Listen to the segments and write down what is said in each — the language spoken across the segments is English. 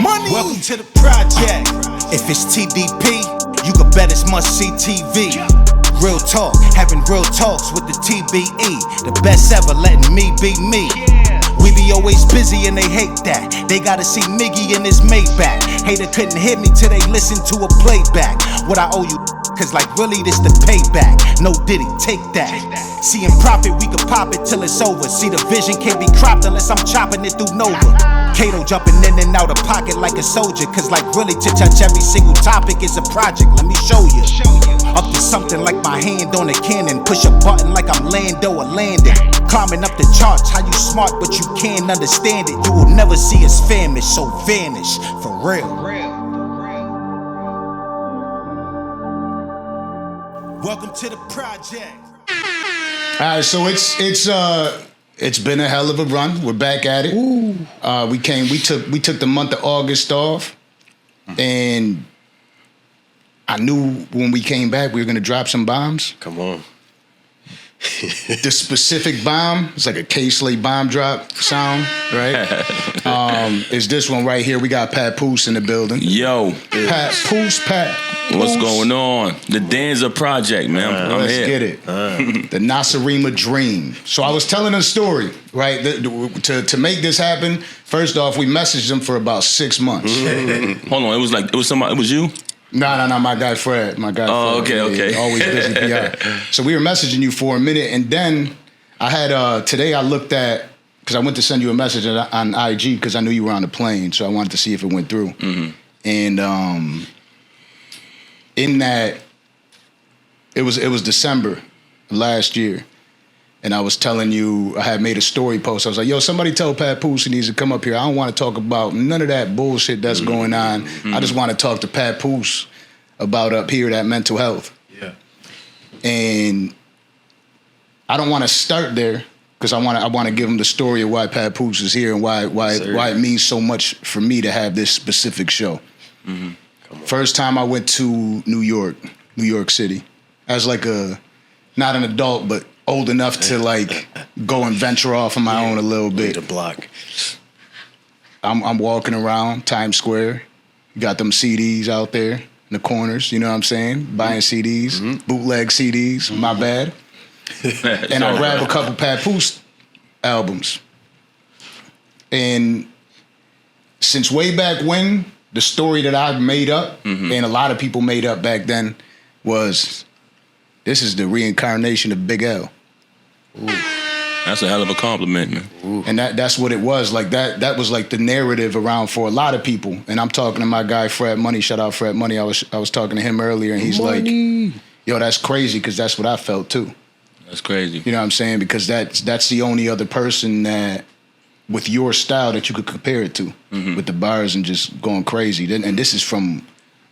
Money. Welcome to the project. If it's TDP, you can bet it's must-see TV. Real talk, having real talks with the TBE. The best ever, letting me be me. We be always busy and they hate that. They gotta see Miggy in his Maybach. Hater couldn't hit me till they listen to a playback. What I owe you, cause like really this the payback. No Diddy, take that. See in profit, we can pop it till it's over. See the vision can't be cropped unless I'm chopping it through Nova. Kato jumping in and out of pocket like a soldier. Cause like really to touch every single topic is a project. Let me show you. Up to something like my hand on a cannon. Push a button like I'm Lando or Landon. Climbing up the charts, how you smart but you can't understand it. You will never see us famished, so vanish, for real. Welcome to the project. Alright, so it's been a hell of a run. We're back at it. We took the month of August off, and I knew when we came back we were gonna drop some bombs. Come on. The specific bomb, it's like a K-Slate bomb drop sound, right? Is this one right here. We got Papoose in the building. Yo. Papoose. What's going on? The Danza Project, man. Let's get it. The Nasarima Dream. So I was telling a story, right? To make this happen, first off, we messaged them for about 6 months. Hold on, it was you? No, my guy Fred. Oh, Fred. okay. Always busy PR. So we were messaging you for a minute, and then I had, today I looked at, because I went to send you a message on IG because I knew you were on the plane, so I wanted to see if it went through. Mm-hmm. And in that, it was December last year, and I was telling you, I had made a story post. I was like, yo, somebody tell Papoose he needs to come up here. I don't want to talk about none of that bullshit that's going on. I just want to talk to Papoose about up here, that mental health. Yeah. And I don't want to start there because I want to give him the story of why Papoose is here and why it means so much for me to have this specific show. Mm-hmm. First time I went to New York City, as like not an adult, but old enough to like go and venture off on my own a little bit. The block. I'm walking around Times Square. You got them CDs out there in the corners. You know what I'm saying? Buying CDs, bootleg CDs. My bad. And I grab a couple Papoose albums. And since way back when, the story that I've made up, and a lot of people made up back then, was this is the reincarnation of Big L. Ooh. That's a hell of a compliment, man. Ooh. And that's what it was. Like that was like the narrative around for a lot of people. And I'm talking to my guy Fred Money. Shout out Fred Money. I was talking to him earlier, and he's like, "Yo, that's crazy," because that's what I felt too. That's crazy. You know what I'm saying? Because that's the only other person that with your style that you could compare it to, with the bars and just going crazy. And this is from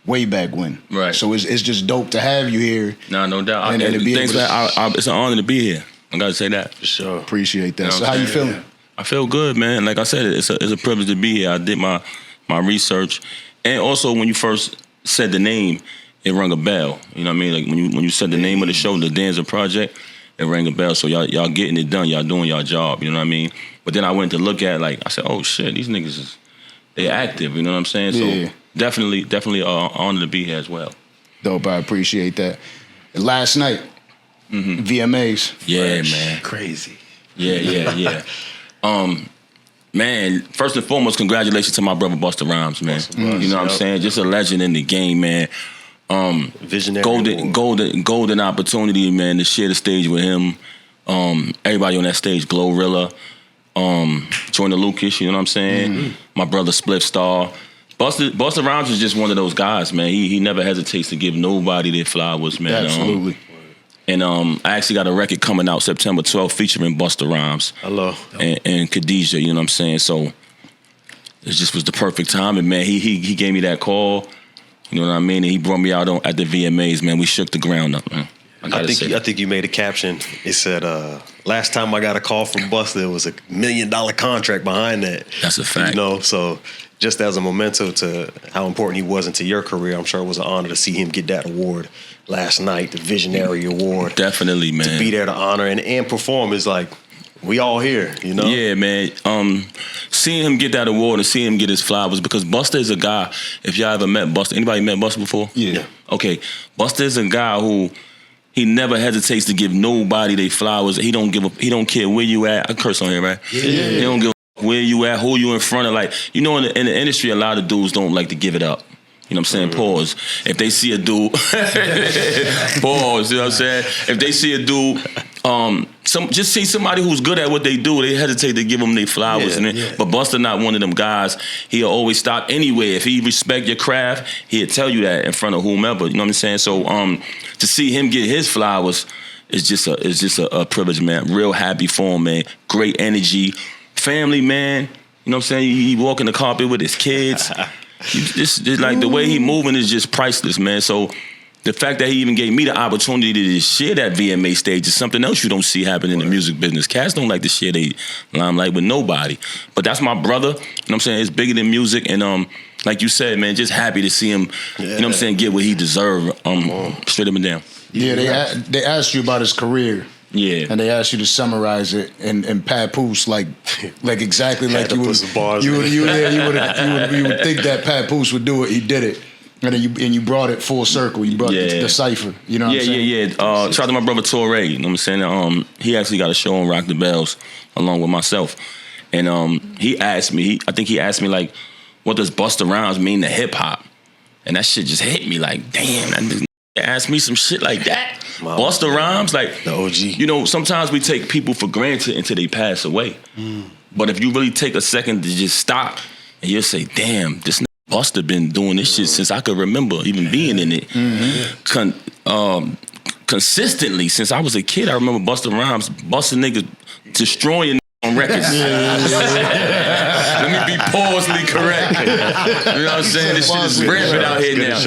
way back when. Right. So it's just dope to have you here. No doubt. It's an honor to be here. I gotta say that. For sure. Appreciate that. You know so how you feeling? Yeah. I feel good, man. Like I said, it's a privilege to be here. I did my research. And also when you first said the name, it rang a bell. You know what I mean? Like when you said the name of the show, the Danza Project, it rang a bell. So y'all getting it done. Y'all doing y'all job. You know what I mean? But then I went to look at I said, oh shit, these niggas they active. You know what I'm saying? Yeah. So definitely honor to be here as well. Dope. I appreciate that. Last night, VMAs. Yeah, man. Crazy. Yeah. Man, first and foremost, congratulations to my brother Busta Rhymes, man. You know what I'm saying? Just a legend in the game, man. Visionary. Golden opportunity, man, to share the stage with him. Everybody on that stage, Glorilla, Jordan Lucas, you know what I'm saying? My brother Spliff Star. Busta Rhymes is just one of those guys, man. He never hesitates to give nobody their flowers, man. Absolutely. And I actually got a record coming out September 12th featuring Busta Rhymes. Hello. And Khadijah, you know what I'm saying? So it just was the perfect time. And man, he gave me that call, you know what I mean? And he brought me out at the VMAs, man. We shook the ground up, man. I think you made a caption. It said, last time I got a call from Busta, it was $1 million contract behind that. That's a fact. You know, so just as a memento to how important he was into your career, I'm sure it was an honor to see him get that award last night, the Visionary Award. Definitely, man. To be there to honor and perform is like we all here, you know? Yeah, man. Seeing him get that award and seeing him get his flowers, because Busta is a guy, if y'all ever met Busta, anybody met Busta before? Yeah. Okay. Busta is a guy who, he never hesitates to give nobody their flowers. He don't care where you at. I curse on here, right? Yeah. He don't give a where you at, who you in front of. Like, you know, in the industry, a lot of dudes don't like to give it up. You know what I'm saying? Pause. If they see a dude, pause, you know what I'm saying? If they see a dude, just see somebody who's good at what they do, they hesitate to give them their flowers. But Busta not one of them guys. He'll always stop anywhere. If he respect your craft, he'll tell you that in front of whomever. You know what I'm saying? So to see him get his flowers is just a privilege, man. Real happy for him, man. Great energy. Family, man. You know what I'm saying? He walking the carpet with his kids. Just like the way he moving is just priceless, man. So the fact that he even gave me the opportunity to share that VMA stage is something else you don't see happen in the music business. Cats don't like to share their limelight with nobody. But that's my brother. You know what I'm saying? It's bigger than music. And like you said, man, just happy to see him, you know what I'm saying, get what he deserved. Straight up and down. Yeah, they asked you about his career. Yeah. And they asked you to summarize it in Papoose, like exactly like you would think that Papoose would do it. He did it. And then you brought it full circle. You brought the cipher. You know what I'm saying? Yeah. Shout out to my brother Torre. You know what I'm saying? He actually got a show on Rock the Bells along with myself. And he asked me, I think he asked me, like, what does Busta Rhymes mean to hip hop? And that shit just hit me like, damn, that nigga asked me some shit like that. Busta Rhymes, like, the OG. You know, sometimes we take people for granted until they pass away. But if you really take a second to just stop and you'll say, damn, this nigga Busta been doing this shit since I could remember even being in it. Consistently, since I was a kid, I remember Busta Rhymes busting niggas, destroying on records. Let me be pausely correct. You know what I'm saying? This shit is rampant out here now.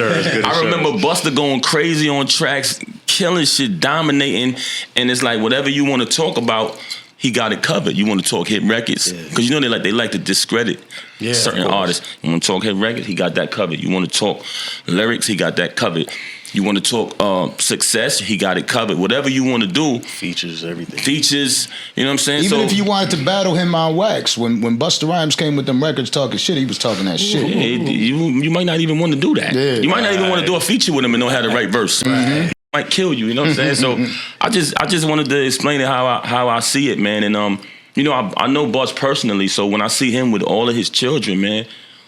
I remember Busta going crazy on tracks, killing shit, dominating, and it's like whatever you want to talk about, he got it covered. You want to talk hit records, because you know they like to discredit certain artists. You want to talk hit records, he got that covered. You want to talk lyrics, he got that covered. You want to talk success, he got it covered. Whatever you want to do. Features, everything. Features, you know what I'm saying? Even if you wanted to battle him on wax, when Busta Rhymes came with them records talking shit, he was talking that shit. Yeah, you might not even want to do that. Yeah, you might not even want to do a feature with him and know how to write verse. Might kill you, you know what I'm saying? So I just wanted to explain it how I see it, man. And you know, I know Bus personally, so when I see him with all of his children, man,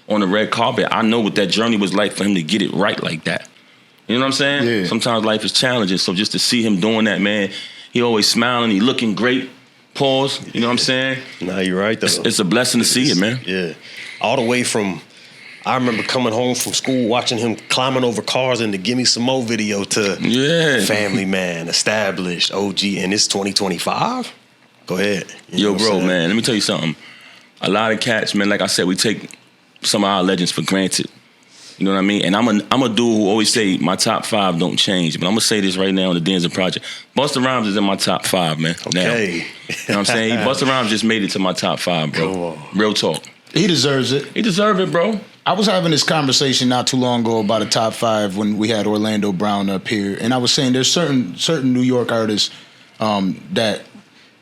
on the red carpet, I know what that journey was like for him to get it right like that. You know what I'm saying? Yeah. Sometimes life is challenging, so just to see him doing that, man, he always smiling, he looking great. Pause, you know what I'm saying? Nah, you're right, though. It's a blessing to see it, man. Yeah. All the way from, I remember coming home from school, watching him climbing over cars in the Gimme Some Mo video to Family Man, Established, OG, and it's 2025? Go ahead. Yo, bro, man, let me tell you something. A lot of cats, man, like I said, we take some of our legends for granted. You know what I mean? And I'm a dude who always say my top 5 don't change. But I'm going to say this right now on the Danza Project. Busta Rhymes is in my top 5, man. Okay. Now. You know what I'm saying? Busta Rhymes just made it to my top 5, bro. Real talk. He deserves it. He deserves it, bro. I was having this conversation not too long ago about a top 5 when we had Orlando Brown up here. And I was saying there's certain New York artists that,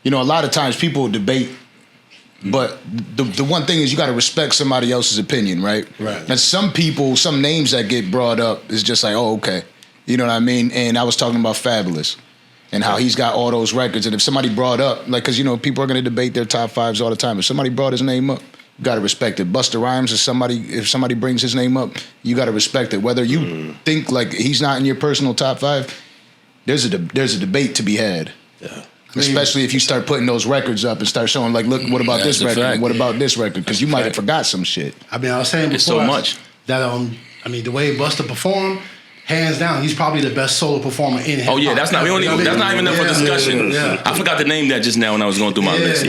you know, a lot of times people debate. But the one thing is you got to respect somebody else's opinion, right? Right. And some people, some names that get brought up is just like, oh, okay. You know what I mean? And I was talking about Fabulous and how he's got all those records. And if somebody brought up, like, because, you know, people are going to debate their top 5s all the time. If somebody brought his name up, you got to respect it. Busta Rhymes, if somebody brings his name up, you got to respect it. Whether you think, like, he's not in your personal top 5, there's a debate to be had. Yeah. Especially if you start putting those records up and start showing, like, look, what about this record? And what about this record? Because you might have forgot some shit. I mean, I was saying before so much that I mean, the way Busta performed, hands down, he's probably the best solo performer in hip hop. Oh yeah, that's not even up for discussion. I forgot to name that just now when I was going through my list.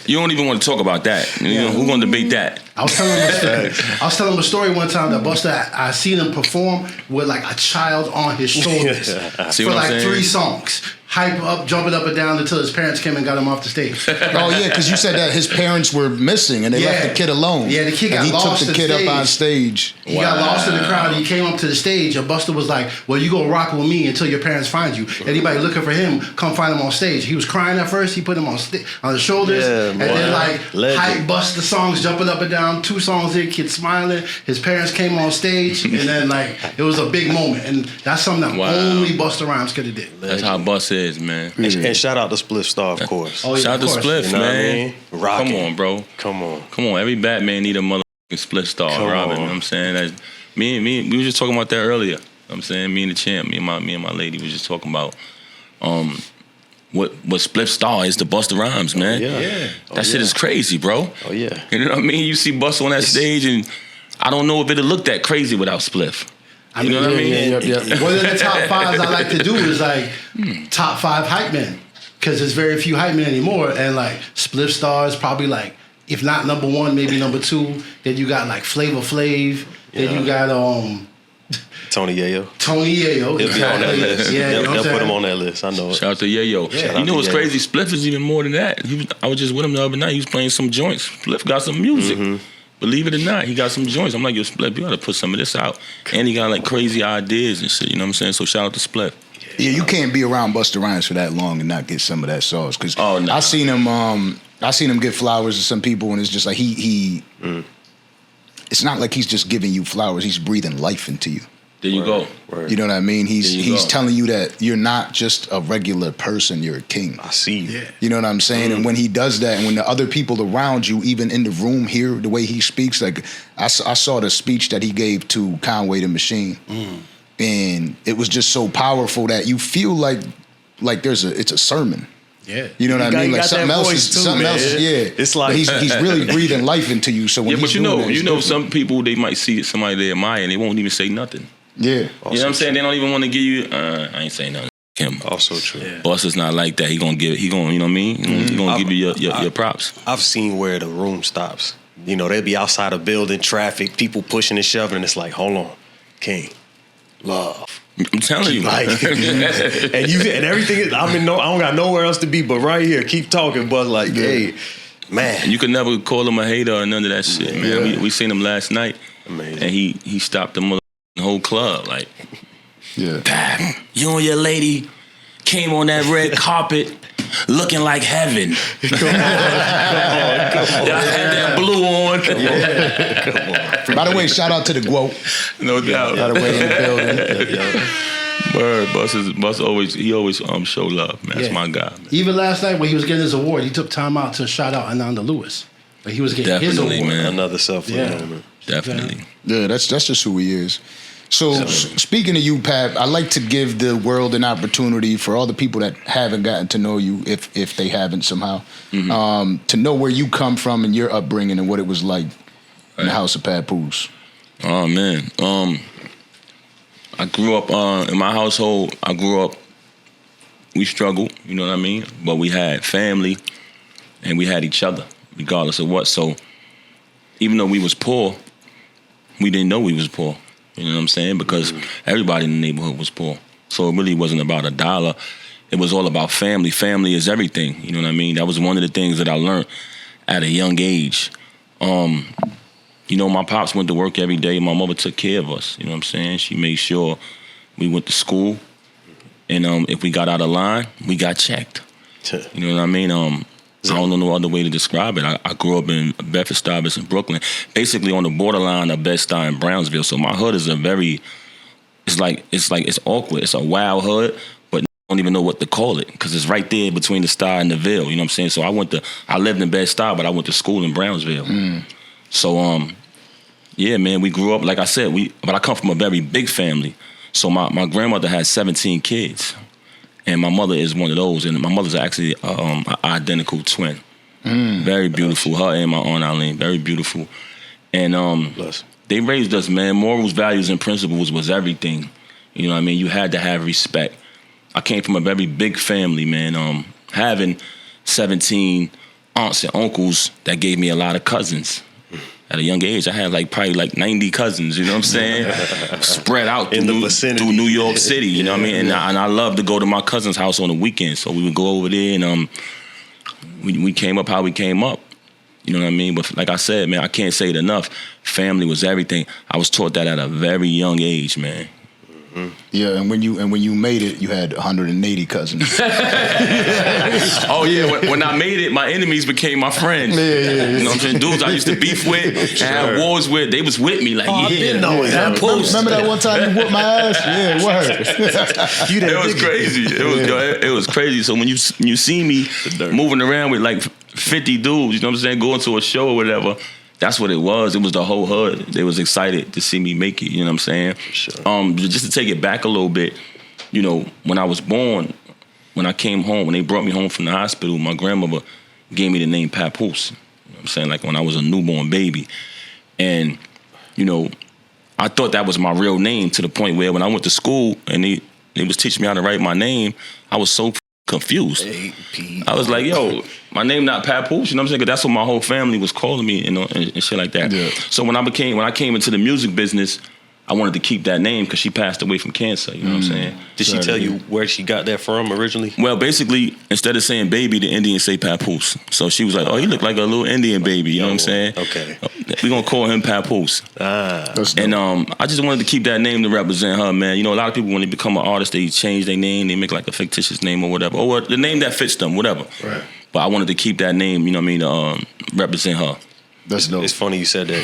You don't even want to talk about that. You know, who's going to debate that? I was telling him a story one time that Busta, I seen him perform with like a child on his shoulders for like 3 songs. hype up, jumping up and down until his parents came and got him off the stage. Oh yeah, because you said that his parents were missing and they left the kid alone. Yeah, the kid got lost. And he took the kid up on stage. He got lost in the crowd. He came up to the stage, and Busta was like, "Well, you gonna rock with me until your parents find you. Anybody looking for him, come find him on stage." He was crying at first. He put him on his shoulders, and then like hype Busta songs, jumping up and down. 2 songs in, kid smiling. His parents came on stage, and then like it was a big moment, and that's something that only Busta Rhymes could have did. That's how Busta is, man. And shout out to Spliff Star, of course. Oh, yeah, shout out to Spliff, you know man. Rocking. Come on, bro. Come on. Every Batman need a motherfucking Spliff Star, Robin. You know what I'm saying? That's, me, we were just talking about that earlier. You know what I'm saying? Me and the champ, me and my lady was just talking about what Spliff Star is to Busta Rhymes, man. That shit is crazy, bro. Oh yeah. You know what I mean? You see Busta on that stage, and I don't know if it'd look that crazy without Spliff. You know what I mean? One of the top 5s I like to do is like top 5 hype men, because there's very few hype men anymore, and like Spliff Star is probably like, if not number 1, maybe number 2. Then you got like Flavor Flav. Then you got Tony Yayo. He'll be on that list. Yeah, they'll put him on that list. I know it. Shout out to Yayo. Yeah. You know what's crazy? Spliff is even more than that. I was just with him the other night. He was playing some joints. Spliff got some music. Believe it or not, he got some joints. I'm like, yo, Spliff, you gotta put some of this out. And he got like crazy ideas and shit, you know what I'm saying? So shout out to Spliff. Yeah, you can't be around Busta Rhymes for that long and not get some of that sauce. Cause I seen him get flowers to some people, and it's just like it's not like he's just giving you flowers, he's breathing life into you. There you go. You know what I mean? He's telling you that you're not just a regular person, you're a king. I see you. Yeah. You know what I'm saying? And when he does that, and when the other people around you, even in the room, hear the way he speaks, like I saw the speech that he gave to Conway the Machine, and it was just so powerful that you feel like it's a sermon. Yeah. You know what I mean? Like something else. It's like he's really breathing life into you. So when but you know, some people, they might see somebody they admire and they won't even say nothing. Yeah. You know what I'm saying? They don't even want to give you. I ain't saying nothing. Him. Also true. Yeah. Busta's not like that. He gonna you know what I mean? He gonna give you your props. I've seen where the room stops. You know, they'd be outside a building, traffic, people pushing and shoving, and it's like, hold on, King, love. I'm telling you, like, and everything. I don't got nowhere else to be but right here. Keep talking, but like, hey, man, and you could never call him a hater or none of that shit, man. We seen him last night, amazing, and he stopped the whole club, like, you and your lady came on that red carpet looking like heaven. Come on. Y'all had that blue on. Come on. By the way, shout out to the GWOAT. No doubt. By the way, in the building. Word, Bus always show love, man. That's my guy, man. Even last night when he was getting his award, he took time out to shout out Ananda Lewis. Like he was getting his award. Man. Another self-love moment. Definitely. Yeah, that's just who he is. So speaking of you, Pap, I like to give the world an opportunity for all the people that haven't gotten to know you, if they haven't somehow, to know where you come from and your upbringing and what it was like in the house of Papoose. Oh man, I grew up in my household. We struggled, you know what I mean, but we had family and we had each other, regardless of what. So even though we was poor, we didn't know we was poor. You know what I'm saying? Because everybody in the neighborhood was poor. So it really wasn't about $1. It was all about family. Family is everything. You know what I mean? That was one of the things that I learned at a young age. You know, my pops went to work every day. My mother took care of us. You know what I'm saying? She made sure we went to school. And if we got out of line, we got checked. You know what I mean? I don't know no other way to describe it. I grew up in Bedford-Stuyvesant in Brooklyn, basically on the borderline of Bed-Stuy and Brownsville. So my hood is it's awkward. It's a wild hood, but I don't even know what to call it because it's right there between the Stuy and the Ville. You know what I'm saying? So I lived in Bed-Stuy, but I went to school in Brownsville. So yeah, man, we grew up, like I said, but I come from a very big family. So my grandmother had 17 kids. And my mother is one of those, and my mother's actually an identical twin. Very beautiful. Her and my Aunt Eileen, very beautiful. And they raised us, man. Morals, values, and principles was everything. You know what I mean? You had to have respect. I came from a very big family, man. Having 17 aunts and uncles, that gave me a lot of cousins. at a young age, I had probably 90 cousins, you know what I'm saying? Spread out in the vicinity through New York City, you know what I mean? And I love to go to my cousin's house on the weekend. So we would go over there and we came up how we came up. You know what I mean? But like I said, man, I can't say it enough. Family was everything. I was taught that at a very young age, man. Mm-hmm. Yeah, and when you made it, you had 180 cousins. Oh yeah, when I made it, my enemies became my friends. Yeah. You know what I'm saying? Dudes I used to beef with and have wars with, they was with me. Remember that one time you whooped my ass? Yeah, word. It was crazy. It was crazy. So when you see me moving around with 50 dudes, you know what I'm saying, going to a show or whatever. That's what it was. It was the whole hood. They was excited to see me make it. You know what I'm saying? Sure. Just to take it back a little bit, you know, when I was born, when I came home, when they brought me home from the hospital, my grandmother gave me the name Papoose. You know what I'm saying? When I was a newborn baby. And, you know, I thought that was my real name to the point where when I went to school and they was teaching me how to write my name, I was so confused. I was like, yo, my name not Papoose, you know what I'm saying? Because that's what my whole family was calling me, you know, and shit like that. Yeah. So when I came into the music business, I wanted to keep that name because she passed away from cancer, you know what I'm saying? Did she tell you where she got that from originally? Well, basically, instead of saying baby, the Indians say Papoose. So she was like, oh, he look like a little Indian baby, you know what I'm saying? Okay. We're going to call him Papoose. And I just wanted to keep that name to represent her, man. You know, a lot of people, when they become an artist, they change their name, they make a fictitious name or whatever, or the name that fits them, whatever. Right. But I wanted to keep that name, you know what I mean, to represent her. That's dope. It's funny you said that.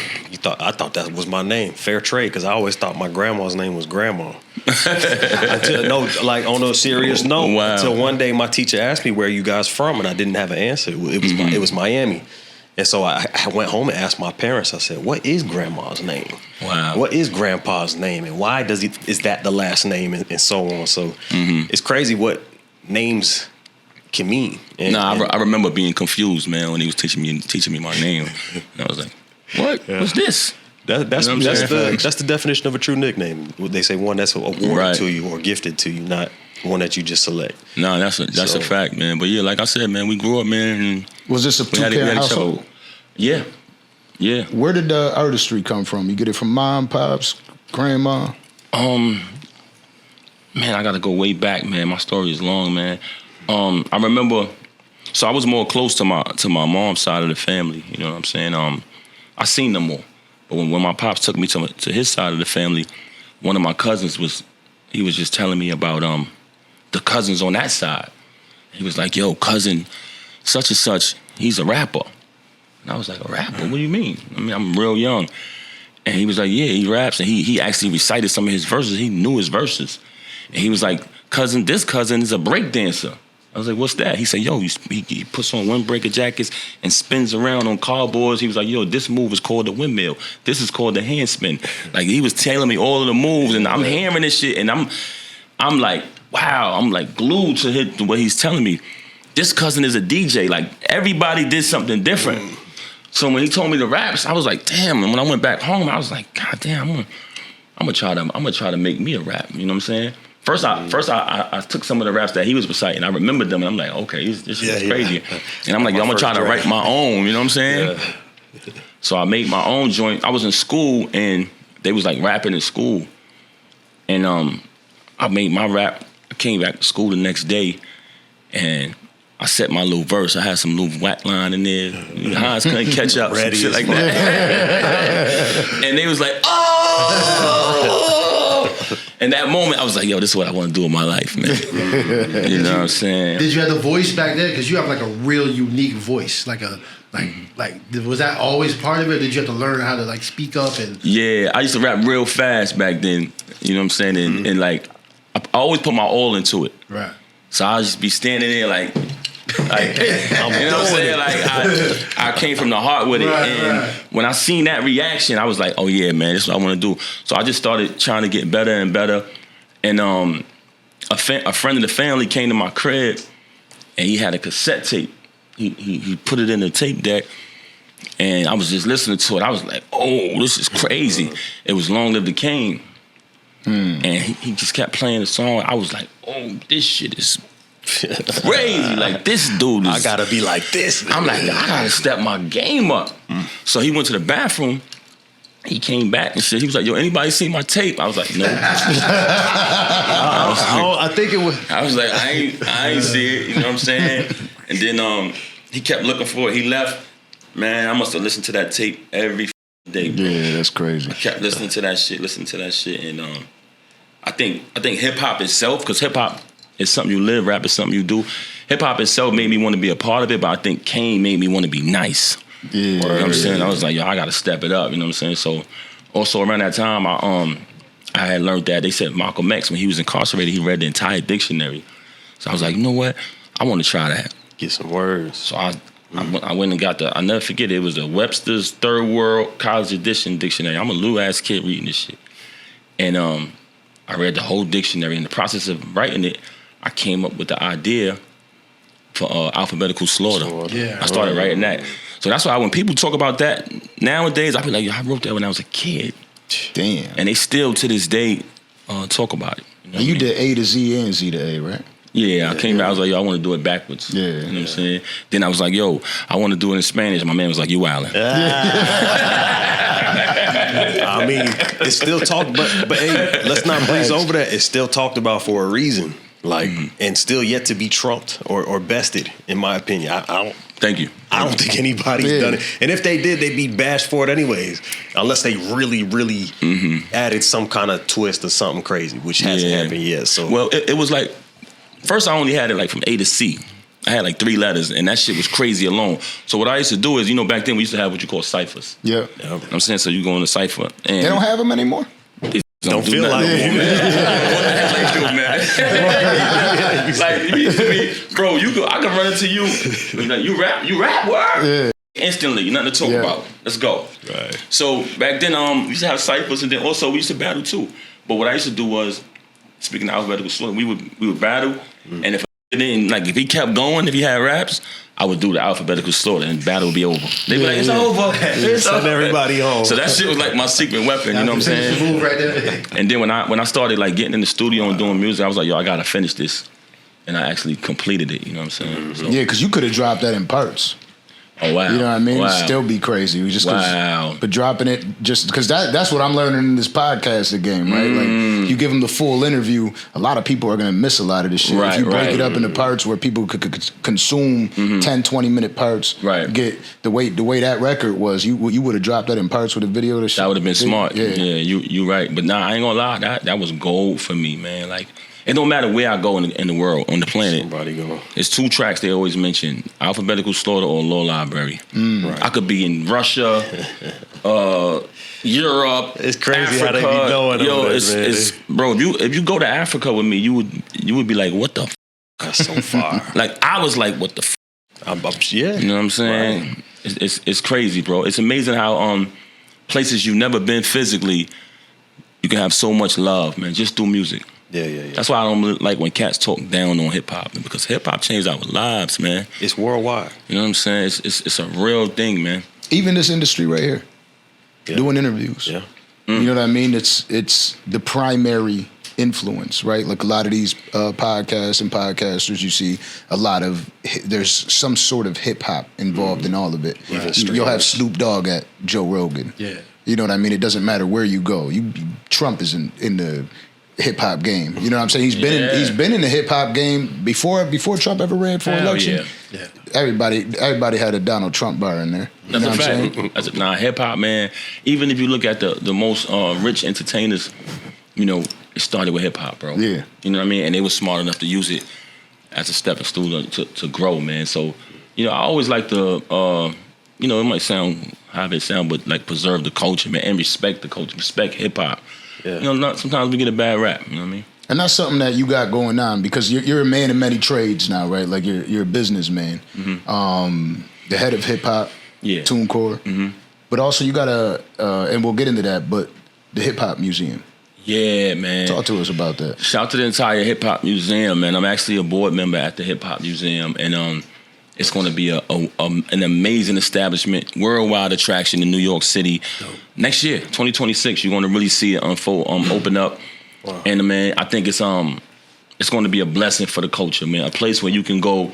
I thought that was my name, Fair Trade, because I always thought my grandma's name was Grandma. On a serious note. Wow. Until one day my teacher asked me where you guys from, and I didn't have an answer. It was Miami. And so I went home and asked my parents. I said, "What is Grandma's name? Wow. What is Grandpa's name, and why is that the last name, and so on?" So it's crazy what names can mean. I remember being confused, man, when he was teaching me my name. And I was like, what? Yeah. What's this? That's the definition of a true nickname. They say one that's awarded to you or gifted to you, not one that you just select. No, that's a fact, man. But yeah, like I said, man, we grew up, man. And was this a two-parent household? Yeah. Where did the artistry come from? You get it from mom, pops, grandma? Man, I got to go way back, man. My story is long, man. I remember, so I was more close to my mom's side of the family. You know what I'm saying? I seen them more. But when my pops took me to his side of the family, one of my cousins was just telling me about the cousins on that side. He was like, yo, cousin such and such, he's a rapper. And I was like, a rapper? What do you mean? I mean, I'm real young. And he was like, yeah, he raps. And he actually recited some of his verses. He knew his verses. And he was like, this cousin is a break dancer. I was like, what's that? He said, yo, he puts on windbreaker jackets and spins around on cardboards. He was like, yo, this move is called the windmill. This is called the handspin. Like, he was telling me all of the moves, and I'm hearing this shit, and I'm like, wow, I'm like glued to what he's telling me. This cousin is a DJ. Like, everybody did something different. So when he told me the raps, I was like, damn. And when I went back home, I was like, God damn, I'm gonna try to make me a rap. You know what I'm saying? First, I took some of the raps that he was reciting. I remembered them, and I'm like, okay, this is crazy. And I'm like, yo, I'm gonna try to write my own. You know what I'm saying? Yeah. So I made my own joint. I was in school, and they was like rapping in school, and I made my rap. I came back to school the next day, and I set my little verse. I had some little whack line in there. Hans couldn't catch up, some shit like that. And they was like, oh. In that moment, I was like, yo, this is what I want to do in my life, man. You know what I'm saying? Did you have the voice back then? Because you have like a real unique voice. Like was that always part of it? Did you have to learn how to like speak up? And yeah, I used to rap real fast back then. You know what I'm saying? And like, I always put my all into it. Right. So I'll just be standing there like you know what I'm saying? Like, I came from the heart with it. And when I seen that reaction, I was like, oh yeah, man, this is what I want to do. So I just started trying to get better and better. And a friend of the family came to my crib, and he had a cassette tape. He put it in the tape deck, and I was just listening to it. I was like, oh, this is crazy. It was Long Live the King. And he just kept playing the song. I was like, oh, this shit is crazy. Like, this dude is... I gotta be like this. I'm like, I gotta step my game up. So he went to the bathroom. He came back and shit. He was like, "Yo, anybody see my tape?" I was like, "No." I think it was. I was like, I ain't see it. You know what I'm saying? And then he kept looking for it. He left. Man, I must have listened to that tape every day, bro. Yeah, that's crazy. I kept listening to that shit, and I think hip hop itself, because hip hop is something you live, rap is something you do. Hip hop itself made me want to be a part of it, but I think Kane made me want to be nice. Yeah, you know what I'm saying? I was like, yo, I gotta step it up. You know what I'm saying? So, also around that time, I had learned that they said Malcolm X, when he was incarcerated, he read the entire dictionary. So I was like, you know what? I want to try that. Get some words. So I went and got I'll never forget it was a Webster's Third World College Edition dictionary. I'm a little ass kid reading this shit, and I read the whole dictionary. In the process of writing it, I came up with the idea for Alphabetical Slaughter. Yeah, I started writing that. So that's why when people talk about that nowadays, I be like, yo, I wrote that when I was a kid. Damn. And they still to this day talk about it. You know And you what I mean? did A to Z and Z to A, right? Yeah, I came back, I was like, yo, I want to do it backwards. Yeah. You know what I'm saying? Then I was like, yo, I want to do it in Spanish. My man was like, you wildin'. I mean, it's still talked, but hey, let's not breeze over that. It's still talked about for a reason. Like, and still yet to be trumped or bested, in my opinion. I don't. Thank you. I don't think anybody's done it. And if they did, they'd be bashed for it anyways. Unless they really, really added some kind of twist or something crazy, which hasn't happened yet. So, well, it was like, first I only had it like from A to C. I had like 3 letters, and that shit was crazy alone. So what I used to do is, you know, back then we used to have what you call ciphers. Yeah. You know what I'm saying? So you go in the cipher. And They don't have them anymore? don't feel like it, man. What the hell they do, man? Like, bro, I can run into you. Like, you rap, word? Yeah. Instantly, nothing to talk about. Let's go. Right. So back then, we used to have ciphers, and then also we used to battle too. But what I used to do was, speaking of Alphabetical Slaughter, we would battle, and if he kept going, if he had raps, I would do the Alphabetical Slaughter, and battle would be over. They'd be like, it's over. Send everybody home. So that shit was like my secret weapon. You know what I'm saying? Move right there. And then when I started like getting in the studio and doing music, I was like, yo, I gotta finish this, and I actually completed it. You know what I'm saying? So, Yeah, because you could have dropped that in parts. oh wow. You know what I mean? Wow. It'd still be crazy. Just Wow. But dropping it just because that's what I'm learning in this podcast game, right? Like you give them the full interview, a lot of people are gonna miss a lot of this shit. Right, if you break right. it up into parts where people could consume 10, 20-minute parts, Right. get the way that record was, you would have dropped that in parts with a video. That would have been smart. Yeah. You right. But nah, I ain't gonna lie. That was gold for me, man. Like, it don't matter where I go in the world, on the planet. Somebody go. It's 2 tracks they always mention: Alphabetical Slaughter or Law Library. Right. I could be in Russia, Europe. It's crazy Africa. how they be knowing Yo, them, it's bro. If you go to Africa with me, you would be like, what the? That's so far. Like, I was like, what the? Yeah. You know what I'm saying? Right. It's crazy, bro. It's amazing how places you've never been physically, you can have so much love, man, just through music. Yeah. That's why I don't like when cats talk down on hip hop, because hip hop changed our lives, man. It's worldwide. You know what I'm saying? It's a real thing, man. Even this industry right here, doing interviews. Yeah. You know what I mean? It's the primary influence, right? Like a lot of these podcasts and podcasters, you see there's some sort of hip hop involved in all of it. Right. You'll have Snoop Dogg at Joe Rogan. Yeah. You know what I mean? It doesn't matter where you go. Trump is in the hip hop game. You know what I'm saying? He's been in the hip hop game before Trump ever ran for election. Yeah. Everybody had a Donald Trump bar in there. You That's know a what I'm fact. Nah, hip hop, man. Even if you look at the most rich entertainers, you know, it started with hip hop, bro. Yeah. You know what I mean? And they were smart enough to use it as a stepping stool to grow, man. So, you know, I always like to, you know, it might sound how it sound, but like preserve the culture, man, and respect the culture, respect hip hop. Yeah. You know, sometimes we get a bad rap. You know what I mean? And that's something that you got going on because you're a man of many trades now, right? Like you're a businessman, the head of hip hop, TuneCore, but also you got and we'll get into that, but the HipHop Museum. Yeah, man. Talk to us about that. Shout out to the entire HipHop Museum, man. I'm actually a board member at the HipHop Museum, and it's going to be an amazing establishment, worldwide attraction in New York City. Dope. Next year, 2026, you're going to really see it unfold, open up. Wow. And man, I think it's going to be a blessing for the culture, man. A place where you can go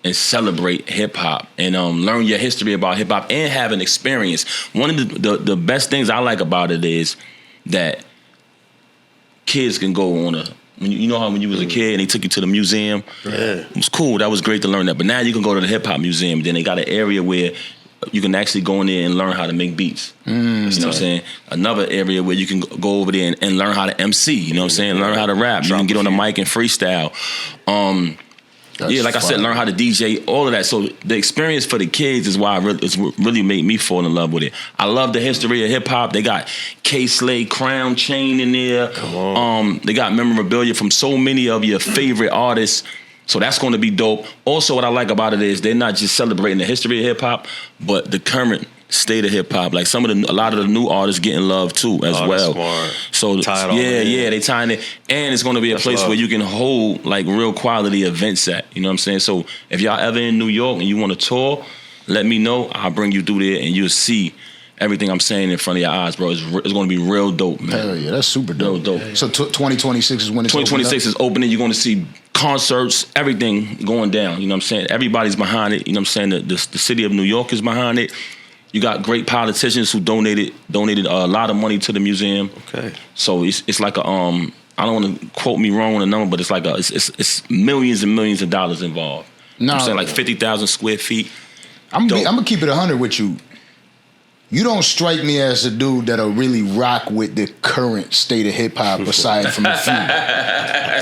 and celebrate hip hop and learn your history about hip hop and have an experience. One of the best things I like about it is that kids can go on you know how when you was a kid and they took you to the museum? Yeah. It was cool. That was great to learn that. But now you can go to the HipHop Museum. Then they got an area where you can actually go in there and learn how to make beats. You know what I'm saying? Another area where you can go over there and learn how to MC. You know what I'm saying? Learn how to rap. You can get on the mic and freestyle. Like I said, learn how to DJ, all of that. So the experience for the kids is why it's really made me fall in love with it. I love the history of hip hop. They got K-Slade crown chain in there. Come on. They got memorabilia from so many of your favorite artists. So that's going to be dope. Also, what I like about it is they're not just celebrating the history of hip hop, but the current state of hip hop. Like a lot of the new artists getting love too as well. Smart. So they tying it, and it's going to be a place where you can hold like real quality events at. You know what I'm saying? So if y'all ever in New York and you want to tour, let me know. I'll bring you through there, and you'll see everything I'm saying in front of your eyes, bro. It's going to be real dope, man. Hell yeah, that's super dope. Real dope. So 2026 is when it's 2026 is opening. You're going to see concerts, everything going down. You know what I'm saying? Everybody's behind it. You know what I'm saying? The city of New York is behind it. You got great politicians who donated a lot of money to the museum. Okay. So it's like a I don't want to quote me wrong on the number, but it's like it's millions and millions of dollars involved. No, I'm saying like 50,000 square feet. I'm gonna keep it 100 with you. You don't strike me as a dude that'll really rock with the current state of hip hop aside from the few.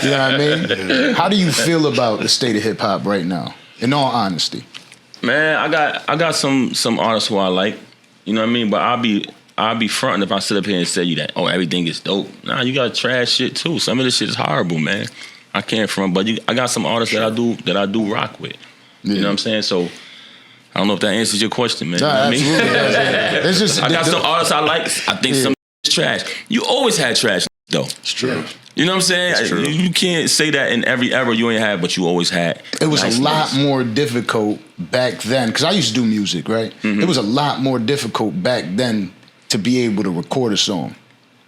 You know what I mean? How do you feel about the state of hip hop right now? In all honesty. Man, I got some artists who I like, you know what I mean. But I'll be fronting if I sit up here and say you that everything is dope. Nah, you got trash shit too. Some of this shit is horrible, man. I can't front, but I got some artists that I do rock with. Yeah. You know what I'm saying? So I don't know if that answers your question, man. Nah, you know what I mean? It's just, I got some artists I like. I think some is trash. You always had trash though. It's true. You know what I'm saying? You can't say that in every era you ain't had, but you always had. It was a lot more difficult back then, because I used to do music, right? Mm-hmm. It was a lot more difficult back then to be able to record a song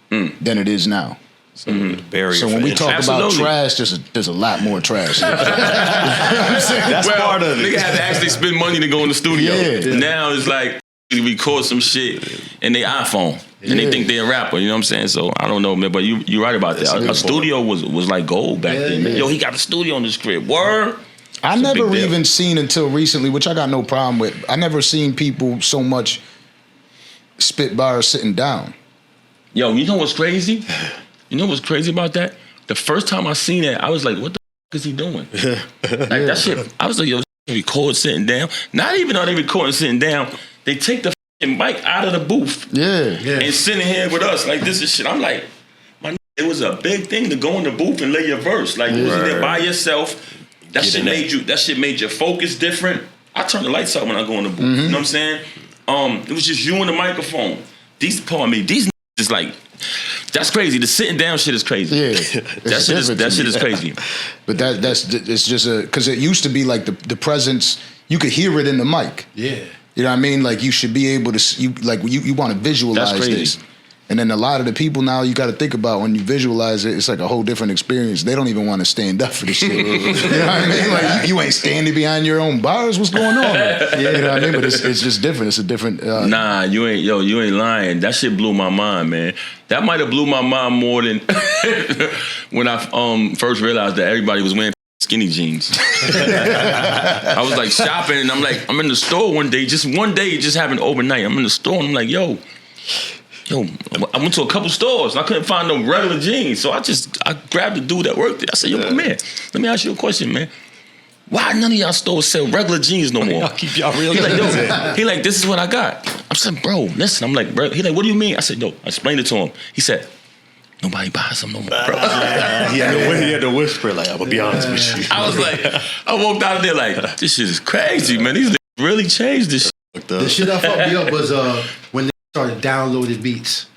than it is now. So when we talk about trash, there's a lot more trash. That's part of it. Nigga had to actually spend money to go in the studio. Yeah. Now it's like you record some shit in their iPhone. And they think they're a rapper, you know what I'm saying? So I don't know, man, but you're right about that. A studio was like gold back then. Man. Yo, he got a studio in this crib. Word? I never even seen until recently, which I got no problem with. I never seen people so much spit bars sitting down. Yo, you know what's crazy? You know what's crazy about that? The first time I seen that, I was like, what the f*** is he doing? Like that shit, I was like, yo, record sitting down. Not even are they recording sitting down. They take the mic out of the booth and sitting here with us like this is shit. I'm like, it was a big thing to go in the booth and lay your verse. Like you was there by yourself. That shit made your focus different. I turn the lights out when I go in the booth. You know what I'm saying? It was just you and the microphone. These niggas is like, that's crazy. The sitting down shit is crazy. Yeah, that shit is crazy. But it's just because it used to be like the presence. You could hear it in the mic. Yeah. You know what I mean? Like you should be able to, you want to visualize this. And then a lot of the people now you got to think about when you visualize it, it's like a whole different experience. They don't even want to stand up for this shit. You know what I mean? Like you ain't standing behind your own bars. What's going on? You know what I mean? But it's just different. It's a different. Nah, you ain't lying. That shit blew my mind, man. That might have blew my mind more than when I first realized that everybody was wearing skinny jeans. I was like shopping and I'm in the store one day, it just happened overnight. I'm in the store and I'm like, yo, I went to a couple stores and I couldn't find no regular jeans. So I grabbed the dude that worked there. I said, yo, man, let me ask you a question, man. Why none of y'all stores sell regular jeans no more? Y'all keep y'all real. He like, this is what I got. I said, bro, listen. I'm like, bro. He like, what do you mean? I said, I explained it to him. He said, nobody buys them no more, bro. He had to whisper, like, I'm going to be honest with you. I was like, I walked out of there like, this shit is crazy, man. These niggas really changed this shit. The shit that fucked me up was when they started downloading beats.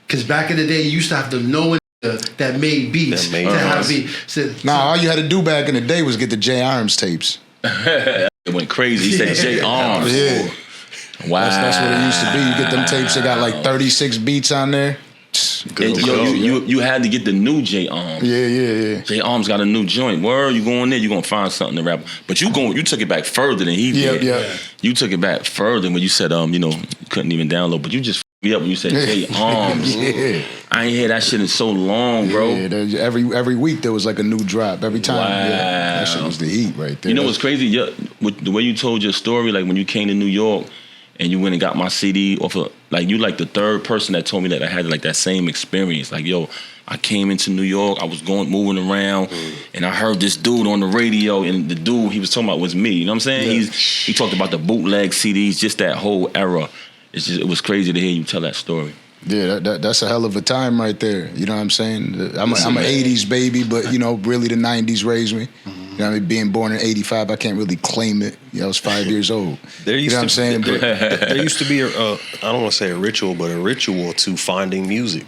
Because back in the day, you used to have to know that made beats to have beats. All you had to do back in the day was get the J. Arms tapes. It went crazy. He said J. Arms. Yeah. Wow. That's what it used to be. You get them tapes that got like 36 beats on there. Good to go. You had to get the new J Arms. Yeah. J Arms got a new joint. Where you going there? You gonna find something to rap. But you took it back further than he did. Yeah. You took it back further when you said you couldn't even download. But you just me up when you said J Arms. Yeah. I ain't hear that shit in so long, bro. Yeah, every week there was like a new drop. Every time. Wow. Yeah, that shit was the heat right there. You know what's crazy? With the way you told your story, like when you came to New York and you went and got my CD off of, like, you like the third person that told me that I had like that same experience. Like, yo, I came into New York, I was moving around, and I heard this dude on the radio, and the dude he was talking about was me. You know what I'm saying? Yeah. He talked about the bootleg CDs, just that whole era. It was crazy to hear you tell that story. Yeah, that's a hell of a time right there. You know what I'm saying? I'm an 80s baby, but, really the 90s raised me. You know what I mean? Being born in 85, I can't really claim it. I was 5 years old. There used to be, I don't want to say a ritual, but a ritual to finding music.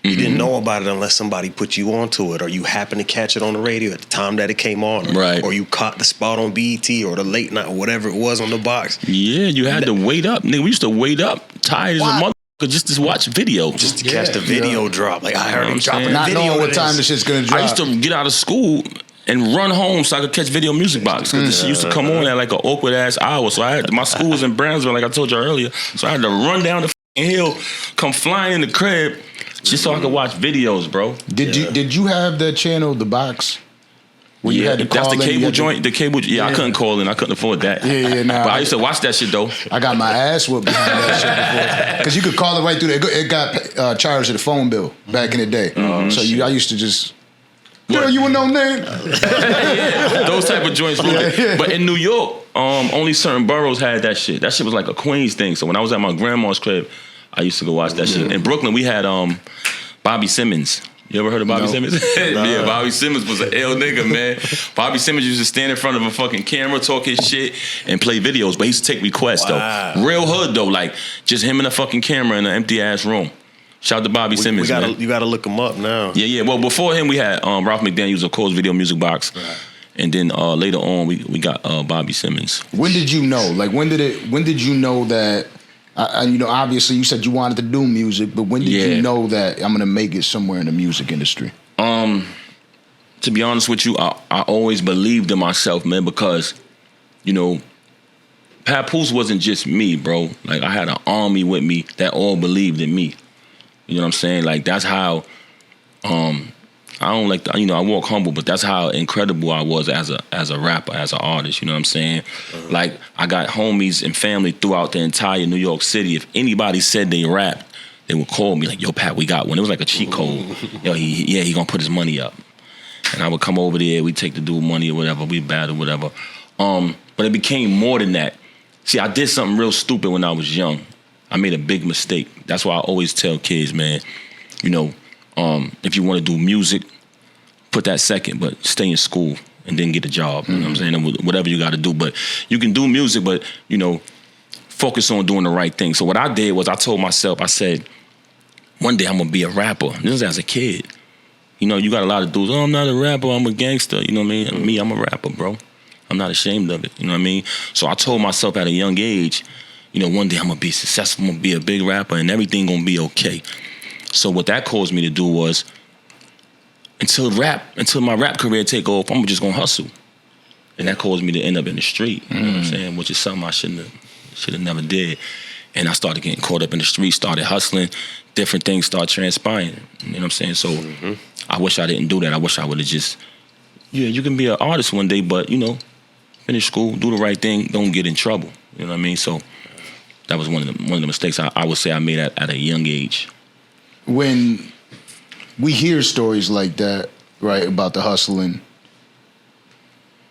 You didn't know about it unless somebody put you onto it, or you happened to catch it on the radio at the time that it came on, or you caught the spot on BET or the late night or whatever it was on the box. Yeah, you had to wait up. Nigga, we used to wait up, tired as a mother. Just to watch video. Just to catch the video drop. Like, I heard him dropping the Not video. knowing what time the shit's gonna drop. I used to get out of school and run home so I could catch Video Music Box. Because the shit used to come on at like an awkward ass hour. So my school was in Brownsville, like I told you earlier. So I had to run down the hill, come flying in the crib, just so I could watch videos, bro. Did you have that channel, The Box? Where you had to call that's the cable in, joint. The cable, I couldn't call in. I couldn't afford that. Nah. But I used to watch that shit though. I got my ass whooped behind that shit before, because you could call it right through there. It got charged to the phone bill back in the day. I used to just. Girl, you a no name. Those type of joints. But in New York, only certain boroughs had that shit. That shit was like a Queens thing. So when I was at my grandma's crib, I used to go watch that shit. In Brooklyn, we had Bobby Simmons. You ever heard of Bobby Simmons? Yeah, Bobby Simmons was an ill nigga, man. Bobby Simmons used to stand in front of a fucking camera, talk his shit, and play videos. But he used to take requests, though. Real hood, though. Like, just him and a fucking camera in an empty-ass room. Shout out to Bobby Simmons, man. You gotta look him up now. Yeah. Well, before him, we had Ralph McDaniels, of course, Video Music Box. Right. And then later on, we got Bobby Simmons. When did you know? Like, when did you know that... obviously you said you wanted to do music, but when did you know that I'm gonna make it somewhere in the music industry? To be honest with you, I always believed in myself, man, because, Papoose wasn't just me, bro. Like, I had an army with me that all believed in me. You know what I'm saying? Like, that's how, I don't like, I walk humble, but that's how incredible I was as a rapper, as an artist, you know what I'm saying? Like, I got homies and family throughout the entire New York City. If anybody said they rapped, they would call me like, yo, Pat, we got one. It was like a cheat code. Yo, he gonna put his money up. And I would come over there, we'd take the dude money or whatever, we'd battle, whatever. But it became more than that. See, I did something real stupid when I was young. I made a big mistake. That's why I always tell kids, man, if you want to do music, put that second, but stay in school and then get a job. You know what I'm saying? And whatever you got to do. But you can do music, but, focus on doing the right thing. So what I did was I told myself, I said, one day I'm going to be a rapper. This is as a kid. You got a lot of dudes, I'm not a rapper, I'm a gangster. You know what I mean? Me, I'm a rapper, bro. I'm not ashamed of it. You know what I mean? So I told myself at a young age, one day I'm going to be successful, I'm going to be a big rapper, and everything going to be okay. So what that caused me to do was, until my rap career take off, I'm just going to hustle. And that caused me to end up in the street, you know what I'm saying? Which is something I should have never did. And I started getting caught up in the street, started hustling, different things started transpiring. You know what I'm saying? So I wish I didn't do that. I wish I would have just, you can be an artist one day, but, finish school, do the right thing, don't get in trouble. You know what I mean? So that was one of the mistakes I would say I made at a young age. When we hear stories like that, right, about the hustling,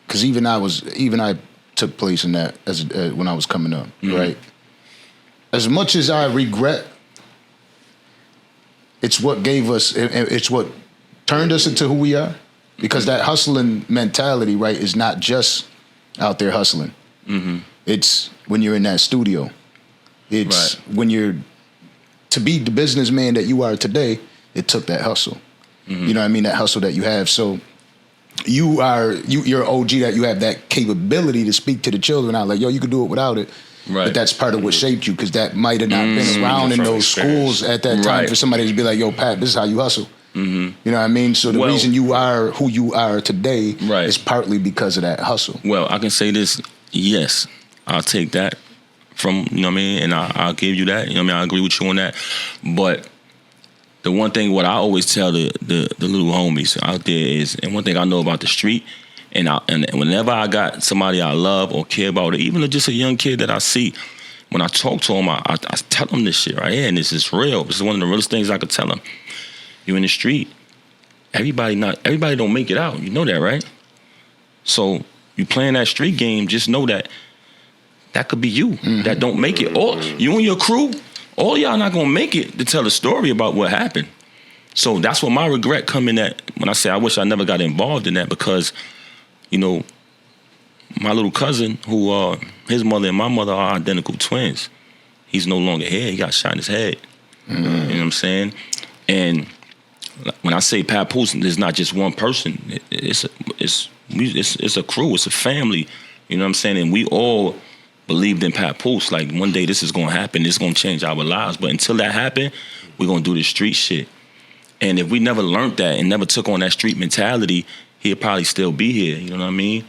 because even I took place in that when I was coming up, right? As much as I regret, it's what it's what turned us into who we are, because that hustling mentality, right, is not just out there hustling. It's when you're in that studio. It's when you're, to be the businessman that you are today, it took that hustle. You know what I mean? That hustle that you have. So you're OG, that you have that capability to speak to the children out like, yo, you can do it without it. Right. But that's part of what shaped you, because that might have not been around in those schools at that time for somebody to be like, yo, Pat, this is how you hustle. You know what I mean? So the reason you are who you are today is partly because of that hustle. Well, I can say this, yes, I'll take that from, you know what I mean, and I'll give you that, you know what I mean, I agree with you on that. But the one thing, what I always tell the little homies out there is, and one thing I know about the street, and whenever I got somebody I love or care about, or even just a young kid that I see, when I talk to them, I tell them this shit right here, and this is real. This is one of the realest things I could tell them. You in the street, everybody don't make it out. You know that, right? So you playing that street game, just know that could be you that don't make it. Or you and your crew, all y'all not gonna make it to tell a story about what happened. So that's what my regret come in at when I say I wish I never got involved in that, because, you know, my little cousin, who his mother and my mother are identical twins. He's no longer here. He got shot in his head. You know what I'm saying? And when I say Papoose, there's not just one person. It's a crew. It's a family. You know what I'm saying? And we all believed in Papoose. Like, one day this is gonna happen. This is gonna change our lives. But until that happened, we're gonna do the street shit. And if we never learned that and never took on that street mentality, he'd probably still be here. You know what I mean?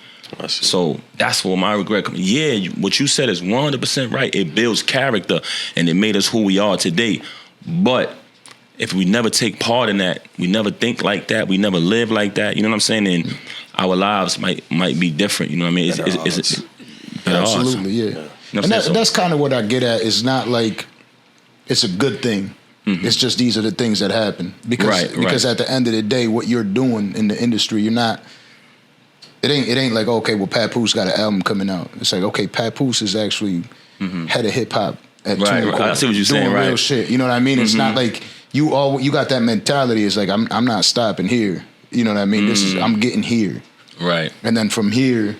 So that's what my regret comes. Yeah, what you said is 100% right. It builds character and it made us who we are today. But if we never take part in that, we never think like that, we never live like that, you know what I'm saying? And our lives might be different, you know what I mean? It's absolutely, yeah. You know and that's kind of what I get at. It's not like it's a good thing. It's just these are the things that happen. Because at the end of the day, what you're doing in the industry, you're not, it ain't like, okay, well, Papoose got an album coming out. It's like, okay, Papoose is actually head of hip hop at TuneCore. I see what you're saying, doing real shit. You know what I mean? It's not like you got that mentality. It's like, I'm not stopping here. You know what I mean? I'm getting here. Right. And then from here,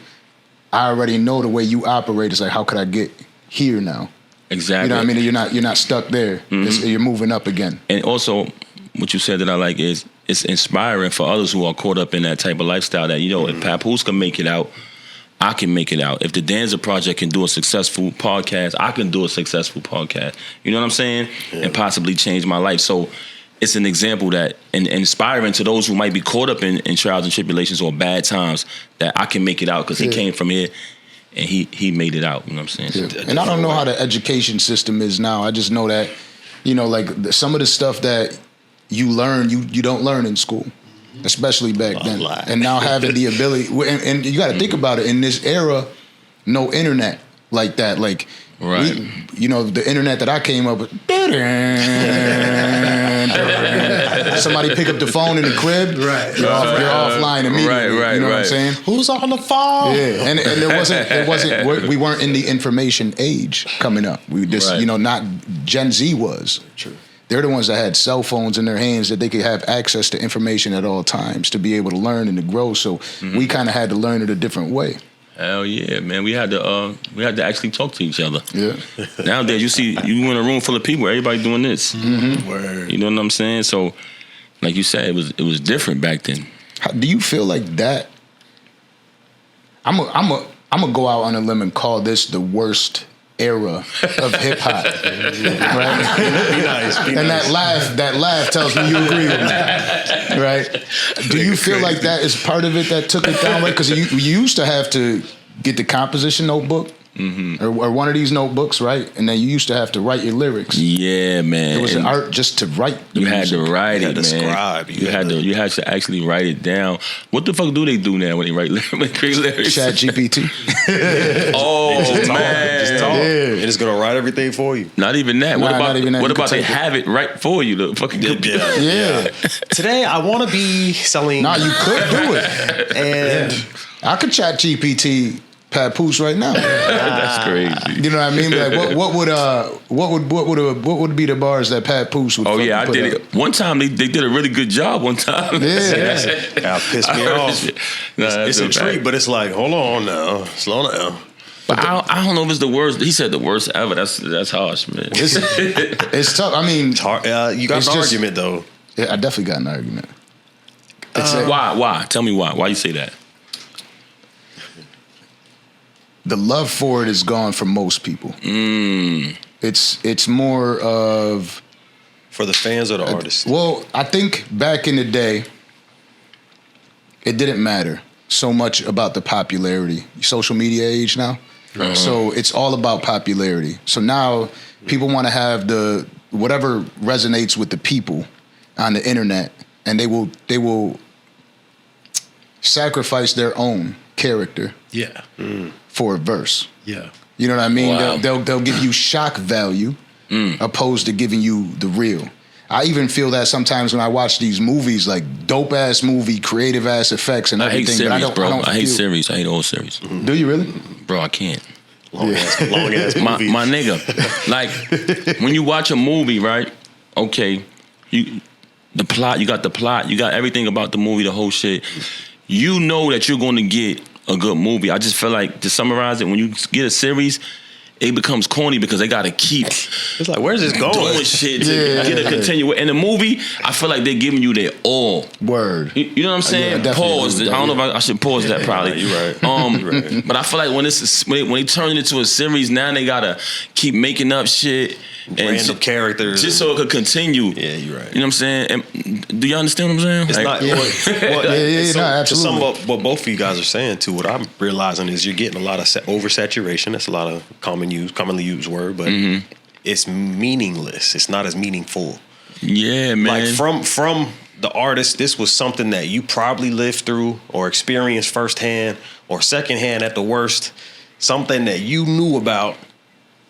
I already know the way you operate. It's like, how could I get here now? Exactly. You know what I mean? You're not stuck there. You're moving up again. And also, what you said that I like is, it's inspiring for others who are caught up in that type of lifestyle that, you know, if Papoose can make it out, I can make it out. If the Danza Project can do a successful podcast, I can do a successful podcast. You know what I'm saying? Yeah. And possibly change my life. So it's an example that, and inspiring to those who might be caught up in trials and tribulations or bad times, that I can make it out because he came from here and he made it out. You know what I'm saying? Yeah. And I don't know how the education system is now. I just know that, you know, like some of the stuff that you learn, you don't learn in school, especially back then. And now having the ability, and you got to think about it, in this era, no internet like that. Like, you know, the internet that I came up with, somebody pick up the phone in the crib, you're offline immediately. You know what I'm saying? Who's on the phone? Yeah, and there wasn't, we weren't in the information age coming up. We just, you know, not Gen Z was. True. They're the ones that had cell phones in their hands that they could have access to information at all times to be able to learn and to grow. So we kind of had to learn it a different way. Hell yeah, man. We had to actually talk to each other. Yeah. Nowadays, you see, you in a room full of people, everybody doing this. Word. You know what I'm saying? So, like you said, it was different back then. Do you feel like that? I'm gonna go out on a limb and call this the worst era of hip hop, right? Be nice. That laugh tells me you agree with me, right? Do you feel like that is part of it that took it down? Right? Because you used to have to get the composition notebook. Or one of these notebooks, right? And then you used to have to write your lyrics. Yeah, man. It was an art just to write the You music. had to write it, man. Scribe. You had to actually write it down. What the fuck do they do now when they write create lyrics? Chat GPT. Just talk. And it's gonna write everything for you. Not even that. Nah, what about not even that. what You about can they take it. have it right for you? The fucking Yeah. Today I want to be selling. Nah, you could do it. And I could chat GPT Papoose right now. That's crazy. You know what I mean? Like, what would be the bars that Papoose would? Oh yeah, I put did up? it one time. They did a really good job one time. Yeah. that pissed me off. It's a treat, but it's like, hold on now, slow down. But I don't know if it's the worst. He said the worst ever. That's harsh, man. It's tough. I mean, It's hard. You got an argument though. Yeah, I definitely got an argument. Why? Tell me why. Why you say that? the love for it is gone for most people. It's more of for the fans or the artists. Well, I think back in the day, it didn't matter so much about the popularity. Social media age now, so it's all about popularity. So now people want to have the whatever resonates with the people on the internet, and they will sacrifice their own character for a verse. Yeah. You know what I mean? Wow. They'll give you shock value opposed to giving you the real. I even feel that sometimes when I watch these movies, like dope ass movie, creative ass effects and everything. I hate series, bro. I hate series. I hate all series. Do you really? Bro, I can't. Long ass movies. My nigga, like when you watch a movie, right? Okay, you got the plot, you got everything about the movie, the whole shit. You know that you're going to get a good movie. I just feel like, to summarize it, when you get a series, it becomes corny because they got to keep. It's like, where's this going? Doing shit to get a continue. In the movie, I feel like they're giving you their all. Word. You know what I'm saying? Pause. I don't know if I should pause that. Probably. You're right. But I feel like when they turn it into a series, now they gotta keep making up shit. Random characters. Just so it could continue. Yeah, you're right. You know what I'm saying? And do you understand what I'm saying? It's like, not. Absolutely. Some of what both of you guys are saying too. What I'm realizing is you're getting a lot of oversaturation. That's a lot of commonly used word, but it's meaningless. It's not as meaningful. Yeah, man. Like from the artist, this was something that you probably lived through or experienced firsthand or secondhand at the worst. Something that you knew about.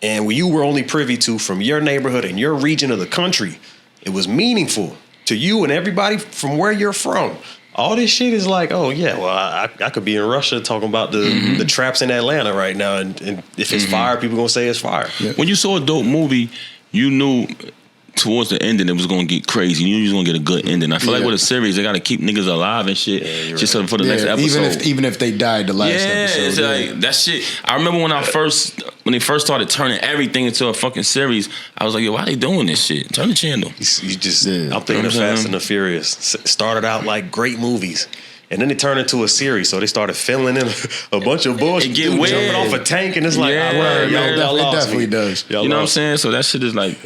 And you were only privy to from your neighborhood and your region of the country. It was meaningful to you and everybody from where you're from. All this shit is like, oh yeah, well I could be in Russia talking about the traps in Atlanta right now, and if it's fire, people gonna say it's fire. Yeah. When you saw a dope movie, you knew towards the ending it was gonna get crazy. You knew you was gonna get a good ending. I feel like with a series, they gotta keep niggas alive and shit, just for the next episode. Even if they died the last episode. It's like that shit. I remember when they first started turning everything into a fucking series, I was like, yo, why they doing this shit? Turn the channel. I'm thinking of Fast and the Furious. Started out like great movies. And then they turned into a series, so they started filling in a bunch of bullshit. It get weird. Jumping off a tank, and it's like, it definitely does. You know what I'm saying? So that shit is like,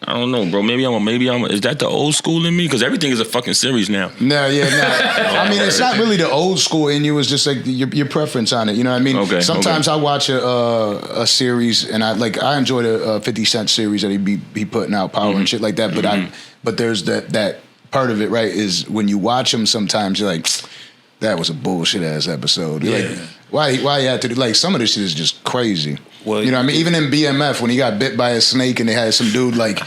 I don't know, bro. Maybe I'm. Is that the old school in me? Because everything is a fucking series now. No. I mean, it's not really the old school in you. It's just like your preference on it. You know what I mean? Okay. Sometimes I watch a series, and I enjoy the 50 Cent series that he be putting out, Power and shit like that. But but there's that part of it, right? Is when you watch them, sometimes you're like, that was a bullshit ass episode. You're like, why you had to do, like, some of this shit is just crazy. Well, you know what I mean? Even in BMF, when he got bit by a snake and they had some dude like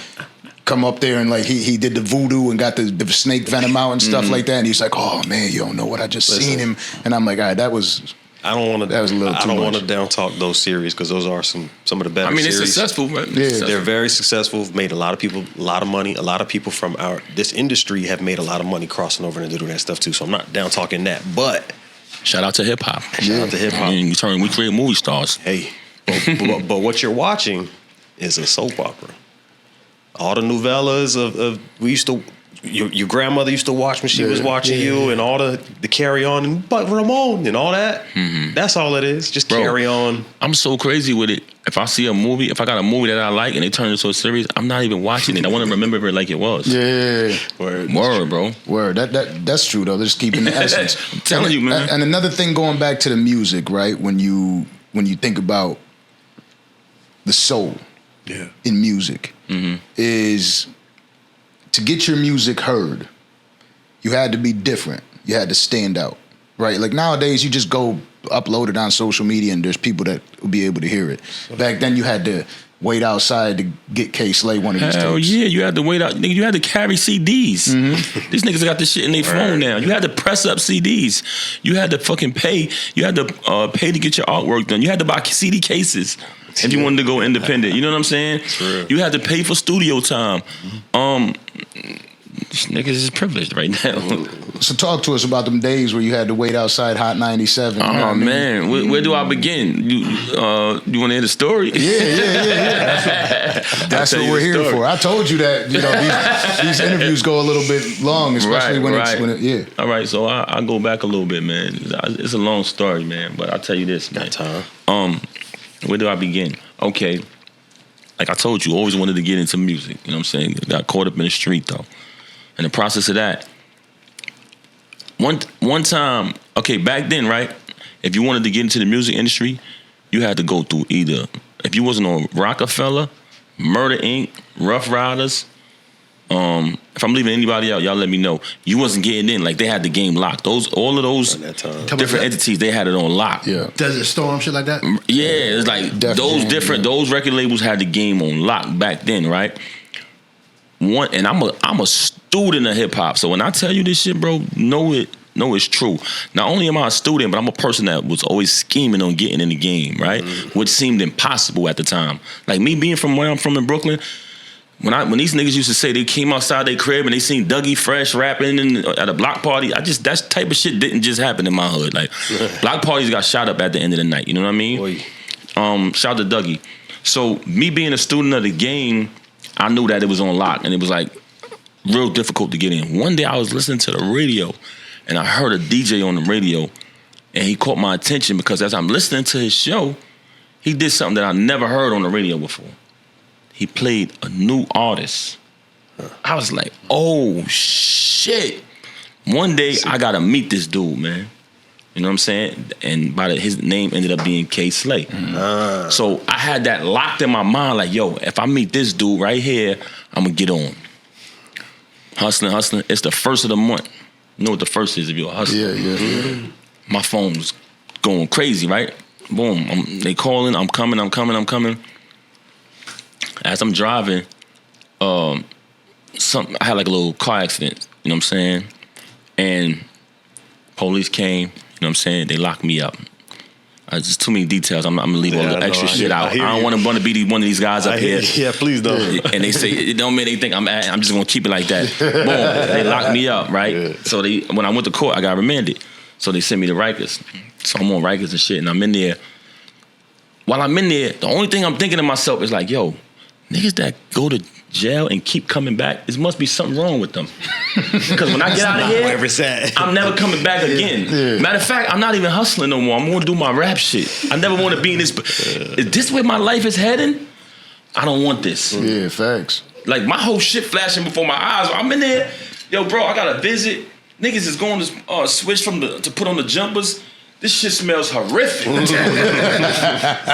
come up there and like he did the voodoo and got the snake venom out and stuff like that, and he's like, oh man, you don't know what I just seen him. And I'm like, all right, that was a little too much. I don't want to down talk those series because those are some of the better series. I mean, it's successful, right? They're very successful. Made a lot of people a lot of money. A lot of people from this industry have made a lot of money crossing over into doing that stuff too. So I'm not down talking that, but shout out to hip hop. Shout out to hip hop. I mean, we create movie stars. Hey, but what you're watching is a soap opera. All the novellas of we used to. Your grandmother used to watch when she was watching you, and all the Carry On and But Ramon and all that. That's all it is. Just Carry On. I'm so crazy with it. If I see a movie, if I got a movie that I like and they turn it into a series, I'm not even watching it. I want to remember it like it was. Yeah. Word, bro. Word. That's true though. They're just keeping the essence. I'm telling you, man. And another thing, going back to the music, right? When you think about the soul in music, is to get your music heard, you had to be different. You had to stand out, right? Like nowadays, you just go upload it on social media and there's people that will be able to hear it. Back then, you had to wait outside to get K-Slay one of these tapes. Hell yeah, you had to wait out. Nigga, you had to carry CDs. These niggas got this shit in their phone now. You had to press up CDs. You had to fucking pay. You had to pay to get your artwork done. You had to buy CD cases if you wanted to go independent. You know what I'm saying? True. You had to pay for studio time. niggas is privileged right now. So talk to us about them days where you had to wait outside Hot 97. Oh man, where do I begin? You want to hear the story? Yeah. That's what we're here for. I told you that these interviews go a little bit long, especially when it's yeah. All right, so I go back a little bit, man. It's a long story, man, but I'll tell you this, man. Where do I begin? Okay, like I told you, always wanted to get into music. You know what I'm saying? Got caught up in the street though. In the process of that, one time, okay, back then, right? If you wanted to get into the music industry, you had to go through either, if you wasn't on Rockefeller, Murder Inc., Rough Riders. If I'm leaving anybody out, y'all let me know. You wasn't getting in, like they had the game locked. All of those different entities, they had it on lock. Yeah. Desert Storm, shit like that? Yeah, it's like those record labels had the game on lock back then, right? And I'm a student of hip hop. So when I tell you this shit, bro, know it's true. Not only am I a student, but I'm a person that was always scheming on getting in the game, right? Mm-hmm. Which seemed impossible at the time. Like me being from where I'm from in Brooklyn, when these niggas used to say they came outside their crib and they seen Dougie Fresh rapping at a block party, that type of shit didn't just happen in my hood. Like block parties got shot up at the end of the night. You know what I mean? Shout out to Dougie. So me being a student of the game, I knew that it was on lock and it was like real difficult to get in. One day I was listening to the radio and I heard a DJ on the radio and he caught my attention because as I'm listening to his show, he did something that I never heard on the radio before. He played a new artist. I was like, oh shit. One day I gotta meet this dude, man. You know what I'm saying? And his name ended up being K Slay. So I had that locked in my mind, like, yo, if I meet this dude right here, I'm gonna get on. Hustling. It's the first of the month. You know what the first is if you're a hustler. Yeah. My phone was going crazy, right? Boom. They calling, I'm coming. As I'm driving, I had like a little car accident, you know what I'm saying? And police came, you know what I'm saying? They locked me up. Just too many details. I'm gonna leave all the extra shit out. I don't want to be one of these guys up here. Yeah, please don't. And they say it don't mean they think I'm just gonna keep it like that. Boom, they locked me up, right? Yeah. So when I went to court, I got remanded. So they sent me to Rikers. So I'm on Rikers and shit, and I'm in there. While I'm in there, the only thing I'm thinking to myself is like, yo, niggas that go to jail and keep coming back, there must be something wrong with them. Because when I get out of here, I'm never coming back again. Yeah. Matter of fact, I'm not even hustling no more. I'm gonna do my rap shit. I never want to be in this. Is this where my life is heading? I don't want this. Yeah, facts. Like my whole shit flashing before my eyes. I'm in there, yo, bro, I got a visit. Niggas is going to switch to put on the jumpers. This shit smells horrific.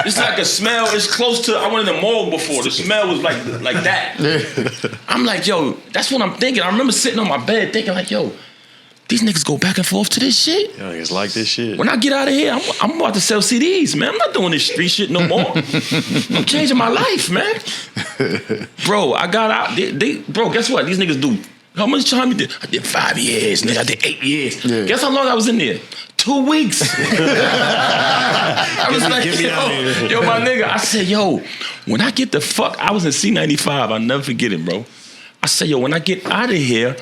It's like a smell. It's close to. I went in the morgue before. The smell was like that. I'm like, yo, that's what I'm thinking. I remember sitting on my bed thinking, like, yo, these niggas go back and forth to this shit. Yo, niggas like this shit. When I get out of here, I'm about to sell CDs, man. I'm not doing this street shit no more. I'm changing my life, man. Bro, I got out. Bro, guess what? These niggas do. How much time you did? I did 5 years, nigga. I did 8 years. Yeah. Guess how long I was in there? 2 weeks. I was like, yo, my nigga. I said, yo, when I get the fuck, I was in C95. I'll never forget it, bro. I said, yo, when I get out of here,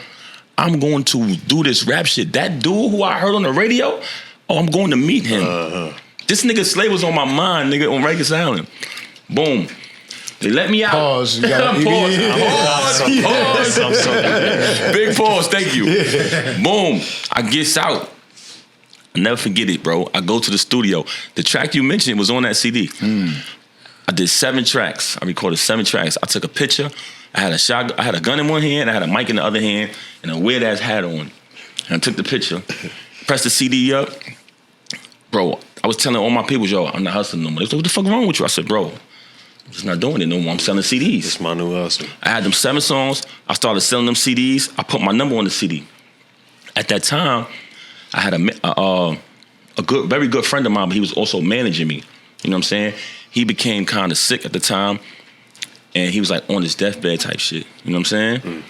I'm going to do this rap shit. That dude who I heard on the radio, I'm going to meet him. This nigga Slay was on my mind, nigga, on Rikers Island. Boom. They let me out. Pause. Pause. Big pause. Thank you. Yeah. Boom. I gets out. I'll never forget it, bro. I go to the studio. The track you mentioned was on that CD. I did 7 tracks. I recorded 7 tracks. I took a picture. I had a gun in one hand. I had a mic in the other hand, and a weird ass hat on. And I took the picture. Pressed the CD up. Bro, I was telling all my people, yo, I'm not hustling no more. They was like, what the fuck wrong with you? I said, bro, I'm just not doing it no more. I'm selling CDs. It's my new hustle. I had them 7 songs. I started selling them CDs. I put my number on the CD. At that time, I had a very good friend of mine, but he was also managing me. You know what I'm saying? He became kind of sick at the time, and he was like on his deathbed type shit. You know what I'm saying?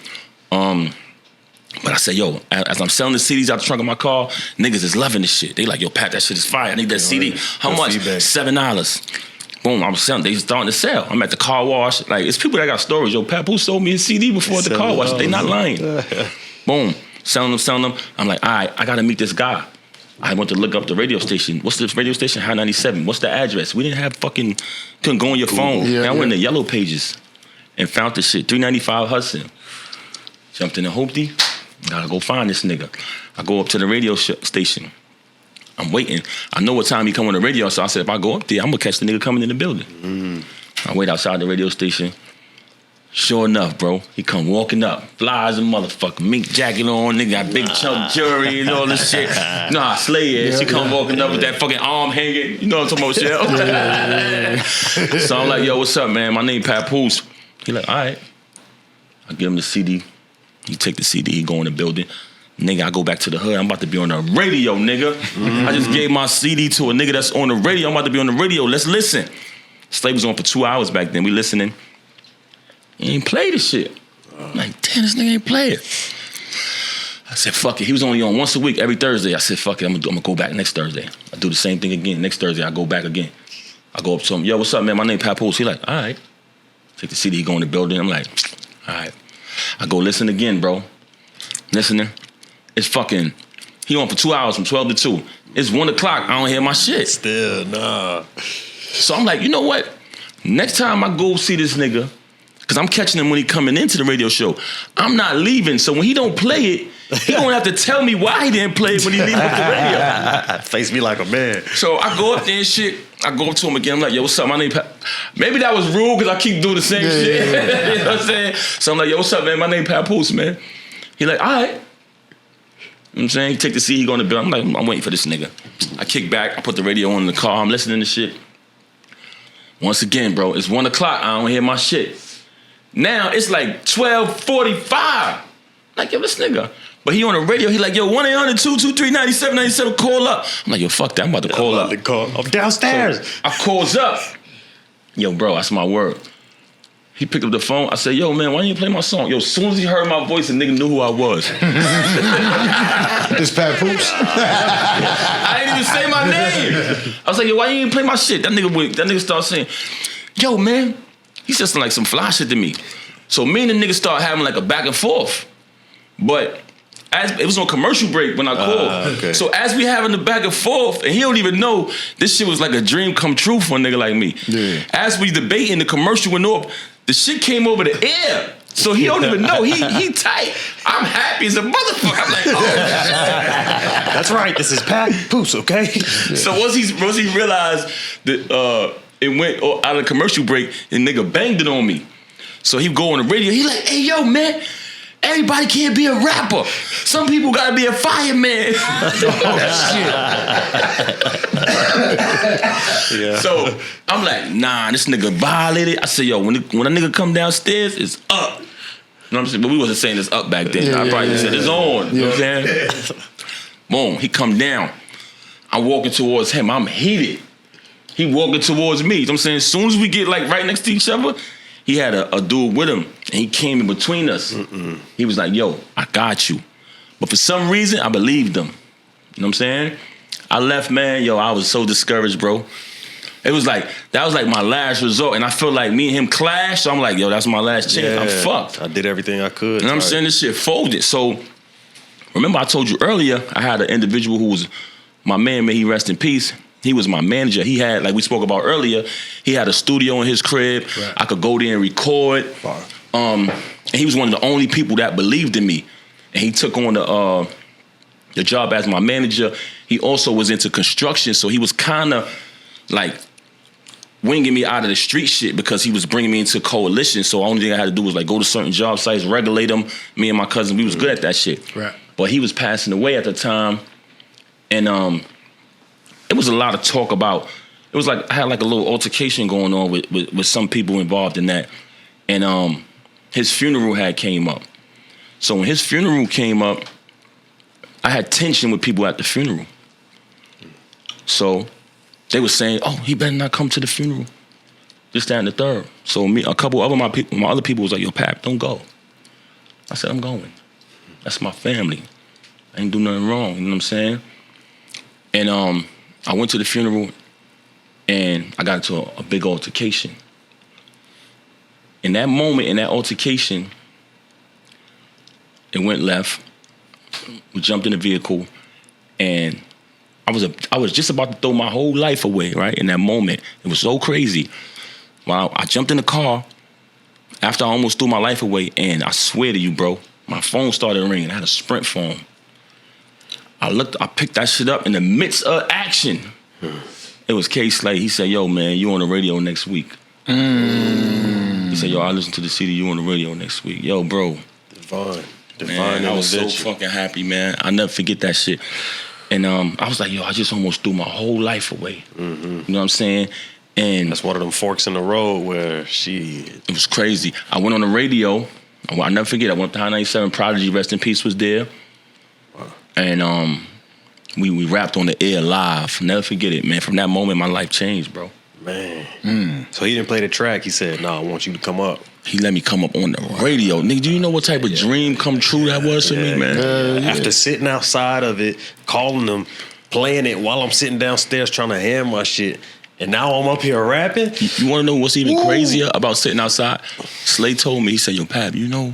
But I said, yo, as I'm selling the CDs out the trunk of my car, niggas is loving this shit. They like, yo, Pat, that shit is fire. I need that CD. How much? $7. Boom, I'm selling. They starting to sell. I'm at the car wash. Like, it's people that got stories. Yo, Papoose sold me a CD before at the car wash. They not lying. Boom, selling them. I'm like, all right, I got to meet this guy. I went to look up the radio station. What's this radio station? High 97. What's the address? We didn't have couldn't go on your phone. I went in the yellow pages and found this shit. 395 Hudson. Jumped in the Hoopty. Gotta go find this nigga. I go up to the radio station. I'm waiting. I know what time he come on the radio, so I said, if I go up there, I'm gonna catch the nigga coming in the building. I wait outside the radio station. Sure enough, bro, he come walking up. Fly as a motherfucker. Mink jacket on, nigga got big chunk jewelry and all this shit. Nah, slay ass. He come walking up with that fucking arm hanging. You know what I'm talking about, Shell? So I'm like, yo, what's up, man? My name Papoose. He like, all right. I give him the CD. He take the CD, he go in the building. Nigga, I go back to the hood. I'm about to be on the radio, nigga. I just gave my CD to a nigga that's on the radio. I'm about to be on the radio. Let's listen. Slave was on for 2 hours back then. We listening. He ain't play this shit. I'm like, damn, this nigga ain't play it. I said, fuck it. He was only on once a week, every Thursday. I said, fuck it, I'm gonna go back next Thursday. I do the same thing again. Next Thursday, I go back again. I go up to him, yo, what's up, man? My name Papoose. He like, all right. Take the CD, he go in the building. I'm like, all right. I go listen again, bro. Listening. It's fucking, he on for 2 hours from 12 to 2. It's 1 o'clock, I don't hear my shit. Still, nah. So I'm like, you know what? Next time I go see this nigga, because I'm catching him when he coming into the radio show, I'm not leaving. So when he don't play it, he gonna have to tell me why he didn't play it when he leave off the radio. Face me like a man. So I go up there and shit. I go up to him again. I'm like, yo, what's up? My name Maybe that was rude because I keep doing the same shit. You know what I'm saying? So I'm like, yo, what's up, man? My name Papoose, man. He like, all right. You know what I'm saying? He take the seat, he go in the bill. I'm like, I'm waiting for this nigga. I kick back, I put the radio on in the car, I'm listening to shit. Once again, bro, it's 1 o'clock, I don't hear my shit. Now it's like 12:45. Like, yo, this nigga. But he on the radio, he like, yo, 1-800-223-9797, call up. I'm like, yo, fuck that, I'm about to call up. I'm downstairs. So I calls up. Yo, bro, that's my word. He picked up the phone. I said, yo, man, why didn't you play my song? Yo, as soon as he heard my voice, the nigga knew who I was. It's Papoose. I didn't even say my name. I was like, yo, why you didn't play my shit? That nigga started saying, yo, man, he said some, like, some fly shit to me. So me and the nigga started having like a back and forth. But as it was on commercial break when I called. Okay. So as we having the back and forth, and he don't even know this shit was like a dream come true for a nigga like me. Yeah. As we debating, the commercial went off, the shit came over the air. So he don't even know. He tight. I'm happy as a motherfucker. I'm like, oh. That's right. This is Papoose, okay? So once he realized that it went out of the commercial break, and nigga banged it on me. So he go on the radio. He like, hey, yo, man. Everybody can't be a rapper. Some people gotta be a fireman. Yeah. So I'm like, nah, this nigga violated. I said, yo, when a nigga come downstairs, it's up. You know what I'm saying? But we wasn't saying it's up back then. I probably said it's on. You know what I'm saying? Boom, he come down. I'm walking towards him. I'm heated. He walking towards me. You know what I'm saying? As soon as we get like right next to each other, he had a dude with him, and he came in between us. He was like, yo, I got you. But for some reason, I believed him. You know what I'm saying? I left, man. Yo, I was so discouraged, bro. It was like, that was like my last resort, and I felt like me and him clashed, so I'm like, yo, that's my last chance. Yeah, I'm fucked. I did everything I could. You know what I'm saying? This shit folded. So, remember I told you earlier, I had an individual who was my man, may he rest in peace. He was my manager. He had, like we spoke about earlier, he had a studio in his crib. Right. I could go there and record. And he was one of the only people that believed in me. And he took on the job as my manager. He also was into construction, so he was kind of like winging me out of the street shit because he was bringing me into coalition. So the only thing I had to do was like go to certain job sites, regulate them. Me and my cousin, we was good at that shit. Right. But he was passing away at the time, and it was a lot of talk about, it was like, I had like a little altercation going on with some people involved in that. And his funeral had came up. So when his funeral came up, I had tension with people at the funeral. So they were saying, oh, he better not come to the funeral. This, that, and the third. So a couple of my other people was like, yo, Pap, don't go. I said, I'm going. That's my family. I ain't do nothing wrong, you know what I'm saying? And I went to the funeral, and I got into a big altercation. In that moment, in that altercation, it went left. We jumped in the vehicle, and I was just about to throw my whole life away, right? In that moment. It was so crazy. Well, I jumped in the car after I almost threw my life away, and I swear to you, bro, my phone started ringing. I had a Sprint phone. I picked that shit up in the midst of action. It was K Slade. He said, yo, man, you on the radio next week. He said, yo, I listen to the CD, you on the radio next week. Yo, bro. Divine. Man, I was so fucking happy, man. I'll never forget that shit. And I was like, yo, I just almost threw my whole life away. You know what I'm saying? And that's one of them forks in the road where it was crazy. I went on the radio. I'll never forget. I went to High 97. Prodigy, rest in peace, was there. Wow. And we rapped on the air live. Never forget it, man. From that moment, my life changed, bro. Man. So he didn't play the track. He said, no, I want you to come up. He let me come up on the radio. Nigga, do you know what type of dream come true that was for me, man? After sitting outside of it, calling them, playing it while I'm sitting downstairs trying to hand my shit, and now I'm up here rapping. You want to know what's even crazier about sitting outside? Slade told me, he said, yo, Pap, you know,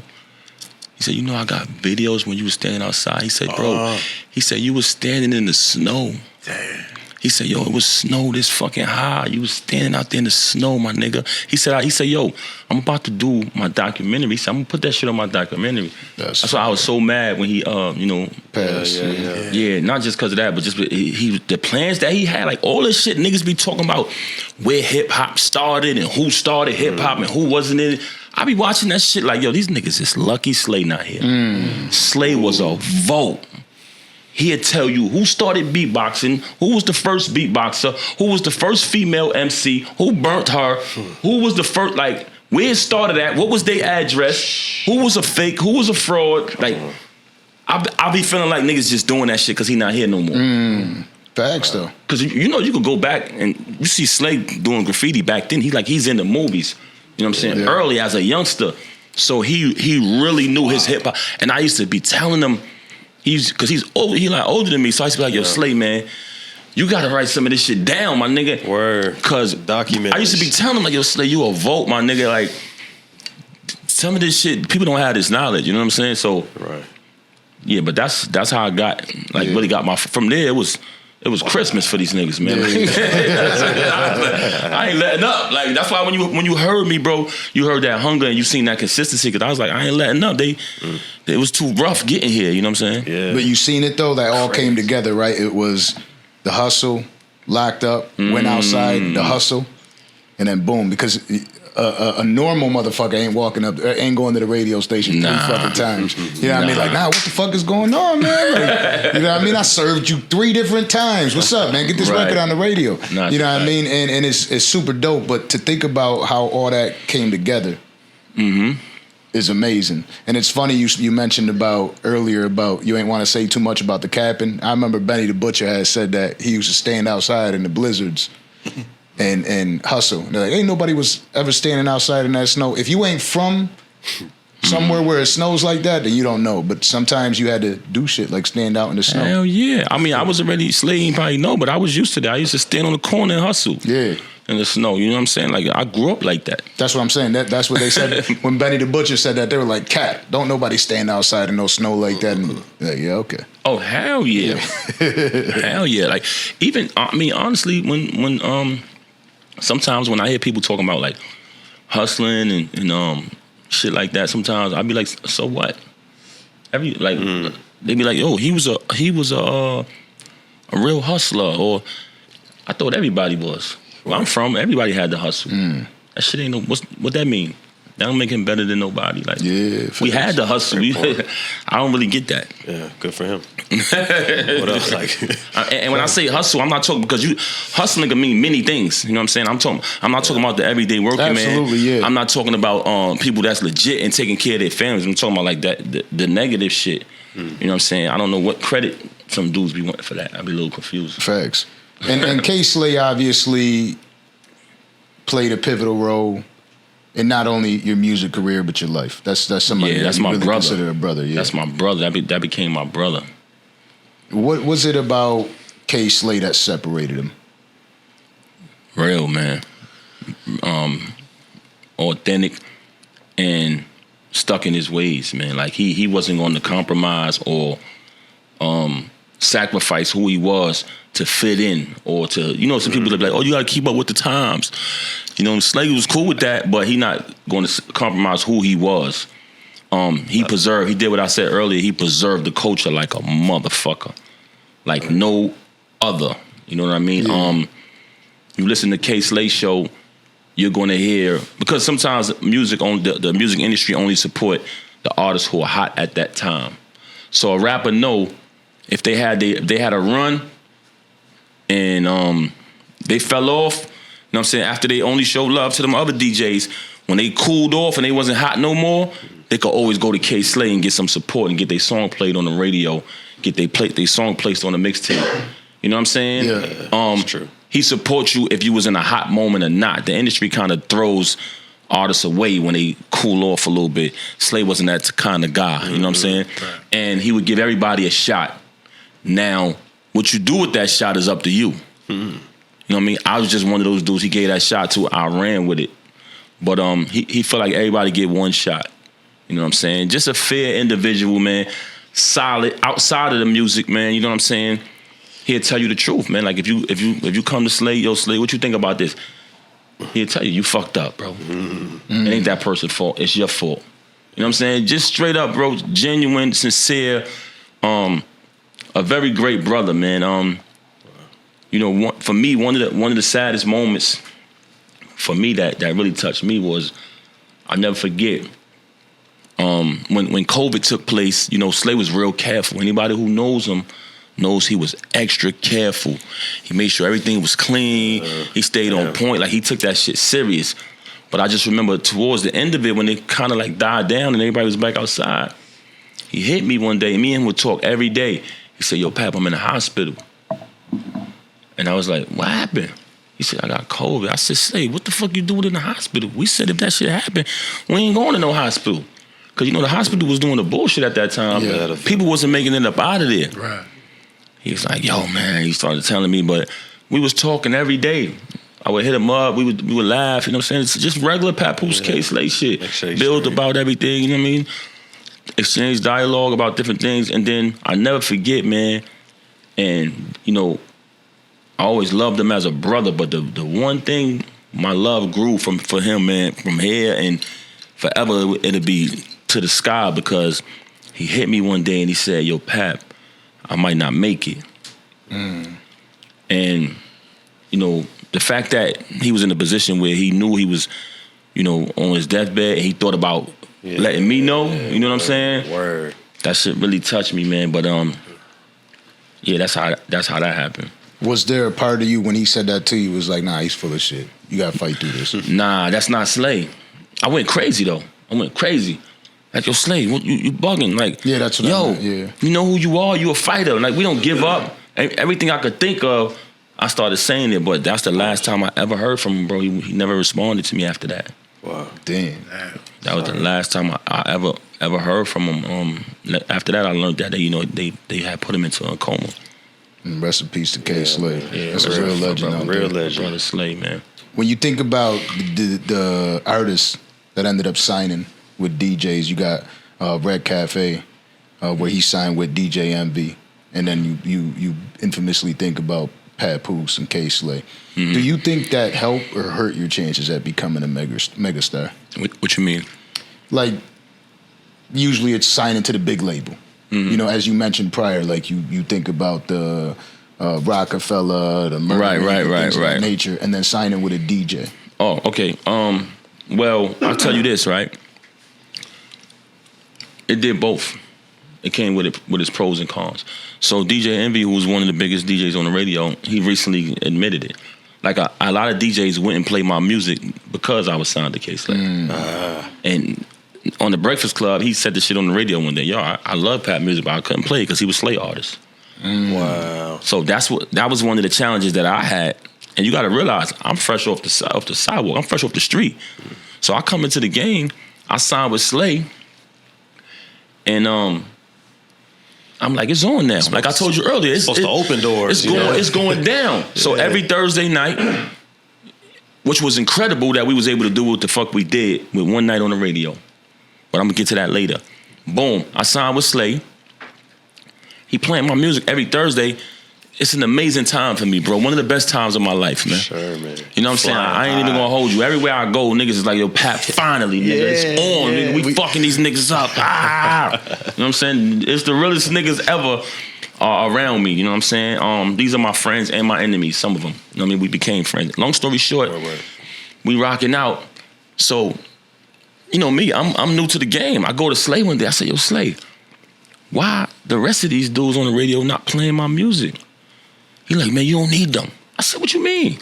I got videos when you was standing outside. He said, bro, he said, you was standing in the snow. Damn. He said, yo, it was snow this fucking high. You was standing out there in the snow, my nigga. He said, yo, I'm about to do my documentary. He said, I'm gonna put that shit on my documentary. That's why I was so mad when he, passed. Yeah, not just because of that, but just the plans that he had, like all this shit niggas be talking about where hip hop started and who started hip hop and who wasn't in it. I be watching that shit like, yo, these niggas is lucky Slade not here. Slade was a vote. He'd tell you who started beatboxing, who was the first beatboxer, who was the first female MC, who burnt her, who was the first, like, where it started at, what was their address, who was a fake, who was a fraud. Like, I be feeling like niggas just doing that shit because he not here no more. Facts, though. Because, you know, you could go back and you see Slade doing graffiti back then. He's in the movies, you know what I'm saying, early as a youngster. So he really knew his hip-hop. And I used to be telling him, because he's old, he like older than me, so I used to be like, yo, Slade, man, you gotta write some of this shit down, my nigga. Word. Cause I used to be telling him like, yo, Slade, you a vote, my nigga. Like, some of this shit, people don't have this knowledge, you know what I'm saying? So, yeah, but that's how I got, like, really got my, from there, it was Christmas for these niggas, man. I ain't letting up. Like, that's why when you heard me, bro, you heard that hunger and you seen that consistency. Because I was like, I ain't letting up. It was too rough getting here. You know what I'm saying? Yeah. But you seen it though. That all came together, right? It was the hustle, locked up, went outside, the hustle, and then boom. Because a normal motherfucker ain't going to the radio station 3 fucking times. You know what I mean? Like, what the fuck is going on, man? Like, you know what I mean? I served you 3 different times. What's up, man? Get this record on the radio. You know what I mean? And it's super dope. But to think about how all that came together is amazing. And it's funny you mentioned earlier about you ain't want to say too much about the capping. I remember Benny the Butcher had said that he used to stand outside in the blizzards and hustle. And they're like, ain't nobody was ever standing outside in that snow. If you ain't from somewhere where it snows like that, then you don't know. But sometimes you had to do shit like stand out in the snow. Hell yeah. I mean, I was already Slade, you probably know, but I was used to that. I used to stand on the corner and hustle. Yeah. In the snow, you know what I'm saying? Like, I grew up like that. That's what I'm saying. That's what they said. When Benny the Butcher said that, they were like, Cat, don't nobody stand outside in no snow like that. And like, yeah, okay. Oh, hell yeah. Hell yeah. Like, even, I mean, honestly, when sometimes when I hear people talking about, like, hustling and shit like that, sometimes I'd be like, so what? They be like, yo, he was a real hustler, or I thought everybody was. Where I'm from, everybody had to hustle. That shit ain't what that mean? That don't make him better than nobody. Like, we had to hustle. I don't really get that. Yeah, good for him. What else? Like, and when I say hustle, I'm not talking because hustling can mean many things. You know what I'm saying? I'm not talking about the everyday working man. Absolutely, yeah. I'm not talking about people that's legit and taking care of their families. I'm talking about like that the negative shit. You know what I'm saying? I don't know what credit some dudes be wanting for that. I'd be a little confused. Facts. And K Slade obviously played a pivotal role in not only your music career but your life. That's somebody that's that you my really brother. Consider a brother. Yeah, that's my brother. That became my brother. What was it about K Slade that separated him? Real, man. Authentic and stuck in his ways, man. Like he wasn't going to compromise or sacrifice who he was to fit in or to, you know, some people are like, oh, you got to keep up with the times. You know, Slay was cool with that, but he not going to compromise who he was. He did what I said earlier, he preserved the culture like a motherfucker. Like no other. You know what I mean? Yeah. You listen to K Slay show, you're going to hear, because sometimes the music industry only support the artists who are hot at that time. So a rapper know if they had a run and they fell off, you know what I'm saying, after they only showed love to them other DJs, when they cooled off and they wasn't hot no more, they could always go to K Slay and get some support and get their song played on the radio, get their song placed on the mixtape. You know what I'm saying? Yeah, that's true. He supports you if you was in a hot moment or not. The industry kind of throws artists away when they cool off a little bit. Slay wasn't that kind of guy, you know what I'm saying? Right. And he would give everybody a shot. Now, what you do with that shot is up to you. You know what I mean? I was just one of those dudes he gave that shot to. I ran with it. But he felt like everybody get one shot. You know what I'm saying? Just a fair individual, man. Solid. Outside of the music, man, you know what I'm saying? He'll tell you the truth, man. Like if you come to Slay, yo, Slay, what you think about this? He'll tell you fucked up, bro. It ain't that person's fault. It's your fault. You know what I'm saying? Just straight up, bro. Genuine, sincere. A very great brother, man. You know, for me, one of the saddest moments for me that really touched me was, I'll never forget. When COVID took place, you know, Slay was real careful. Anybody who knows him knows he was extra careful. He made sure everything was clean. He stayed on point. Like, he took that shit serious. But I just remember towards the end of it, when it kind of like died down and everybody was back outside, he hit me one day, and me and him would talk every day. He said, yo, Pap, I'm in the hospital. And I was like, what happened? He said, I got COVID. I said, Slay, what the fuck you doing in the hospital? We said if that shit happened, we ain't going to no hospital. Because, you know, the hospital was doing the bullshit at that time. Yeah, people wasn't making it up out of there. Right. He was like, yo, man, he started telling me, but we was talking every day. I would hit him up, we would laugh, you know what I'm saying? It's just regular Papoose K Slay shit. Build about everything, you know what I mean? Exchange dialogue about different things, and then I never forget, man, and, you know, I always loved him as a brother, but the one thing my love grew for him, man, from here and forever, it'll be to the sky, because he hit me one day and he said, yo, Pap, I might not make it. And, you know, the fact that he was in a position where he knew he was, you know, on his deathbed, and he thought about letting me know, you know what I'm saying? Word. That shit really touched me, man. But yeah, that's how that happened. Was there a part of you when he said that to you was like, nah, he's full of shit, you gotta fight through this? Nah, that's not Slay. I went crazy though. Like, yo, Slay, what, you bugging? Like, yeah, that's what I meant. Yeah. You know who you are. You a fighter. Like, we don't give up. Everything I could think of, I started saying it. But that's the last time I ever heard from him, bro. He never responded to me after that. Wow, damn. That was the last time I ever heard from him. After that, I learned that they had put him into a coma. And rest in peace to K Slay. Yeah, that's a real legend. Real legend. Brother Slay, man. When you think about the artists that ended up signing with DJs, you got Red Cafe, where he signed with DJ Envy, and then you infamously think about Papoose and K Slay. Mm-hmm. Do you think that helped or hurt your chances at becoming a megastar? What you mean? Like, usually it's signing to the big label. Mm-hmm. You know, as you mentioned prior, like you think about the Rockefeller, the Mercury, things of that nature, and then signing with a DJ. Oh, okay. Well, I'll tell you this, right? It did both. It came with its pros and cons. So DJ Envy, who was one of the biggest DJs on the radio, he recently admitted it. Like a lot of DJs wouldn't play my music because I was signed to K Slay. And on the Breakfast Club, he said this shit on the radio one day. Yo, I love Pap music, but I couldn't play it because he was Slay artist. Wow. So that was one of the challenges that I had. And you got to realize, I'm fresh off the sidewalk. I'm fresh off the street. So I come into the game, I signed with Slay, and I'm like, it's on now. Like I told you earlier, it's supposed to open doors. It's going down. So every Thursday night, which was incredible that we was able to do what the fuck we did with One Night on the Radio. But I'm gonna get to that later. Boom, I signed with Slay. He playing my music every Thursday. It's an amazing time for me, bro. One of the best times of my life, man. Sure, man. You know what I'm saying? I ain't even gonna hold you. Everywhere I go, niggas is like, yo, Pap, finally, nigga. It's on, nigga. We fucking these niggas up. Ah. You know what I'm saying? It's the realest niggas ever around me. You know what I'm saying? These are my friends and my enemies, some of them. You know what I mean? We became friends. Long story short, we rocking out. So, you know me, I'm new to the game. I go to Slay one day. I say, yo, Slay, why the rest of these dudes on the radio not playing my music? He like, man, you don't need them. I said, what you mean?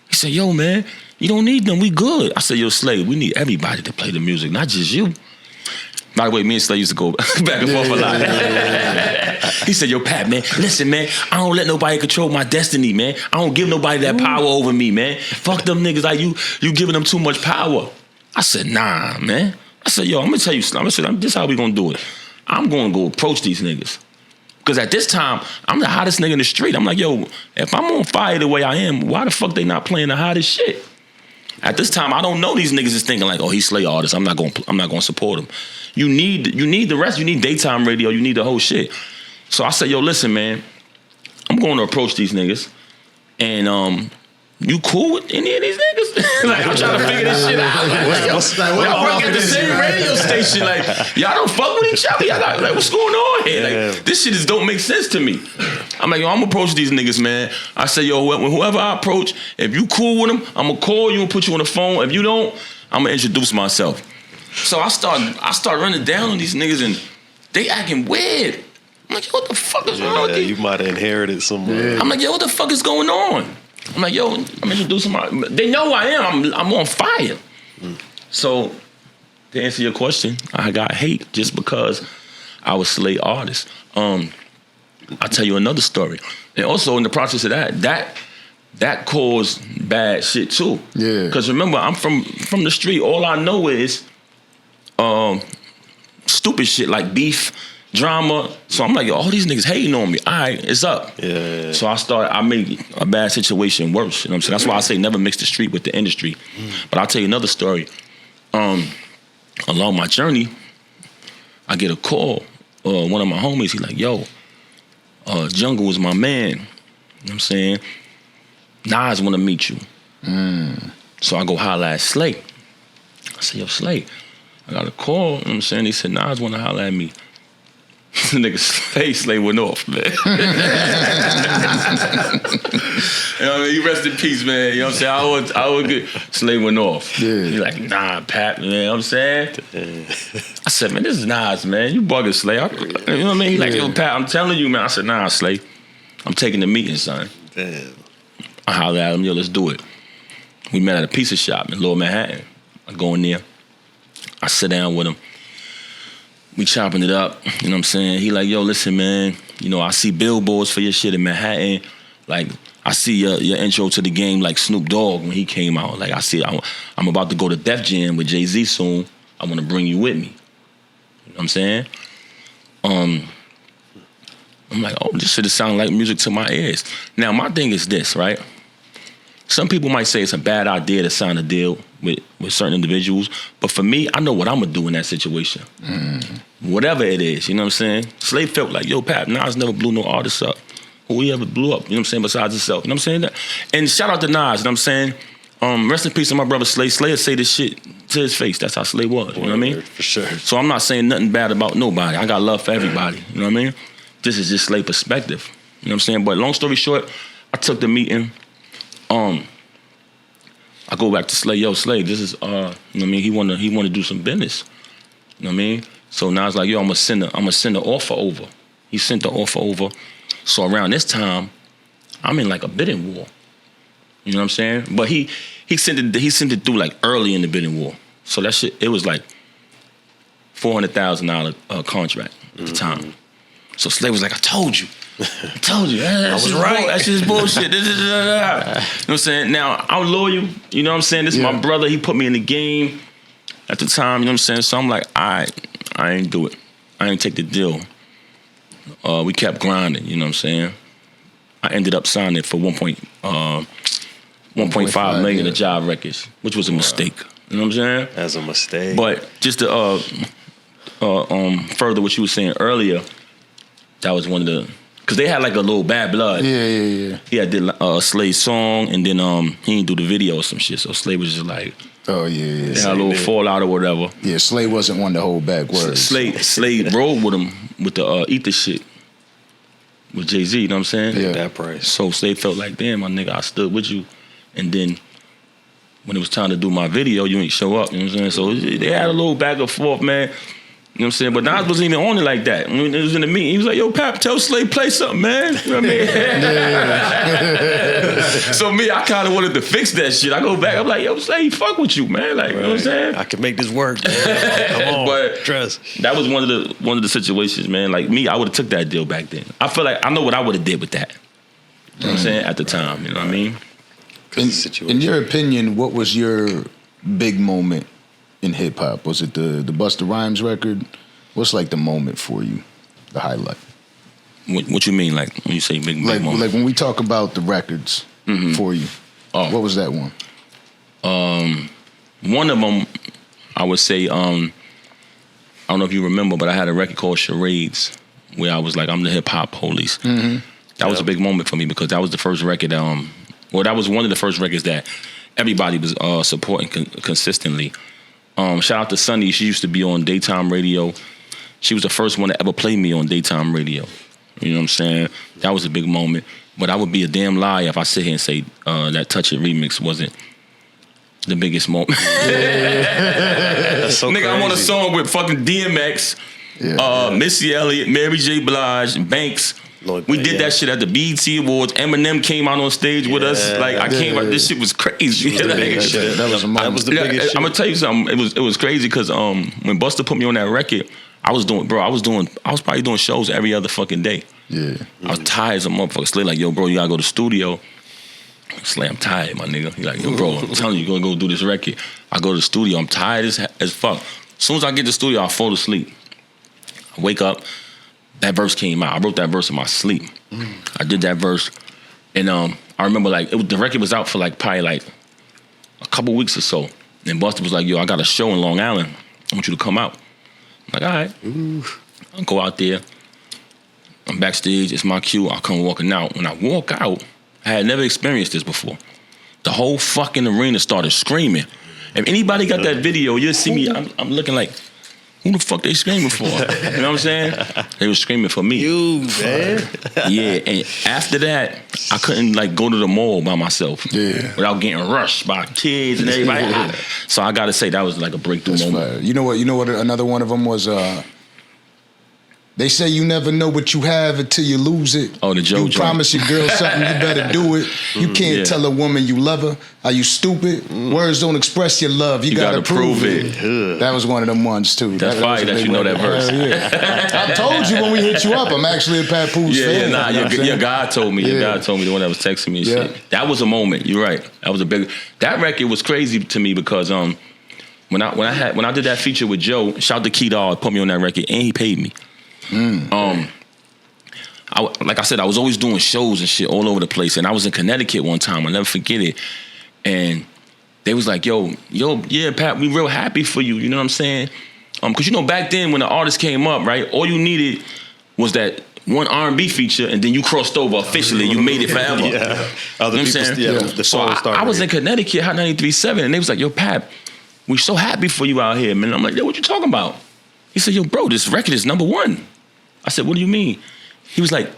He said, yo, man, you don't need them. We good. I said, yo, Slay, we need everybody to play the music, not just you. By the way, me and Slay used to go back and forth a lot. He said, yo, Pat, man, listen, man, I don't let nobody control my destiny, man. I don't give nobody that power over me, man. Fuck them niggas. Like, you giving them too much power. I said, nah, man. I said, yo, I'm going to tell you something. This is how we going to do it. I'm going to go approach these niggas. Because at this time, I'm the hottest nigga in the street. I'm like, yo, if I'm on fire the way I am, why the fuck they not playing the hottest shit? At this time, I don't know these niggas is thinking like, oh, he's Slay artist. I'm not gonna support him. You need the rest. You need daytime radio. You need the whole shit. So I said, yo, listen, man, I'm going to approach these niggas, and you cool with any of these niggas? Like, I'm trying to figure this shit out. Y'all work at the same radio station. Like, y'all don't fuck with each other. Y'all got, like, what's going on here? Like, this shit don't make sense to me. I'm like, yo, I'm gonna approach these niggas, man. I say, yo, whoever I approach, if you cool with them, I'm gonna call you and put you on the phone. If you don't, I'm gonna introduce myself. So I start running down on these niggas, and they acting weird. I'm like, yo, what the fuck is wrong with you? You might have inherited somewhere. I'm like, yo, what the fuck is going on? I'm like, yo, I'm introducing they know who I am. I'm on fire. So, to answer your question, I got hate just because I was Slay artist. I'll tell you another story. And also in the process of that caused bad shit too. Yeah. Because remember, I'm from the street. All I know is stupid shit like beef, drama. So I'm like, yo, all these niggas hating on me. All right, it's up. Yeah. So I made a bad situation worse. You know what I'm saying? That's why I say never mix the street with the industry. But I'll tell you another story. Along my journey, I get a call. One of my homies, he like, yo, Jungle was my man. You know what I'm saying? Nas want to meet you. So I go holler at Slay. I say, yo, Slay, I got a call. You know what I'm saying? He said, Nas want to holler at me. The nigga Slay went off, man. You know what I mean? He rest in peace, man. You know what I'm saying? I would get Slay went off. Yeah. He like, nah, Pat, man. You know what I'm saying? I said, man, this is Nas, man. You bugging Slay. You know what I mean? He like, yo, Pat, I'm telling you, man. I said, nah, Slay. I'm taking the meeting, son. Damn. I hollered at him, yo, let's do it. We met at a pizza shop in Lower Manhattan. I go in there. I sit down with him. We chopping it up, you know what I'm saying? He like, yo, listen, man, you know, I see billboards for your shit in Manhattan. Like, I see your intro to the game like Snoop Dogg when he came out. Like, I see, I'm about to go to Def Jam with Jay-Z soon. I want to bring you with me. You know what I'm saying? I'm like, oh, this shit is sounding like music to my ears. Now, my thing is this, right? Some people might say it's a bad idea to sign a deal with certain individuals, but for me, I know what I'm gonna do in that situation. Whatever it is, you know what I'm saying? Slay felt like, yo, Pat, Nas never blew no artist up. Who he ever blew up, you know what I'm saying, besides himself. You know what I'm saying? And shout out to Nas, you know what I'm saying? Rest in peace to my brother Slay. Slay would say this shit to his face. That's how Slay was, you know what I mean? For sure. So I'm not saying nothing bad about nobody. I got love for everybody, you know what I mean? This is just Slay perspective, you know what I'm saying? But long story short, I took the meeting. I go back to Slay, yo, Slay, this is, you know what I mean, he wanna do some business. You know what I mean? So now it's like, yo, I'm gonna send the offer over. He sent the offer over. So around this time, I'm in like a bidding war. You know what I'm saying? But he sent it through like early in the bidding war. So that shit, it was like $400,000 contract at the time. So Slay was like, I told you. I was right. That shit is bullshit. You know what I'm saying? Now, I'm loyal. You know what I'm saying? This is my brother. He put me in the game at the time. You know what I'm saying? So I'm like, I ain't do it. I ain't take the deal. We kept grinding. You know what I'm saying? I ended up signing for 1.2 1.5 million to Jive Records, which was a mistake. You know what I'm saying? As a mistake. But just to further what you were saying earlier, that was one of the, because they had like a little Bad Blood. Yeah. He had did Slay's song, and then he didn't do the video or some shit. So Slay was just like, oh yeah. They had a little fallout or whatever. Yeah, Slay wasn't one to hold back words. Slay rolled with him with the Eat the Shit with Jay-Z. You know what I'm saying? Yeah. That price. So Slay felt like, damn, my nigga, I stood with you, and then when it was time to do my video, you ain't show up. You know what I'm saying? So they had a little back and forth, man. You know what I'm saying? But Nas wasn't even on it like that. When it was in the meeting, he was like, yo, Pap, tell Slay play something, man. You know what I mean? So me, I kind of wanted to fix that shit. I go back, I'm like, yo, Slay, fuck with you, man. Like, you know what I'm saying? I can make this work, man. Come on, but trust. That was one of the situations, man. Like me, I would have took that deal back then. I feel like I know what I would have did with that. You know what I'm saying? At the time, you know what I mean? In your opinion, what was your big moment in hip hop? Was it the Busta Rhymes record? What's like the moment for you, the highlight? What you mean, like when you say big moment? Like when we talk about the records for you. Oh, what was that one? One of them, I would say, I don't know if you remember, but I had a record called Charades, where I was like, I'm the hip hop police. That was a big moment for me because that was the first record. That was one of the first records that everybody was supporting consistently. Shout out to Sunny. She used to be on daytime radio. She was the first one to ever play me on daytime radio. You know what I'm saying? That was a big moment. But I would be a damn liar if I sit here and say that Touch It remix wasn't the biggest moment. That's so Nigga, crazy. I'm on a song with fucking DMX, Missy Elliott, Mary J. Blige, Banks. We did that shit at the BET Awards. Eminem came out on stage with us. Like I came out, this shit was crazy. That was the biggest shit. I'm gonna tell you something. It was crazy because when Busta put me on that record, I was probably doing shows every other fucking day. Yeah. I was tired as a motherfucker. Slay like, yo, bro, you gotta go to the studio. Slay, I'm tired, my nigga. He like, yo, bro, I'm telling you, you're gonna go do this record. I go to the studio, I'm tired as fuck. As soon as I get to the studio, I fall asleep. I wake up, that verse came out. I wrote that verse in my sleep. I did that verse, and I remember like the record was out for like probably like a couple weeks or so. And Busta was like, yo, I got a show in Long Island. I want you to come out. I'm like, all right. I'll go out there. I'm backstage. It's my cue. I'll come walking out. When I walk out, I had never experienced this before. The whole fucking arena started screaming. If anybody got that video, you'll see me. I'm looking like, who the fuck they screaming for? You know what I'm saying? They were screaming for me. You, man. Yeah, and after that, I couldn't like go to the mall by myself without getting rushed by kids and everybody. So I gotta say that was like a breakthrough moment. Fire. You know what? Another one of them was. They say you never know what you have until you lose it. Oh, the Joe You promise your girl something, you better do it. You can't tell a woman you love her. Are you stupid? Words don't express your love. You gotta prove it. That was one of them ones too. That's fire that you know that verse. I told you when we hit you up, I'm actually a Papoose fan. Your guy told me. Your guy told me, the one that was texting me and shit. That was a moment. You're right. That was a big. That record was crazy to me because when I did that feature with Joe, shout out to Key Dog, put me on that record and he paid me. Like I said, I was always doing shows and shit all over the place, and I was in Connecticut one time. I'll never forget it. And they was like, yo, yeah, Pat, we real happy for you. You know what I'm saying? Because you know back then when the artist came up, right, all you needed was that one R&B feature, and then you crossed over officially. You made it forever. You know what I'm saying? The so I was in Connecticut, Hot 93.7, and they was like, yo, Pat, we so happy for you out here, man. I'm like, yo, what you talking about? He said, yo, bro, this record is #1. I said, what do you mean? He was like,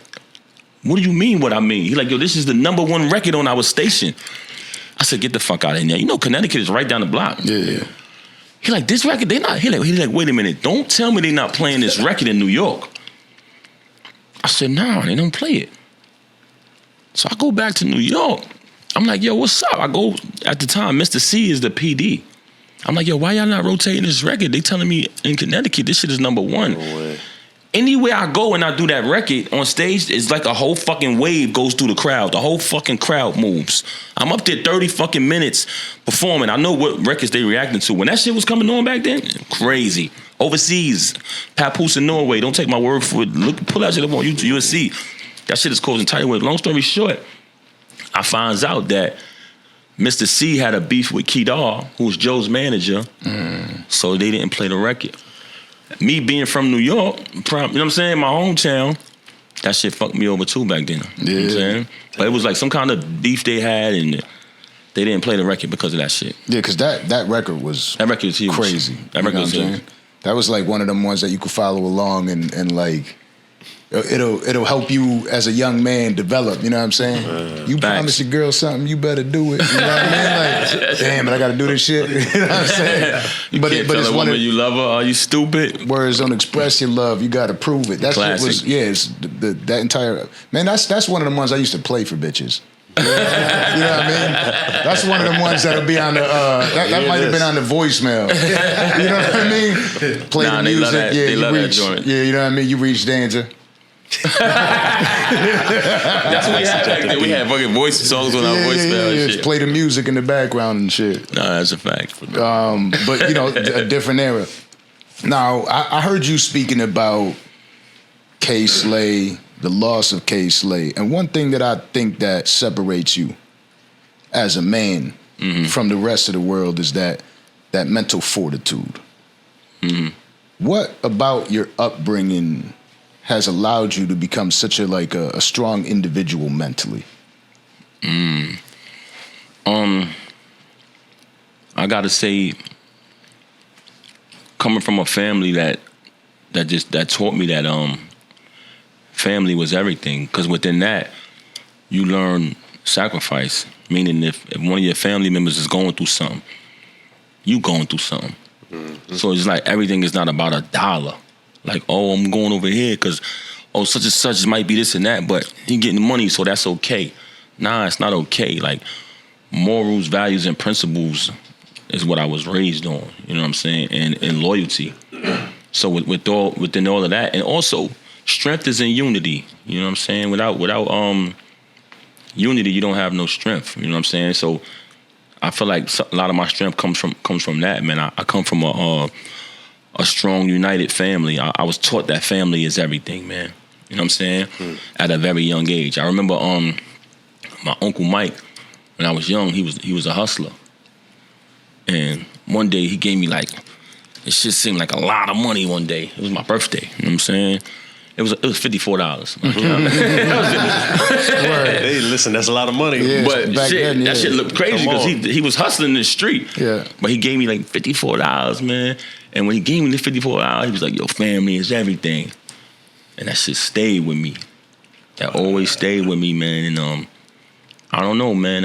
what do you mean what I mean? He like, yo, this is the #1 record on our station. I said, get the fuck out of here. You know Connecticut is right down the block. Yeah. He like, this record, they not, he like, wait a minute, don't tell me they not playing this record in New York. I said, nah, they don't play it. So I go back to New York. I'm like, yo, what's up? I go, at the time, Mr. C is the PD. I'm like, yo, why y'all not rotating this record? They telling me in Connecticut, this shit is #1. No way. Anywhere I go and I do that record on stage, it's like a whole fucking wave goes through the crowd. The whole fucking crowd moves. I'm up there 30 fucking minutes performing. I know what records they reacting to. When that shit was coming on back then, crazy. Overseas, Papoose in Norway. Don't take my word for it. Look, pull that shit up on YouTube. You'll see. That shit is causing tidal wave. Long story short, I finds out that Mr. C had a beef with Kedar, who was Joe's manager, so they didn't play the record. Me being from New York, you know what I'm saying, my hometown, that shit fucked me over too back then. You know what I'm saying? But it was like some kind of beef they had, and they didn't play the record because of that shit. Yeah, because that record was huge. Crazy. That record was huge. That was like one of them ones that you could follow along and like it'll help you as a young man develop. You know what I'm saying? You promise your girl something, you better do it. You know what I mean? Like, damn, but I got to do this shit. You know what I'm saying? You can't tell a woman you love her. Are you stupid? Words don't express your love. You got to prove it. That's Classic. what was. Yeah, it's that entire man. That's one of the ones I used to play for bitches. You know what I mean? That's one of them ones that'll be on the. That might have been on the voicemail. You know what I mean? Play the music. They love that joint. Yeah, you know what I mean. You reach Danza. That's what we had back then. We had fucking voice songs on our voicemail and shit. Play the music in the background and shit. No, that's a fact. But you know, a different era. Now, I heard you speaking about K. Slay, the loss of K. Slay, and one thing that I think that separates you as a man from the rest of the world is that mental fortitude. What about your upbringing has allowed you to become such a strong individual mentally? I gotta say, coming from a family that taught me that family was everything, because within that you learn sacrifice. Meaning, if one of your family members is going through something, you going through something. So it's like everything is not about a dollar. Like, oh, I'm going over here because, oh, such and such might be this and that, but he getting money, so that's okay. Nah, it's not okay. Like, morals, values, and principles is what I was raised on. You know what I'm saying? And loyalty. So within all of that, and also strength is in unity. You know what I'm saying? Without unity, you don't have no strength. You know what I'm saying? So I feel like a lot of my strength comes from that, man. I come from a strong, united family. I was taught that family is everything, man. You know what I'm saying? At a very young age. I remember my Uncle Mike, when I was young, he was a hustler. And one day he gave me like, it shit seemed like a lot of money one day. It was my birthday, you know what I'm saying? It was $54. Hey, listen, that's a lot of money. Yeah, but that shit looked crazy because he was hustling in the street. Yeah. But he gave me like $54, man. And when he gave me the $54, he was like, yo, family is everything. And that shit stayed with me. That always stayed with me, man. And I don't know, man.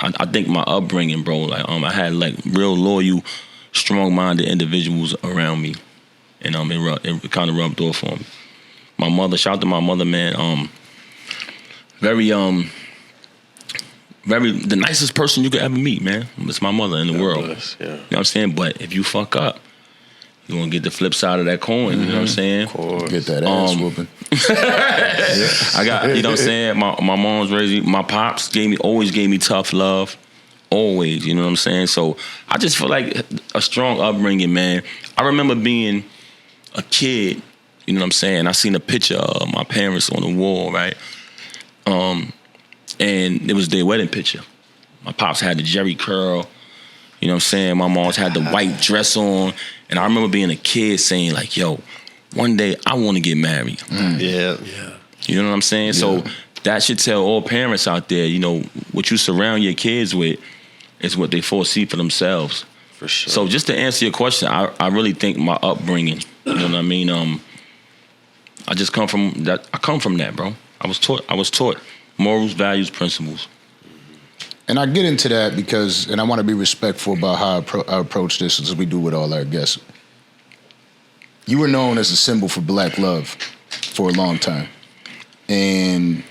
I think my upbringing, bro, like I had like real loyal, strong-minded individuals around me. And it kind of rubbed off on me. My mother, shout out to my mother, man. Very the nicest person you could ever meet, man. It's my mother in the world. Bless, yeah. You know what I'm saying? But if you fuck up, you're gonna get the flip side of that coin. You know what I'm saying? Of course. Get that ass whooping. I got, you know what I'm saying? My mom's raised me. My pops always gave me tough love. Always, you know what I'm saying? So I just feel like a strong upbringing, man. I remember being a kid. You know what I'm saying? I seen a picture of my parents on the wall, right? And it was their wedding picture. My pops had the Jerry curl. You know what I'm saying? My mom's had the white dress on. And I remember being a kid saying like, yo, one day I want to get married. Yeah. You know what I'm saying? Yeah. So that should tell all parents out there, you know, what you surround your kids with is what they foresee for themselves. For sure. So just to answer your question, I really think my upbringing, you know what I mean? I just come from that. I come from that, bro. I was taught morals, values, principles. And I get into that because, and I want to be respectful about how I approach this as we do with all our guests. You were known as a symbol for black love for a long time. And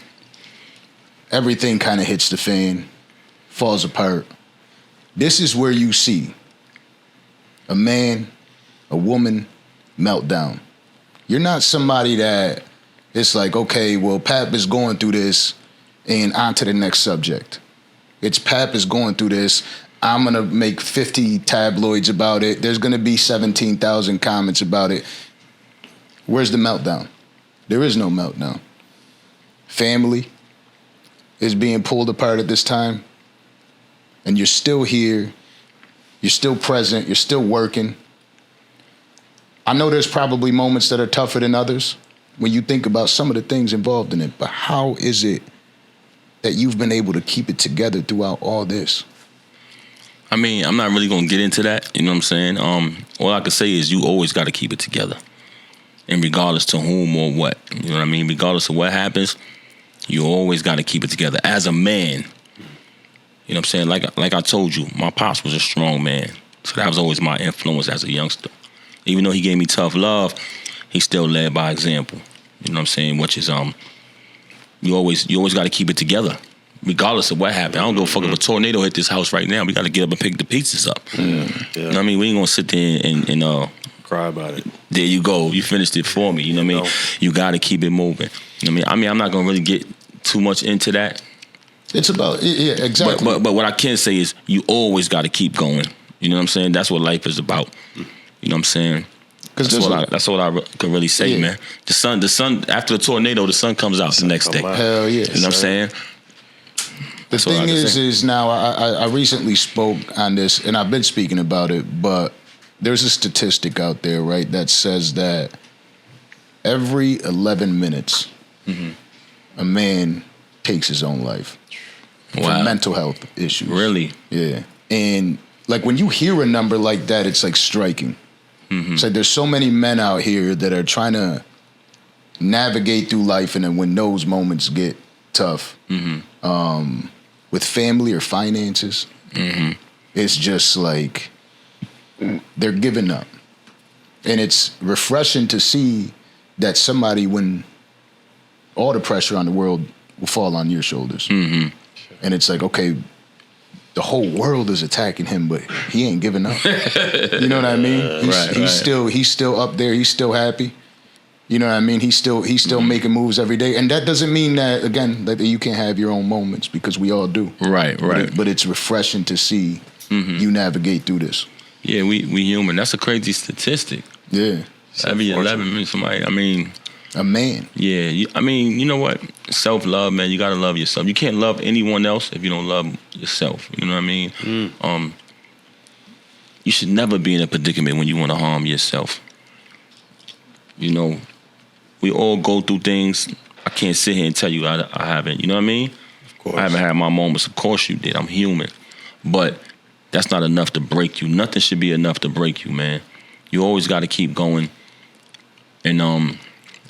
everything kind of hits the fan, falls apart. This is where you see a man, a woman melt down. You're not somebody that it's like, okay, well, Pap is going through this and on to the next subject. It's Pap is going through this. I'm going to make 50 tabloids about it. There's going to be 17,000 comments about it. Where's the meltdown? There is no meltdown. Family is being pulled apart at this time. and you're still here, you're still present, you're still working. I know there's probably moments that are tougher than others when you think about some of the things involved in it, but how is it that you've been able to keep it together throughout all this? I mean, I'm not really gonna get into that, you know what I'm saying? All I can say is you always gotta keep it together. And regardless to whom or what, you know what I mean? Regardless of what happens, you always gotta keep it together. As a man, you know what I'm saying? Like I told you, my pops was a strong man. So that was always my influence as a youngster. Even though he gave me tough love, he still led by example. You know what I'm saying? Which is you always got to keep it together, regardless of what happened. I don't give a fuck if a tornado hit this house right now. We got to get up and pick the pieces up. Yeah. You know what I mean? We ain't gonna sit there and cry about it. There you go. You finished it for me. You know what I mean? You got to keep it moving. You know what I mean? I'm not gonna really get too much into that. It's about exactly. But what I can say is you always got to keep going. You know what I'm saying? That's what life is about. You know what I'm saying? That's all I can really say, man. The sun, after the tornado, the sun comes out the next day. Hell yeah. You know what I'm saying? The thing is now, I recently spoke on this, and I've been speaking about it, but there's a statistic out there, right, that says that every 11 minutes, a man takes his own life for mental health issues. Really? Yeah. And like when you hear a number like that, it's like striking. It's like there's so many men out here that are trying to navigate through life, and then when those moments get tough, with family or finances, it's just like they're giving up. And it's refreshing to see that somebody, when all the pressure on the world will fall on your shoulders. And it's like, okay, the whole world is attacking him, but he ain't giving up. You know what I mean? He's still up there. He's still happy. You know what I mean? He's still making moves every day. And that doesn't mean that, again, that you can't have your own moments, because we all do. Right. But it's refreshing to see you navigate through this. Yeah, we human. That's a crazy statistic. Yeah. Every 11 minutes, somebody, I mean... A man. Yeah, I mean, you know what? Self-love, man. You gotta love yourself. You can't love anyone else if you don't love yourself. You know what I mean? You should never be in a predicament when you want to harm yourself. You know, we all go through things. I can't sit here and tell you I haven't. You know what I mean? Of course. I haven't had my moments. Of course you did. I'm human. But that's not enough to break you. Nothing should be enough to break you, man. You always got to keep going. And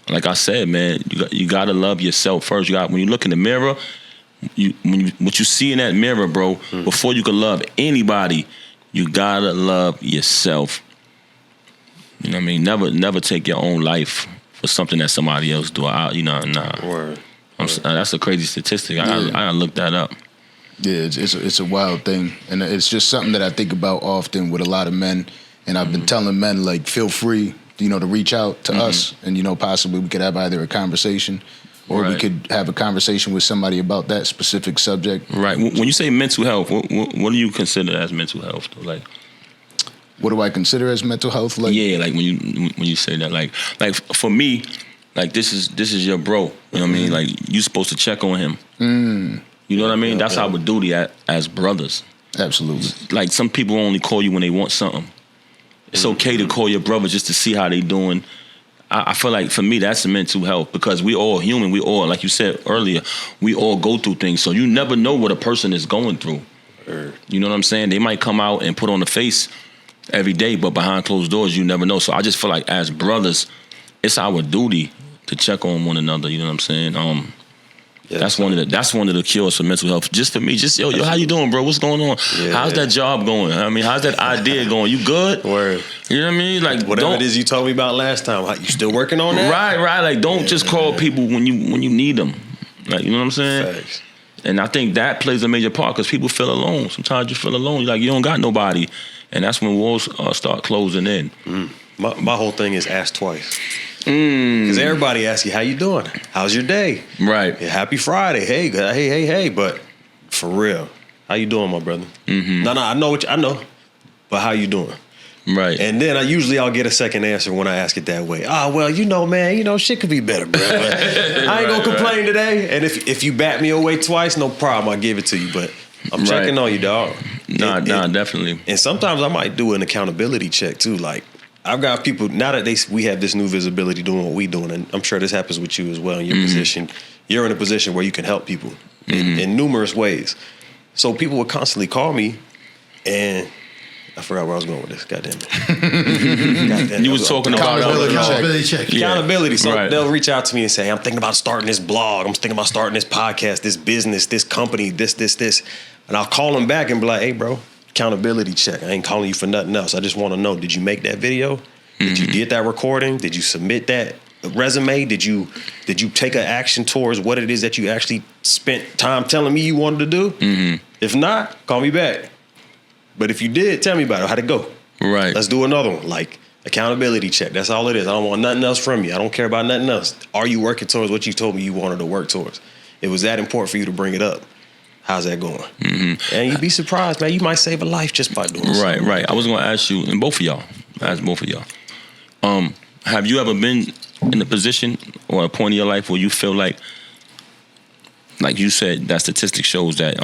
like I said, man, you gotta love yourself first. When you look in the mirror, what you see in that mirror, bro, before you can love anybody, you gotta love yourself. You know what I mean? Never take your own life for something that somebody else do. Nah. Word. That's a crazy statistic. I gotta look that up. Yeah, it's a wild thing, and it's just something that I think about often with a lot of men. And I've been telling men, like, feel free, to reach out to us, and possibly we could have either a conversation, or we could have a conversation with somebody about that specific subject. Right. When you say mental health, what do you consider as mental health? Like, what do I consider as mental health? Like, yeah, like when you say that, like for me, like this is your bro. You know what I mean? Like, you supposed to check on him. You know what I mean? That's our duty as brothers. Absolutely. Like, some people only call you when they want something. It's okay to call your brother just to see how they doing. I feel like, for me, that's mental health, because we all human. We all, like you said earlier, we all go through things. So you never know what a person is going through. You know what I'm saying? They might come out and put on the face every day, but behind closed doors, you never know. So I just feel like, as brothers, it's our duty to check on one another. You know what I'm saying? That's one of the cures for mental health. Just for me, yo, how you doing, bro? What's going on? How's that job going? I mean, how's that idea going? You good? Word. You know what I mean? Like, whatever it is you told me about last time. You still working on that? Right. Like, don't just call people when you need them. Like, you know what I'm saying? Thanks. And I think that plays a major part, because people feel alone. Sometimes you feel alone. You're like, you don't got nobody, and that's when walls start closing in. My whole thing is ask twice. Because everybody asks you, how you doing? How's your day? Right. Yeah, happy Friday. Hey. But for real, how you doing, my brother? No, I know I know. But how you doing? Right. And then I'll get a second answer when I ask it that way. Well, man, shit could be better, bro. But I ain't gonna complain today. And if you bat me away twice, no problem, I'll give it to you. But I'm checking on you, dog. Nah, definitely. And sometimes I might do an accountability check too. Like I've got people now that we have this new visibility doing what we doing, and I'm sure this happens with you as well in your position. You're in a position where you can help people in numerous ways. So people would constantly call me, and I forgot where I was going with this. Goddamn it. You was talking about accountability check. Accountability. So right. they'll reach out to me and say, I'm thinking about starting this blog. I'm thinking about starting this podcast, this business, this company, this. And I'll call them back and be like, hey, bro, accountability check. I ain't calling you for nothing else. I just want to know, did you make that video? Did you get that recording? Did you submit that resume? Did you take an action towards what it is that you actually spent time telling me you wanted to do? If not, call me back. But if you did, tell me about it. How'd it go? Right. Let's do another one. Like accountability check. That's all it is. I don't want nothing else from you. I don't care about nothing else. Are you working towards what you told me you wanted to work towards? It was that important for you to bring it up. How's that going? And you'd be surprised, man. You might save a life just by doing something. Right. I was going to ask you, and both of y'all, have you ever been in a position or a point in your life where you feel like you said, that statistic shows that,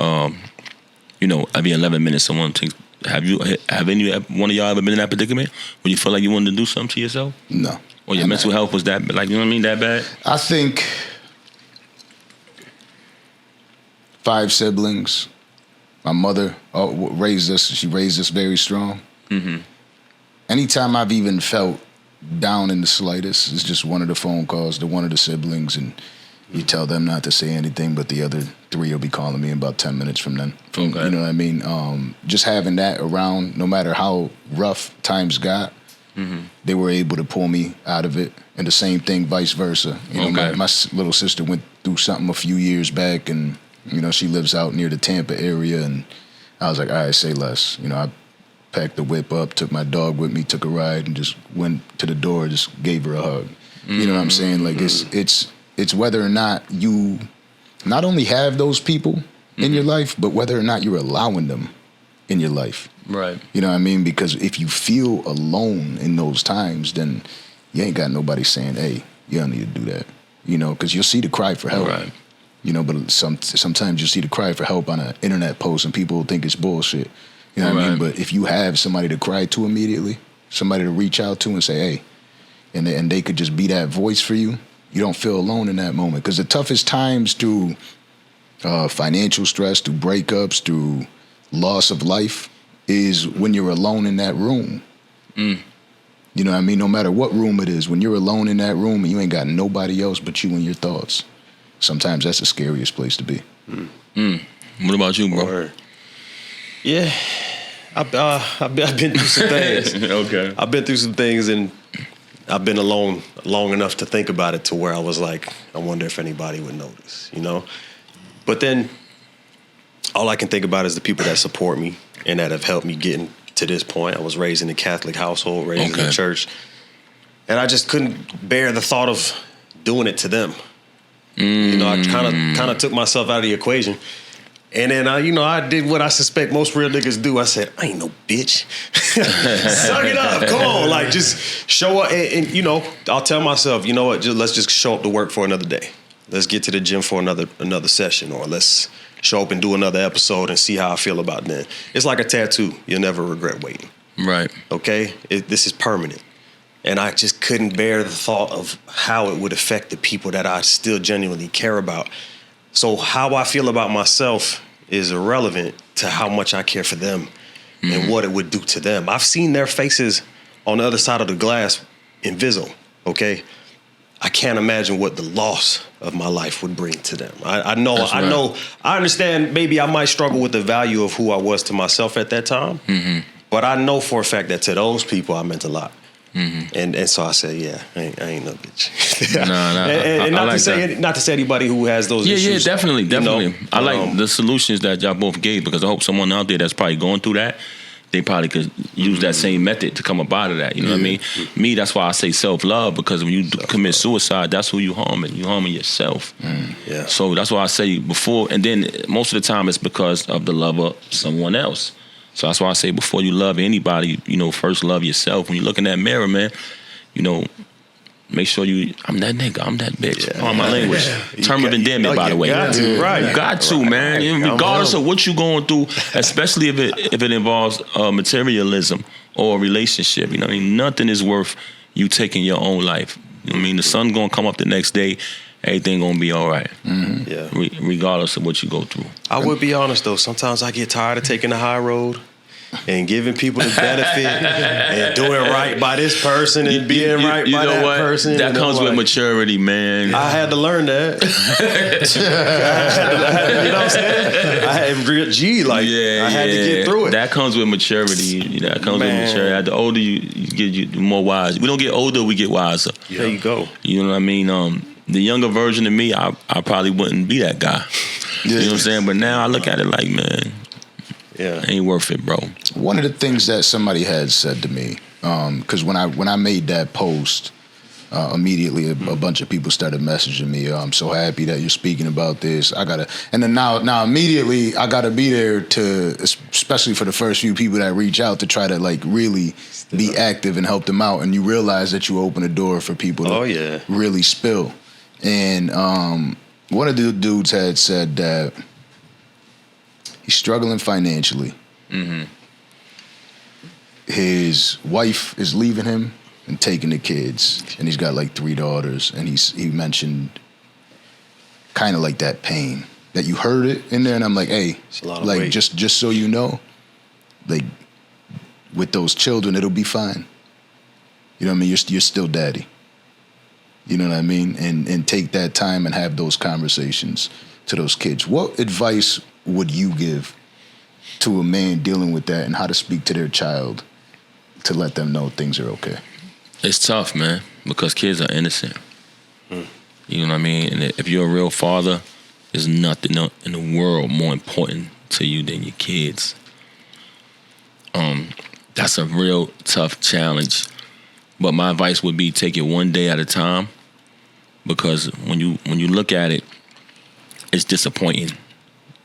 every 11 minutes someone takes. Have any one of y'all ever been in that predicament where you feel like you wanted to do something to yourself? No. Or your mental health was that, like, you know what I mean, that bad? I think 5 siblings. My mother raised us. She raised us very strong. Anytime I've even felt down in the slightest, it's just one of the phone calls to one of the siblings, and you tell them not to say anything, but the other 3 will be calling me in about 10 minutes from then. You know what I mean? Just having that around, no matter how rough times got, they were able to pull me out of it. And the same thing, vice versa. You know, my little sister went through something a few years back, and she lives out near the Tampa area, and I was like, all right, say less. I packed the whip up, took my dog with me, took a ride, and just went to the door, just gave her a hug. You know what I'm saying? Like it's whether or not you not only have those people in your life, but whether or not you're allowing them in your life. Right. You know what I mean? Because if you feel alone in those times, then you ain't got nobody saying, hey, you don't need to do that. Because you'll see the cry for help. Right. But sometimes you see the cry for help on an internet post and people think it's bullshit. You know what I mean? But if you have somebody to cry to immediately, somebody to reach out to and say, hey, and they could just be that voice for you, you don't feel alone in that moment. Because the toughest times through financial stress, through breakups, through loss of life is when you're alone in that room. You know what I mean? No matter what room it is, when you're alone in that room and you ain't got nobody else but you and your thoughts, sometimes that's the scariest place to be. What about you, bro? Word. Yeah, I've been through some things. Okay. I've been through some things, and I've been alone long enough to think about it to where I was like, I wonder if anybody would notice, But then all I can think about is the people that support me and that have helped me get to this point. I was raised in a Catholic household, raised in the church, and I just couldn't bear the thought of doing it to them. I kind of took myself out of the equation. And then I did what I suspect most real niggas do. I said, I ain't no bitch. Suck it up. Come on. Like, just show up. And I'll tell myself, you know what? Let's just show up to work for another day. Let's get to the gym for another session, or let's show up and do another episode and see how I feel about that. It's like a tattoo. You'll never regret waiting. Right. Okay? This is permanent. And I just couldn't bear the thought of how it would affect the people that I still genuinely care about. So how I feel about myself is irrelevant to how much I care for them and what it would do to them. I've seen their faces on the other side of the glass invisible, okay? I can't imagine what the loss of my life would bring to them. I understand maybe I might struggle with the value of who I was to myself at that time, but I know for a fact that to those people I meant a lot. And so I said, yeah, I ain't no bitch. And not to say anybody who has those issues. Yeah, definitely. I like the solutions that y'all both gave, because I hope someone out there that's probably going through that, they probably could use that same method to come up out of that. You know what I mean? Me, that's why I say self-love, because when you commit suicide, that's who you harming. You harming yourself. Yeah. So that's why I say before, and then most of the time it's because of the love of someone else. So that's why I say before you love anybody, first love yourself. When you look in that mirror, man, make sure I'm that nigga, I'm that bitch. On my language. Term of endearment, by the way. Got to, right. You got to, man. Regardless of what you're going through, especially if it involves materialism or a relationship. You know what I mean? Nothing is worth you taking your own life. You know what I mean? The sun's gonna come up the next day. Everything gonna be all right. Mm-hmm. Yeah. Regardless of what you go through. I would be honest though. Sometimes I get tired of taking the high road and giving people the benefit and doing right by this person and being right by that person. That comes with maturity, man. I had to learn that. You know what I'm saying? I had real G, I had to get through it. That comes with maturity. That comes with maturity. The older you get, the more wise. We don't get older, we get wiser. Yeah. There you go. You know what I mean? The younger version of me, I probably wouldn't be that guy. You know what I'm saying? But now I look at it like, man, ain't worth it, bro. One of the things that somebody had said to me, because when I made that post, immediately a bunch of people started messaging me. I'm so happy that you're speaking about this. And then now immediately I gotta be there to, especially for the first few people that reach out, to try to really be active and help them out. And you realize that you open a door for people to really spill. And one of the dudes had said that he's struggling financially. Mm-hmm. His wife is leaving him and taking the kids, and he's got 3 daughters. And he mentioned kind of that pain that you heard it in there, and I'm like, hey, just so you know, with those children, it'll be fine. You know what I mean? You're still daddy. You know what I mean? And take that time and have those conversations to those kids. What advice would you give to a man dealing with that, and how to speak to their child to let them know things are okay? It's tough, man, because kids are innocent. You know what I mean? And if you're a real father, there's nothing in the world more important to you than your kids. That's a real tough challenge. But my advice would be take it one day at a time, because when you look at it, it's disappointing.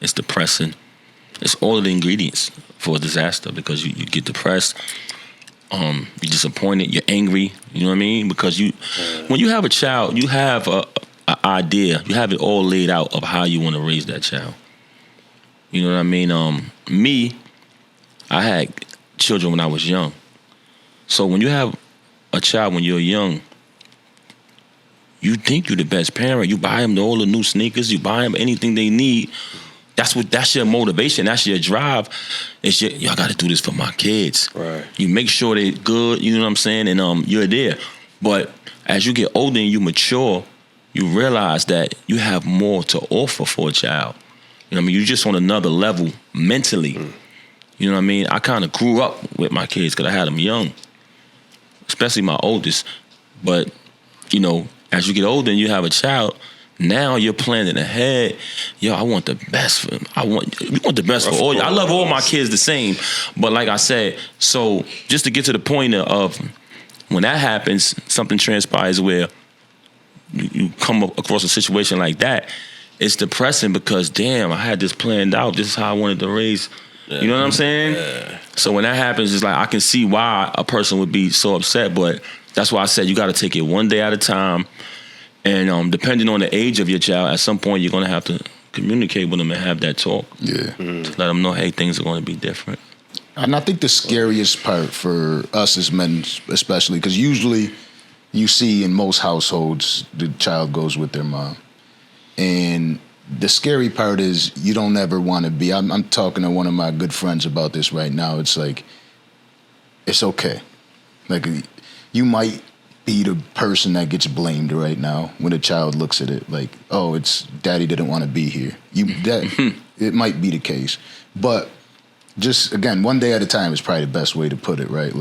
It's depressing. It's all of the ingredients for a disaster, because you get depressed, you're disappointed, you're angry, you know what I mean? Because when you have a child, you have an idea, you have it all laid out of how you want to raise that child. You know what I mean? Me, I had children when I was young. So when you have a child when you're young, you think you're the best parent. You buy them all the new sneakers, you buy them anything they need. That's your motivation. That's your drive. I got to do this for my kids. Right. You make sure they're good. You know what I'm saying? And you're there. But as you get older and you mature, you realize that you have more to offer for a child. You know what I mean? You're just on another level mentally. You know what I mean? I kind of grew up with my kids because I had them young, especially my oldest. But as you get older and you have a child, now you're planning ahead. Yo, I want the best for them. We want the best for all. I love all my kids the same. But like I said, so just to get to the point of when that happens, something transpires where you come across a situation like that, it's depressing because, damn, I had this planned out. This is how I wanted to raise. You know what I'm saying? Yeah. So when that happens, it's I can see why a person would be so upset. But that's why I said you got to take it one day at a time. And depending on the age of your child, at some point you're going to have to communicate with them and have that talk. Yeah. To let them know, hey, things are going to be different. And I think the scariest part for us as men, especially, because usually you see in most households the child goes with their mom. And the scary part is you don't ever want to be. I'm talking to one of my good friends about this right now. It's it's okay. You might be the person that gets blamed right now when a child looks at it oh, it's daddy didn't want to be here. It might be the case. But just, again, one day at a time is probably the best way to put it, right?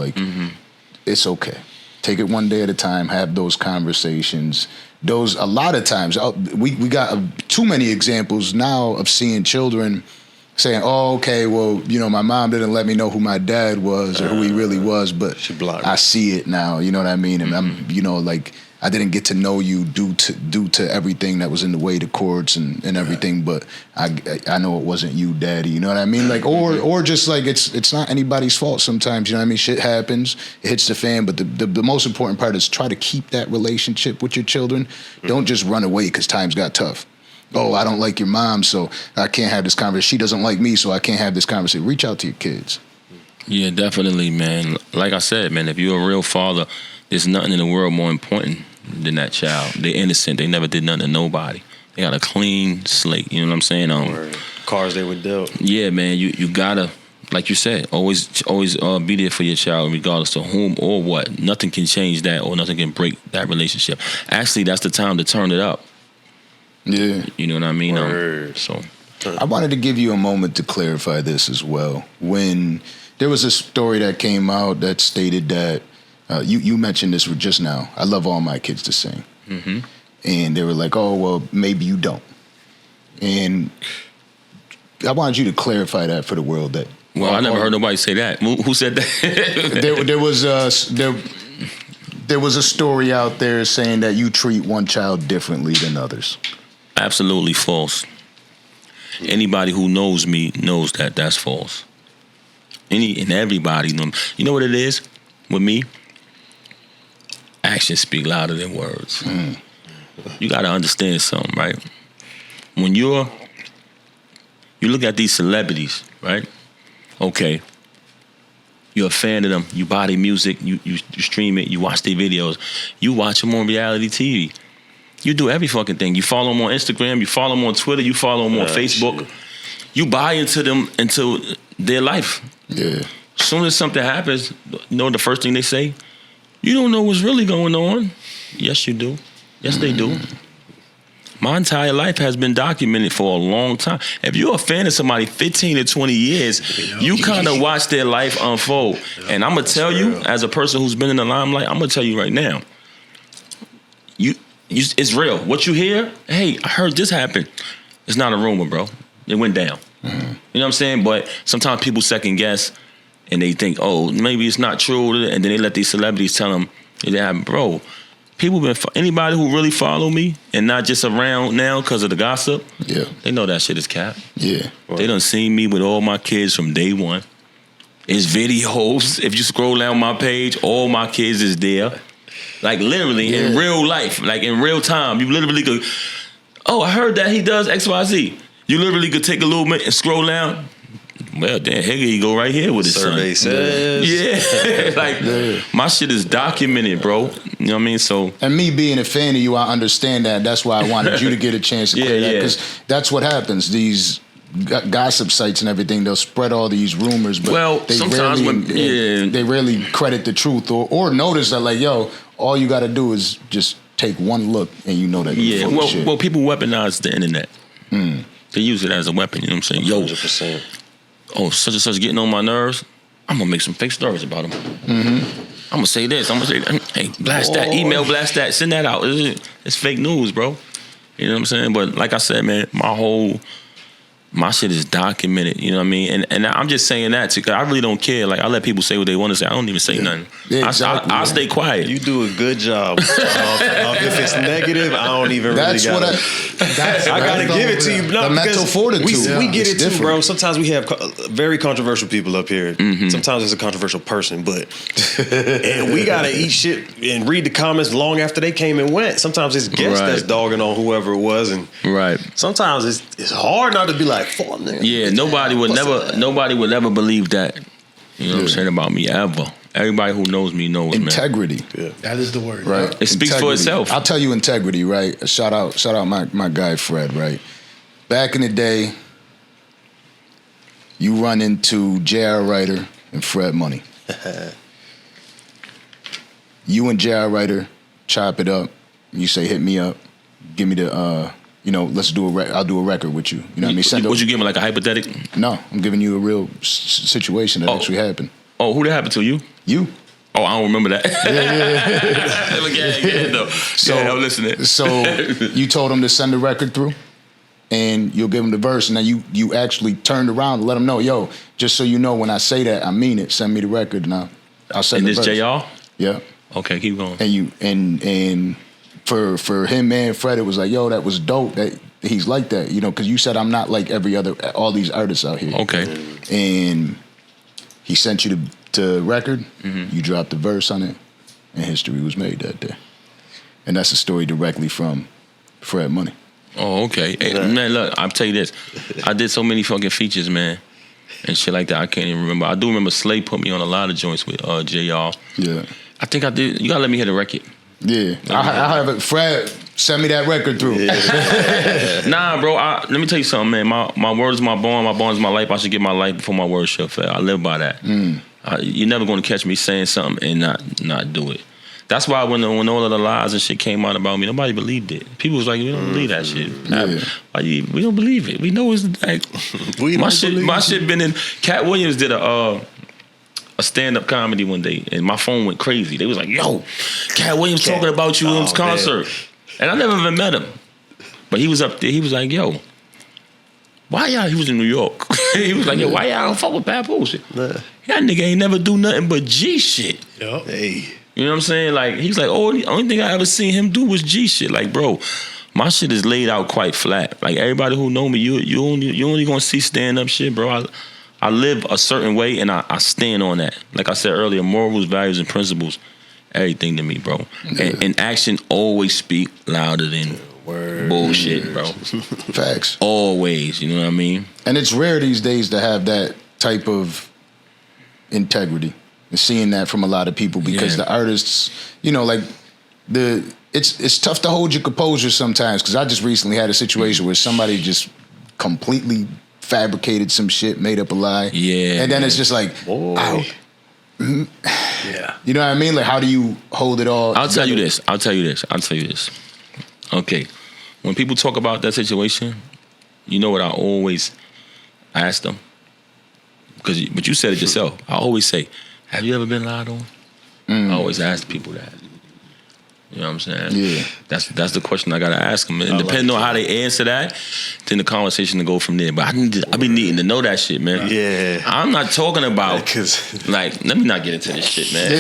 It's okay. Take it one day at a time, have those conversations. A lot of times, we got too many examples now of seeing children saying, oh, okay, well, my mom didn't let me know who my dad was or who he really was, but I see it now, you know what I mean? And I'm, I didn't get to know you due to everything that was in the way, the courts and everything. But I know it wasn't you, Daddy. You know what I mean? Like, or just like it's not anybody's fault sometimes. You know what I mean? Shit happens, it hits the fan. But the most important part is try to keep that relationship with your children. Don't just run away because times got tough. Oh, I don't like your mom, so I can't have this conversation. She doesn't like me, so I can't have this conversation. Reach out to your kids. Yeah, definitely, man. Like I said, man, if you're a real father, there's nothing in the world more important than that child. They're innocent. They never did nothing to nobody. They got a clean slate. You know what I'm saying? Cards they were dealt. Yeah, man. You gotta, like you said, always be there for your child, regardless of whom or what. Nothing can change that, or nothing can break that relationship. Actually, that's the time to turn it up. Yeah, you know what I mean. So, I wanted to give you a moment to clarify this as well. When there was a story that came out that stated that you mentioned this just now. I love all my kids to sing, and they were like, "Oh, well, maybe you don't." And I wanted you to clarify that for the world. That I never heard nobody say that. Who said that? There was a story out there saying that you treat one child differently than others. Absolutely false. Anybody who knows me knows that that's false. Everybody knows. You know what it is with me? Actions speak louder than words. You got to understand something, right? When you look at these celebrities, right? Okay, you're a fan of them. You buy their music. You stream it. You watch their videos. You watch them on reality TV. You do every fucking thing. You follow them on Instagram. You follow them on Twitter. You follow them on Facebook. Shit. You buy into their life. Yeah. As soon as something happens, you know the first thing they say? You don't know what's really going on. Yes, you do. Yes, they do. My entire life has been documented for a long time. If you're a fan of somebody 15 to 20 years, you kind of watch their life unfold. And I'm going to tell you, as a person who's been in the limelight, I'm going to tell you right now, it's real. What you hear, hey, I heard this happen. It's not a rumor, bro. It went down. You know what I'm saying? But sometimes people second guess and they think, oh, maybe it's not true. And then they let these celebrities tell them it happened. Bro, anybody who really follow me and not just around now because of the gossip, they know that shit is cap. Yeah. They done seen me with all my kids from day one. It's videos. If you scroll down my page, all my kids is there. Like literally in real life, like in real time. You literally could, oh, I heard that he does XYZ. You literally could take a little minute and scroll down. Well, then here you go right here with his survey son. says. My shit is documented, bro. You know what I mean? So, and me being a fan of you, I understand that. That's why I wanted you to get a chance to clear that, because that's what happens. These gossip sites and everything, they'll spread all these rumors, but they rarely credit the truth or notice that, like, yo, all you got to do is just take one look and you know that. Well, people weaponize the internet. They use it as a weapon. You know what I'm saying? 100%. Oh, such and such getting on my nerves. I'm gonna make some fake stories about him. I'm gonna say this. I'm gonna say, hey, blast that, email, blast that, send that out. It's fake news, bro. You know what I'm saying? But like I said, man, my shit is documented, you know what I mean? And I'm just saying that too, because I really don't care. Like, I let people say what they want to say. I don't even say nothing. Yeah, exactly, I stay quiet. You do a good job. If it's negative, I don't even really got it. I got to give it to you. No, the mental fortitude. We get it too, bro. Sometimes we have very controversial people up here. Sometimes it's a controversial person, but and we got to eat shit and read the comments long after they came and went. Sometimes it's guests that's dogging on whoever it was. And sometimes it's hard not to be like, yeah, nobody would never believe that. You know what I'm saying about me ever. Everybody who knows me knows integrity. Man. Yeah. That is the word, right? It speaks for itself. I'll tell you integrity, right? Shout out my guy Fred, right? Back in the day, you run into J.R. Writer and Fred Money. You and J.R. Writer chop it up. You say, hit me up, give me the let's do I'll do a record with you. You know what I mean? Would you give him like a hypothetical? No, I'm giving you a real situation that actually happened. Oh, who that happened to? You? Oh, I don't remember that. I'm listening. So you told him to send the record through, and you'll give him the verse, and then you actually turned around and let him know, yo, just so you know, when I say that, I mean it. Send me the record, and I'll send the verse. And this JR? Yeah. Okay, keep going. And for him and Fred, it was like, yo, that was dope that he's like that, you know, because you said I'm not like all these artists out here. Okay. And he sent you to record, you dropped the verse on it, and history was made that day. And that's a story directly from Fred Money. Oh, okay. Hey, man, look, I'll tell you this. I did so many fucking features, man, and shit like that. I can't even remember. I do remember Slay put me on a lot of joints with J.R. Yeah. I think I did. You gotta let me hear the record. Yeah. I have it. Fred, send me that record through. Yeah. Nah, bro. Let me tell you something, man. My word is my bond. My bond is my life. I should get my life before my word shall fail. I live by that. You're never gonna catch me saying something and not do it. That's why when all of the lies and shit came out about me, nobody believed it. People was like, we don't believe that shit. We don't believe it. We know it's like my shit been in. Katt Williams did a stand-up comedy one day, and my phone went crazy. They was like, yo, Katt Williams talking about you in his concert. Man. And I never even met him. But he was up there. He was like, yo, why y'all, he was in New York. He was like, yo, why y'all don't fuck with Papoose? That nigga ain't never do nothing but G shit. Yep. Hey. You know what I'm saying? Like, he's like, oh, the only thing I ever seen him do was G shit. Like, bro, my shit is laid out quite flat. Like, everybody who know me, you only gonna see stand-up shit, bro. I live a certain way, and I stand on that. Like I said earlier, morals, values, and principles, everything to me, bro. And action always speak louder than bullshit, bro. Facts. Always, you know what I mean? And it's rare these days to have that type of integrity. And seeing that from a lot of people, because the artists, you know, like it's tough to hold your composure sometimes, because I just recently had a situation where somebody just completely fabricated some shit, made up a lie. Yeah. And then it's just like, yeah. You know what I mean? Like, how do you hold it all I'll tell you this. Okay. When people talk about that situation, you know what I always ask them? But you said it yourself. I always say, have you ever been lied on? I always ask people that. You know what I'm saying? Yeah. That's the question I gotta ask them. And depending on how they answer that, then the conversation to go from there. But I be needing to know that shit, man. Yeah. I'm not talking about like, let me not get into this shit, man.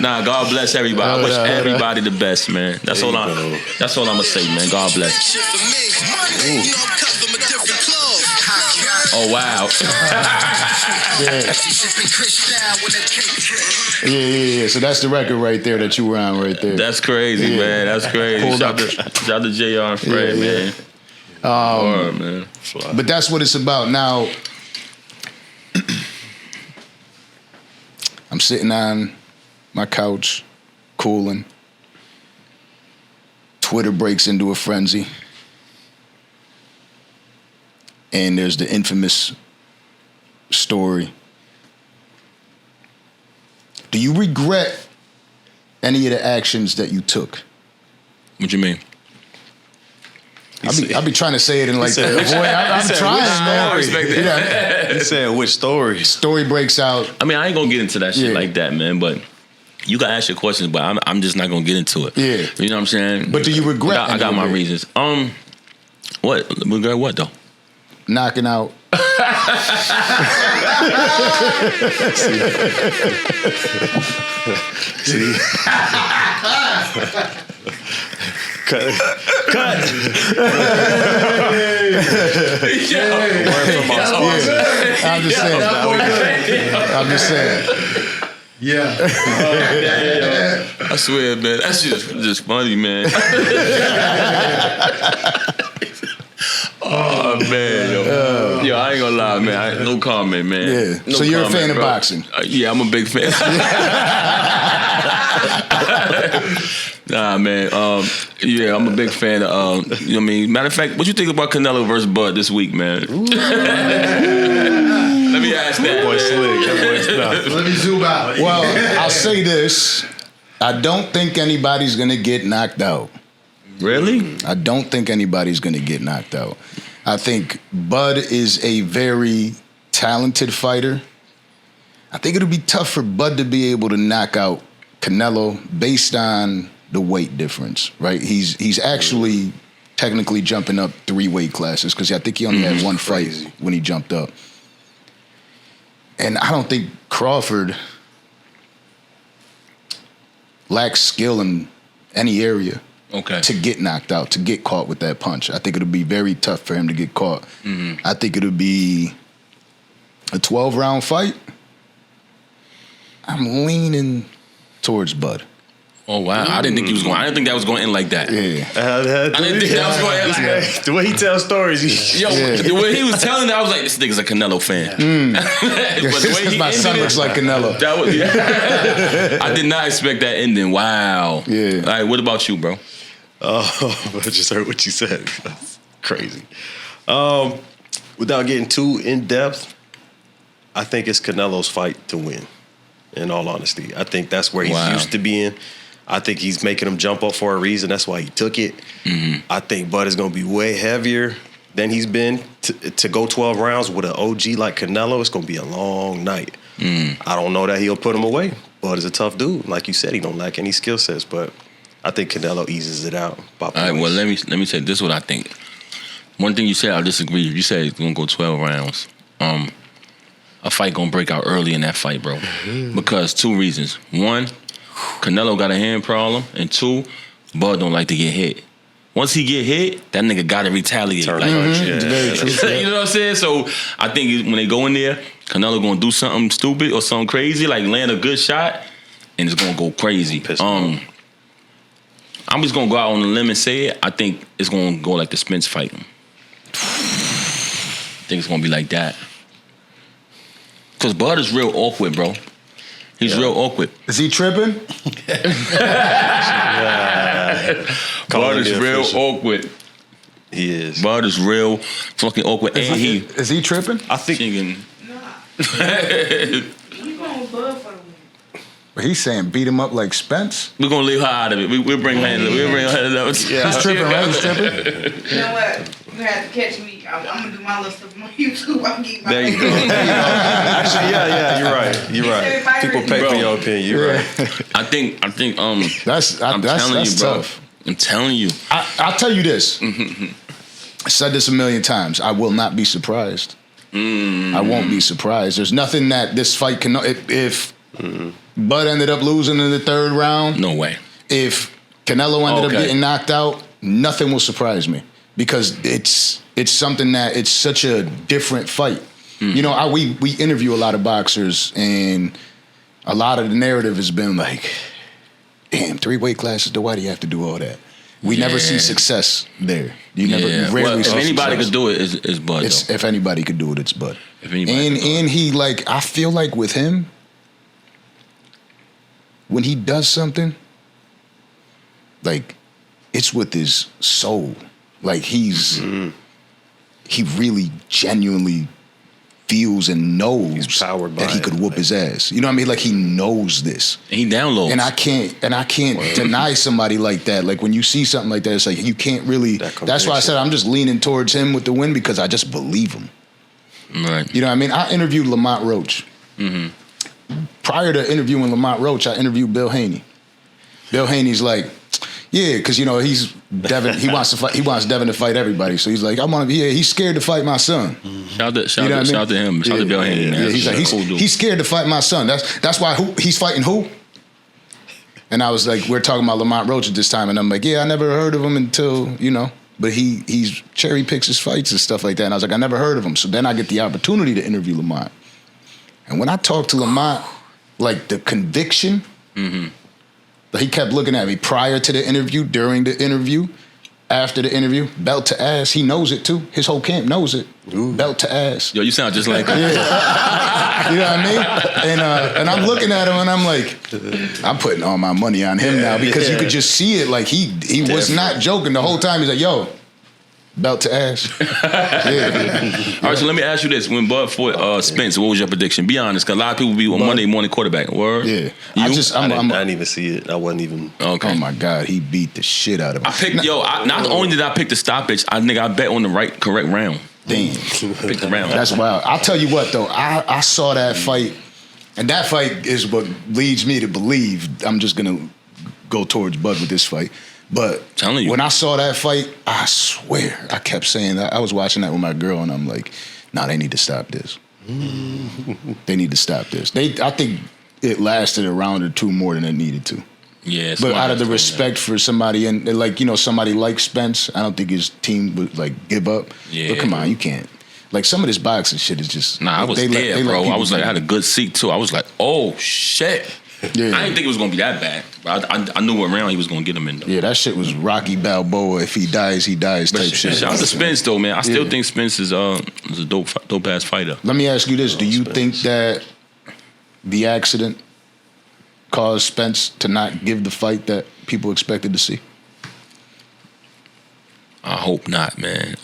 Nah, God bless everybody. I wish everybody the best, man. That's all I'ma say, man. God bless. Oh wow. Yeah. So that's the record right there that you were on right there. That's crazy, man. That's crazy. Shout out to J.R. and Fred, man. Man. But that's what it's about. Now, I'm sitting on my couch, cooling. Twitter breaks into a frenzy. And there's the infamous story. Do you regret any of the actions that you took? What you mean? I be trying to say it in like that. Boy, I'm trying, man. I respect that. He said which story? Story breaks out. I mean, I ain't gonna get into that shit like that, man. But you can ask your questions, but I'm just not gonna get into it. Yeah, you know what I'm saying. But do you regret? I got my reasons. What regret? What though? Knocking out. See? Cut. I'm just saying. Yeah. I swear, man. That's just funny, man. Oh man, yo, I ain't gonna lie, man. No comment, man. Yeah. No so you're comment, a fan of bro. boxing? Yeah, I'm a big fan. Nah, man. Yeah, I'm a big fan of. You know what I mean? Matter of fact, what you think about Canello versus Bud this week, man? Let me ask that. Boy, slick. Let me zoom out. Well, I'll say this: I don't think anybody's gonna get knocked out. Really? I don't think anybody's going to get knocked out. I think Bud is a very talented fighter. I think it'll be tough for Bud to be able to knock out Canello based on the weight difference, right? He's actually technically jumping up 3 weight classes, because I think he only had one fight when he jumped up. And I don't think Crawford lacks skill in any area. Okay. To get knocked out, to get caught with that punch. I think it'll be very tough for him to get caught. Mm-hmm. I think it'll be a 12-round fight. I'm leaning towards Bud. Oh wow! I didn't think he was going. I didn't think that was going to end like that. Yeah. I didn't think that was going to end like that. The way he tells stories, the way he was telling that, I was like, this nigga's a Canello fan. But the way he my son looks like Canello. That was, I did not expect that ending. Wow. Yeah. All right. What about you, bro? Oh, I just heard what you said. That's crazy. Without getting too in depth, I think it's Canelo's fight to win. In all honesty, I think that's where he's used to being. I think he's making him jump up for a reason. That's why he took it. Mm-hmm. I think Bud is going to be way heavier than he's been. To go 12 rounds with an OG like Canelo, it's going to be a long night. I don't know that he'll put him away. Bud is a tough dude. Like you said, he don't lack any skill sets, but I think Canelo eases it out. All right, well, let me say this is what I think. One thing you said, I disagree. You said it's going to go 12 rounds. A fight going to break out early in that fight, bro. Because 2 reasons. 1, Canelo got a hand problem, and 2, Bud don't like to get hit. Once he get hit, that nigga got to retaliate. Like, you know what I'm saying? So I think when they go in there, Canelo going to do something stupid or something crazy, like land a good shot, and it's going to go crazy. I'm just going to go out on a limb and say it. I think it's going to go like the Spence fight. I think it's going to be like that. Because Bud is real awkward, bro. He's real awkward. Is he tripping? Bud is real awkward. He is. Bud is real fucking awkward. Is he tripping? I think. You going with Bud for the win. But he's saying beat him up like Spence. We're going to leave her out of it. We'll bring her in. We'll bring her in. He's tripping, right? He's tripping. You know what? You have to catch me. I'm gonna do my little stuff on YouTube. I'm getting my. There you go. Actually, you're right. You're right. People pay for your opinion. You're right. I think. That's tough. I'm telling you. I'll tell you this. I said this a million times. I will not be surprised. I won't be surprised. There's nothing that this fight can. If Bud ended up losing in the 3rd round, no way. If Canelo ended up getting knocked out, nothing will surprise me. Because it's something that it's such a different fight. You know, we interview a lot of boxers, and a lot of the narrative has been like, damn, 3 weight classes, why do you have to do all that? We never see success there. You rarely see if anybody success. could do it, it's Bud. If anybody could do it, it's Bud. And he I feel like with him, when he does something, like it's with his soul. Like he really genuinely feels and knows that he could whoop his ass. You know what I mean? Like he knows this. And he downloads. And I can't deny somebody like that. Like when you see something like that, it's like you can't really. That's why I said I'm just leaning towards him with the win because I just believe him. Right. You know what I mean? I interviewed Lamont Roach. Prior to interviewing Lamont Roach, I interviewed Bill Haney. Bill Haney's like, yeah, because you know he's Devin. He wants to fight. He wants Devin to fight everybody. So he's like, I want to. Yeah, he's scared to fight my son. Shout out to him. Shout out to Bill Haney. Man. Yeah, he's like he's scared to fight my son. That's why he's fighting who? And I was like, we're talking about Lamont Roach at this time, and I'm like, yeah, I never heard of him until but he's cherry picks his fights and stuff like that. And I was like, I never heard of him. So then I get the opportunity to interview Lamont, and when I talked to Lamont, like the conviction. He kept looking at me prior to the interview, during the interview, after the interview, belt to ass. He knows it too. His whole camp knows it. Belt to ass. Yo, you sound just like him. You know what I mean? And I'm looking at him and I'm like, I'm putting all my money on him now because you could just see it. Like he was not joking the whole time. He's like, yo, belt to ass. All right, so let me ask you this: when Bud fought Spence, what was your prediction? Be honest, because a lot of people be on Monday morning quarterback. Word? Yeah, I didn't even see it. I wasn't even. Okay. Oh my God, he beat the shit out of him. I picked. Not only did I pick the stoppage, I bet on the correct round. Damn, picked the round. That's wild. I'll tell you what though, I saw that fight, and that fight is what leads me to believe I'm just gonna go towards Bud with this fight. But when I saw that fight, I swear, I kept saying that. I was watching that with my girl, and I'm like, nah, they need to stop this. They need to stop this. I think it lasted a round or two more than it needed to. Yeah, but out of the respect for somebody and like somebody like Spence, I don't think his team would like give up. Yeah, but come on, you can't. Like some of this boxing shit is just. Nah, I was there, bro. I was like, I had a good seat too. I was like, oh shit. Yeah. I didn't think it was gonna be that bad, but I knew what round he was gonna get him in though. Yeah, that shit was Rocky Balboa. If he dies, he dies type shit. Shout out to Spence though, man. I still think Spence is a dope ass fighter. Let me ask you this: do you think that the accident caused Spence to not give the fight that people expected to see? I hope not, man.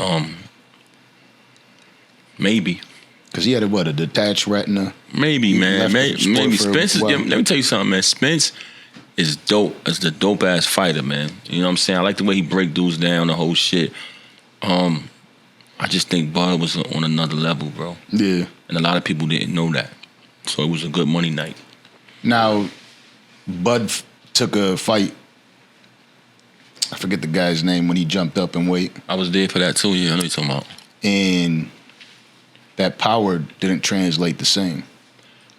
Maybe. Because he had a detached retina. Maybe, man. Maybe Spence is. Let me tell you something, man. Spence is dope. As the dope ass fighter, man. You know what I'm saying? I like the way he break dudes down, the whole shit. I just think Bud was on another level, bro. Yeah. And a lot of people didn't know that. So it was a good money night. Now, Bud took a fight. I forget the guy's name when he jumped up in weight. I was there for that too. Yeah, I know what you're talking about. And that power didn't translate the same.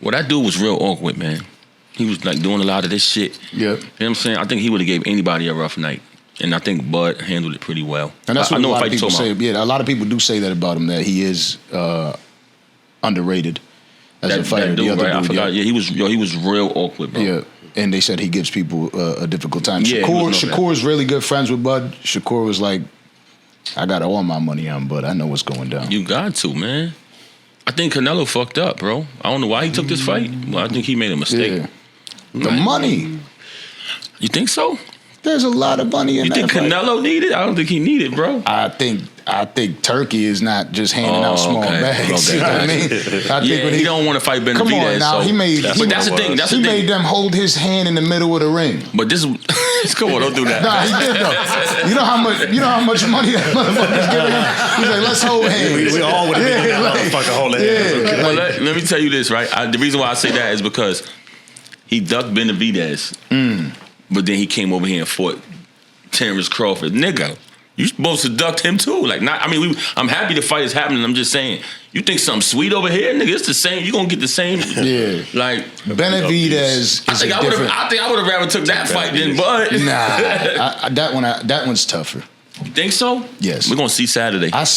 Well, that dude was real awkward, man. He was like doing a lot of this shit. Yep. You know what I'm saying? I think he would have gave anybody a rough night. And I think Bud handled it pretty well. And that's what a lot of people say. Yeah, a lot of people do say that about him, that he is underrated as a fighter. That dude, right? I forgot. Yeah, he was real awkward, bro. Yeah. And they said he gives people a difficult time. Yeah, Shakur's really good friends with Bud. Shakur was like, I got all my money on Bud. I know what's going down. You got to, man. I think Canello fucked up, bro. I don't know why he took this fight. Well, I think he made a mistake. Yeah. The money. You think so? There's a lot of money in that. You think Canello needed? I don't think he needed, bro. I think Turkey is not just handing out small bags. You know what I mean? I think when he don't want to fight Benavidez. Come on now, so. But that's the thing. He made them hold his hand in the middle of the ring. But this, come on, don't do that. Nah, he did though. You know how much money that motherfucker's giving him. He's like, let's hold hands. We all would have been that motherfucker holding hands. Okay. Well, let me tell you this, right? The reason why I say that is because he ducked Benavidez, but then he came over here and fought Terrence Crawford. Nigga, you supposed to duck him too. Like, not. I mean, I'm happy the fight is happening. I'm just saying, you think something sweet over here, nigga? It's the same. You gonna get the same. Yeah. Like Benavidez. I think I would have rather took that fight than Bud. Nah, that one's tougher. You think so? Yes. We're gonna see Saturday. I've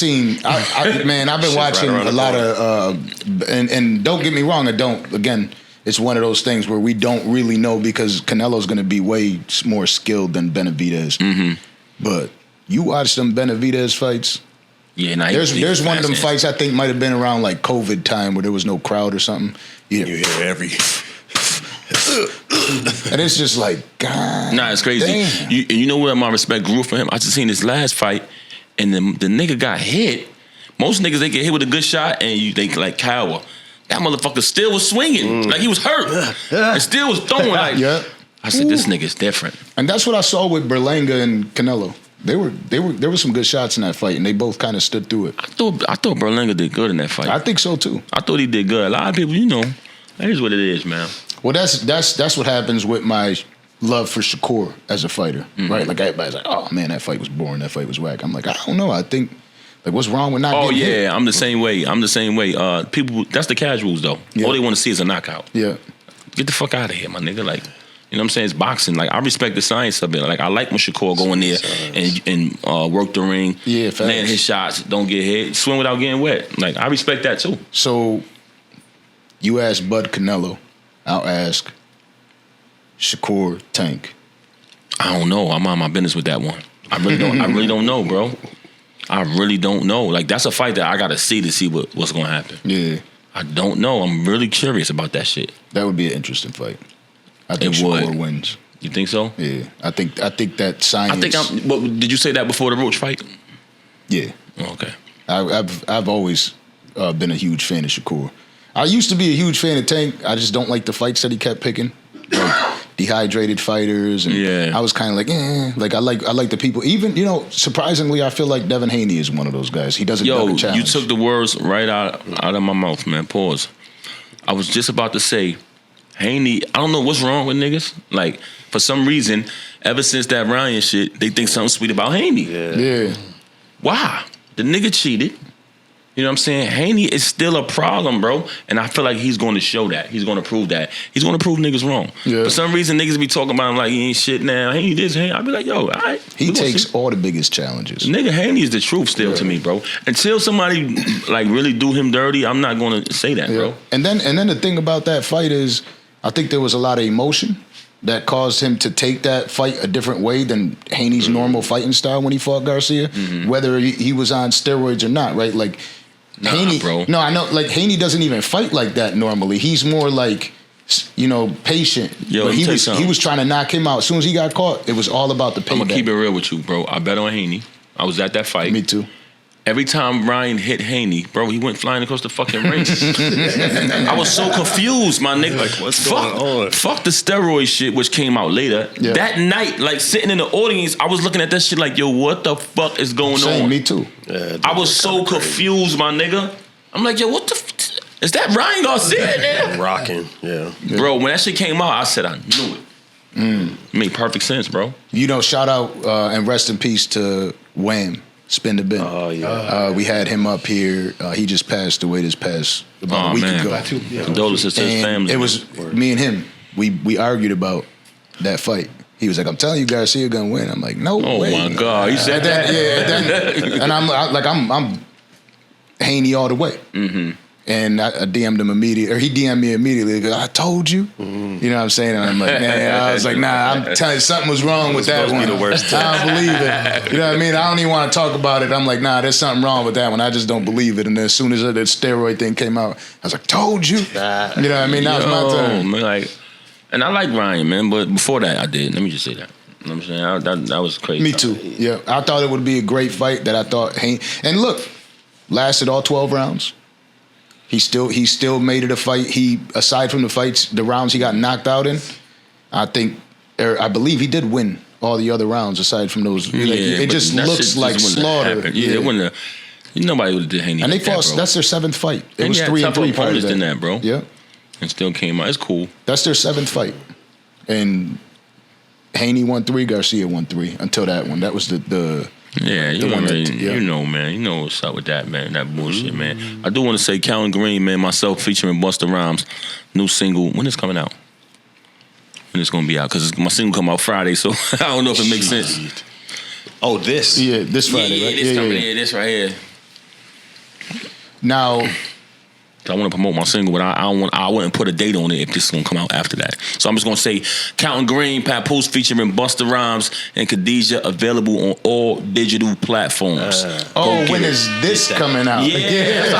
been watching a lot of, and don't get me wrong, again, it's one of those things where we don't really know because Canelo's gonna be way more skilled than Benavidez. Mm-hmm. But you watch them Benavidez fights. Yeah, there's one of them fights I think might have been around like COVID time where there was no crowd or something. Yeah. You hear every. And it's just like, God. Nah, it's crazy. Damn. You know where my respect grew for him? I just seen his last fight, and the nigga got hit. Most niggas, they get hit with a good shot, and they like cower. That motherfucker still was swinging. Like he was hurt. And still was throwing. Like, yeah. I said, this nigga's different. And that's what I saw with Berlanga and Canelo. There were some good shots in that fight, and they both kind of stood through it. I thought Berlanga did good in that fight. I think so too. I thought he did good. A lot of people, that is what it is, man. Well, that's what happens with my love for Shakur as a fighter, right? Like everybody's like, oh man, that fight was boring, that fight was whack. I'm like, I don't know. I think like what's wrong with not getting hit? I'm the same way. People, that's the casuals though. Yeah. All they want to see is a knockout. Yeah. Get the fuck out of here, my nigga. Like, you know what I'm saying? It's boxing. Like, I respect the science of it. Like, I like when Shakur go in there and work the ring, land his shots, don't get hit, swim without getting wet. Like, I respect that too. So, you ask Bud Canelo, I'll ask Shakur Tank. I don't know. I'm on my business with that one. I really don't know, bro. I really don't know. Like, that's a fight that I gotta see to see what's gonna happen. Yeah. I don't know. I'm really curious about that shit. That would be an interesting fight. I think Shakur wins. You think so? Yeah. I think that science. But did you say that before the Roach fight? Yeah. Okay. I've always been a huge fan of Shakur. I used to be a huge fan of Tank. I just don't like the fights that he kept picking, like dehydrated fighters. And I was kind of like, like I like the people. Even surprisingly, I feel like Devin Haney is one of those guys. He doesn't duck a challenge. You took the words right out of my mouth, man. Pause. I was just about to say, Haney. I don't know what's wrong with niggas. Like for some reason, ever since that Ryan shit, they think something sweet about Haney. Yeah. Why? The nigga cheated. You You know what I'm saying? Haney is still a problem, bro. And I feel like he's going to show that. He's going to prove that. He's going to prove niggas wrong. Yeah. For some reason, niggas be talking about him like he ain't shit now. Haney this, Haney. I be like, yo, all right. He takes all the biggest challenges. Nigga, Haney is the truth still to me, bro. Until somebody like really do him dirty, I'm not going to say that, bro. And then the thing about that fight is, I think there was a lot of emotion that caused him to take that fight a different way than Haney's normal fighting style when he fought Garcia, whether he was on steroids or not, right? Like, Haney, bro. No, I know. Like Haney doesn't even fight like that normally. He's more like, patient. Yo, but he was trying to knock him out. As soon as he got caught, it was all about the payback. I'm gonna keep it real with you, bro. I bet on Haney. I was at that fight. Me too. Every time Ryan hit Haney, bro, he went flying across the fucking ring. I was so confused, my nigga. Like, what's going on? Fuck the steroid shit, which came out later. Yeah. That night, like sitting in the audience, I was looking at that shit like, yo, what the fuck is going on? Me too. Yeah, I was so confused, my nigga. I'm like, yo, what the is that Ryan Garcia there? Rocking, yeah. Bro, when that shit came out, I said, I knew it. It made perfect sense, bro. Shout out and rest in peace to Wham. SpinThaBin. Oh yeah. We had him up here. He just passed away about a week ago. Condolences to his family. It was me and him. We argued about that fight. He was like, "I'm telling you, Garcia gonna win." I'm like, "No way." Oh my God, he said that. And I'm Haney all the way. Mm-hmm. And I DM'd him immediately, or he DM'd me immediately. Goes, I told you. Mm-hmm. You know what I'm saying? And I'm like, man, I was like, nah, I'm telling you, something was wrong with that one. Be the worst I don't believe it. You know what I mean? I don't even want to talk about it. I'm like, nah, there's something wrong with that one. I just don't believe it. And then as soon as that steroid thing came out, I was like, told you. You know what I mean? That was my turn. Man, and I like Ryan, man, but before that, I did. Let me just say that. You know what I'm saying? That was crazy. Me too. Yeah, I thought it would be a great fight that I thought Haney. And look, lasted all 12 rounds. He still made it a fight. He, aside from the rounds he got knocked out in, I believe he did win all the other rounds aside from those. Yeah, it just looks like slaughter. Yeah, it wouldn't. Nobody would have did Haney. And like they fought. That, bro. That's their 7th fight. It and was 3-3 part of that. In that, bro. Yeah, and still came out. It's cool. That's their 7th fight, and Haney won 3, Garcia won 3 until that one. That was the. Yeah, you know, man. You know what's up with that, man. That bullshit, man. I do want to say, Counting Green, man, myself featuring Busta Rhymes, new single. When is it coming out? When it's gonna be out? Because my single come out Friday, so I don't know if it makes sense. Oh, this? Yeah, this Friday, right? Yeah, this right here. Now, I want to promote my single, but I wouldn't put a date on it if this is gonna come out after that. So I'm just gonna say, Counting Green, Papoose featuring Busta Rhymes and Khadijah, available on all digital platforms. When is this coming out? Yeah.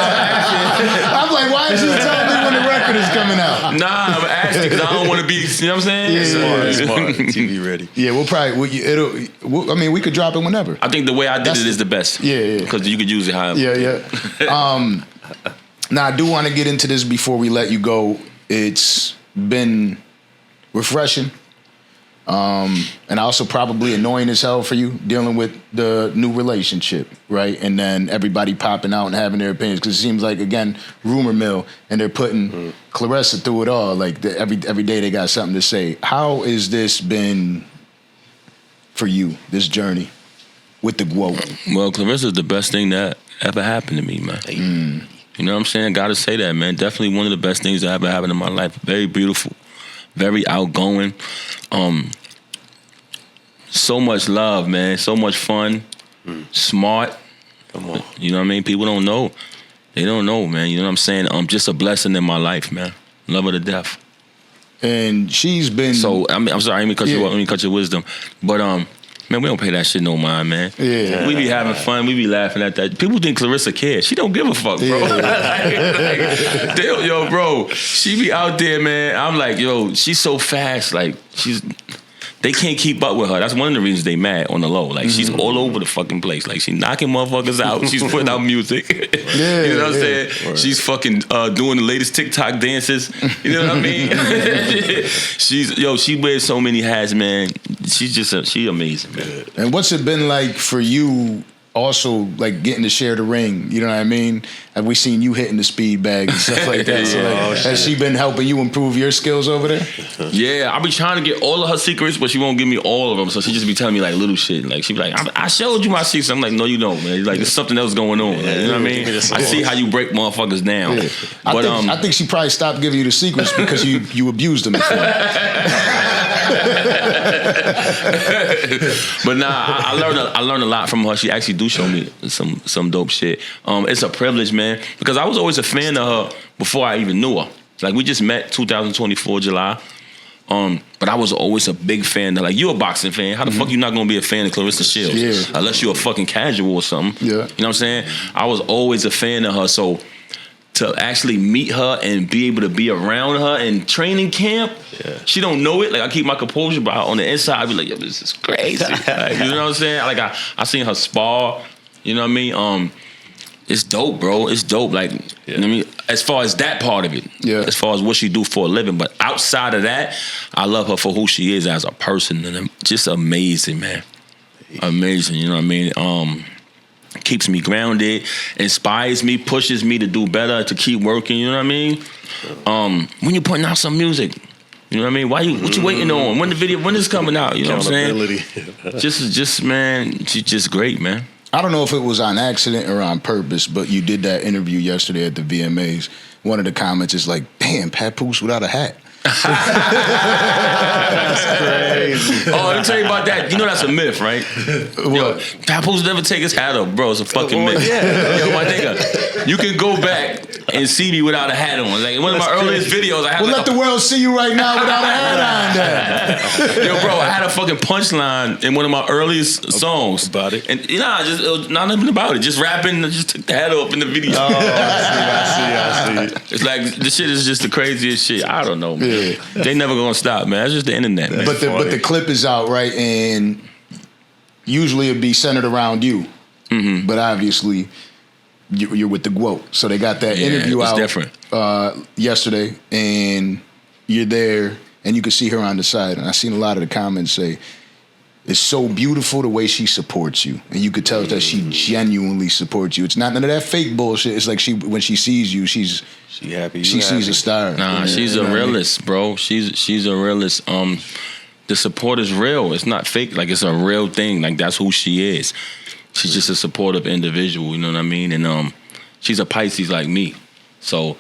I'm like, why did you tell me when the record is coming out? Nah, I'm asking because I don't want to be. You know what I'm saying? Smart. TV ready. Yeah, we'll probably. We could drop it whenever. I think the way I did it is the best. Yeah. Because you could use it however. Yeah. Now, I do want to get into this before we let you go. It's been refreshing and also probably annoying as hell for you dealing with the new relationship, right? And then everybody popping out and having their opinions because it seems like, again, rumor mill, and they're putting Claressa through it all. Like every day they got something to say. How has this been for you, this journey with the GWOAT? Well, Clarissa is the best thing that ever happened to me, man. You know what I'm saying? Gotta say that, man. Definitely one of the best things that ever happened in my life. Very beautiful, very outgoing. So much love, man. So much fun. Smart. Come on. You know what I mean? People don't know. They don't know, man. You know what I'm saying? Just a blessing in my life, man. Love her to death. And she's been. So I'm sorry, I didn't mean cut your wisdom, but man, we don't pay that shit no mind, man. Yeah. We be having fun. We be laughing at that. People think Clarissa cares. She don't give a fuck, bro. Yo, bro, she be out there, man. I'm like, yo, she's so fast. Like, they can't keep up with her. That's one of the reasons they mad on the low. Like, she's all over the fucking place. Like, she knocking motherfuckers out. She's putting out music. You know what I'm saying? Right. She's fucking doing the latest TikTok dances. You know what I mean? She wears so many hats, man. She amazing, man. And what's it been like for you also like getting to share the ring. You know what I mean? Have we seen you hitting the speed bag and stuff like that? So like, has she been helping you improve your skills over there? Yeah, I be trying to get all of her secrets, but she won't give me all of them. So she just be telling me like little shit. Like she be like, I showed you my secrets. I'm like, no, you don't, man. Like there's something else going on. Like, you know what I mean? I see how you break motherfuckers down. Yeah. But I think she probably stopped giving you the secrets because you abused them before. But nah, I learned a lot from her. She actually do show me some dope shit. It's a privilege, man, because I was always a fan of her before I even knew her. Like we just met 2024 July. But I was always a big fan of, like, you a boxing fan. How the fuck you not gonna be a fan of Clarissa Shields? Yeah. Unless you're a fucking casual or something. Yeah. You know what I'm saying? I was always a fan of her, so to actually meet her and be able to be around her in training camp, she don't know it. Like, I keep my composure, but on the inside, I be like, yo, this is crazy. Like, you know what I'm saying? Like, I seen her spar, you know what I mean? It's dope, bro. It's dope. Like, you know what I mean? As far as that part of it, as far as what she do for a living. But outside of that, I love her for who she is as a person. And just amazing, man. Amazing, you know what I mean? Keeps me grounded, inspires me, pushes me to do better, to keep working, you know what I mean? When you putting out some music, you know what I mean? What you waiting on? When is coming out? You know what I'm saying? Just man, she's just great, man. I don't know if it was on accident or on purpose, but you did that interview yesterday at the VMAs. One of the comments is like, damn, Papoose without a hat. That's crazy. Oh, let me tell you about that. You know that's a myth, right? Yo, Papoose never take his hat off, bro. It's a fucking myth. Yo, my nigga, you can go back and see me without a hat on. Like in one of my earliest videos, I had let the world see you right now without a hat on. Then. Yo, bro, I had a fucking punchline in one of my earliest songs about it, and not even about it. Just rapping, I just took the hat off in the video. Oh, I see. It's like this shit is just the craziest shit. I don't know, man. Yeah. They never gonna stop, man. That's just the internet, man. But the clip is out, right? And usually it'd be centered around you, but obviously you're with the GWOAT, so they got that interview out different. Yesterday, and you're there, and you can see her on the side. And I seen a lot of the comments say, "It's so beautiful the way she supports you," and you could tell that she genuinely supports you. It's not none of that fake bullshit. It's like when she sees you, she happy. She sees a star. Nah, she's a realist, bro. She's a realist. The support is real. It's not fake. Like, it's a real thing. Like, that's who she is. She's just a supportive individual. You know what I mean? And she's a Pisces like me. So,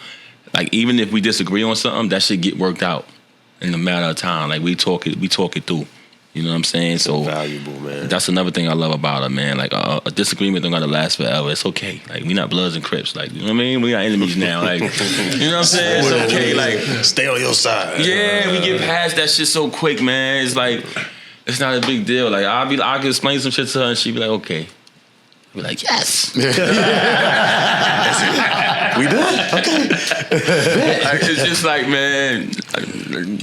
like, even if we disagree on something, that should get worked out in a matter of time. Like, we talk it through. You know what I'm saying? So valuable, man. That's another thing I love about her, man. Like, a disagreement don't gotta last forever. It's okay. Like, we not Bloods and Crips. Like, you know what I mean? We not enemies now. Like, you know what I'm saying? It's okay. Like, stay on your side. Yeah, we get past that shit so quick, man. It's like, it's not a big deal. Like, I can explain some shit to her and she'd be like, okay. I'd be like, yes. We done? Okay. It's just like, man,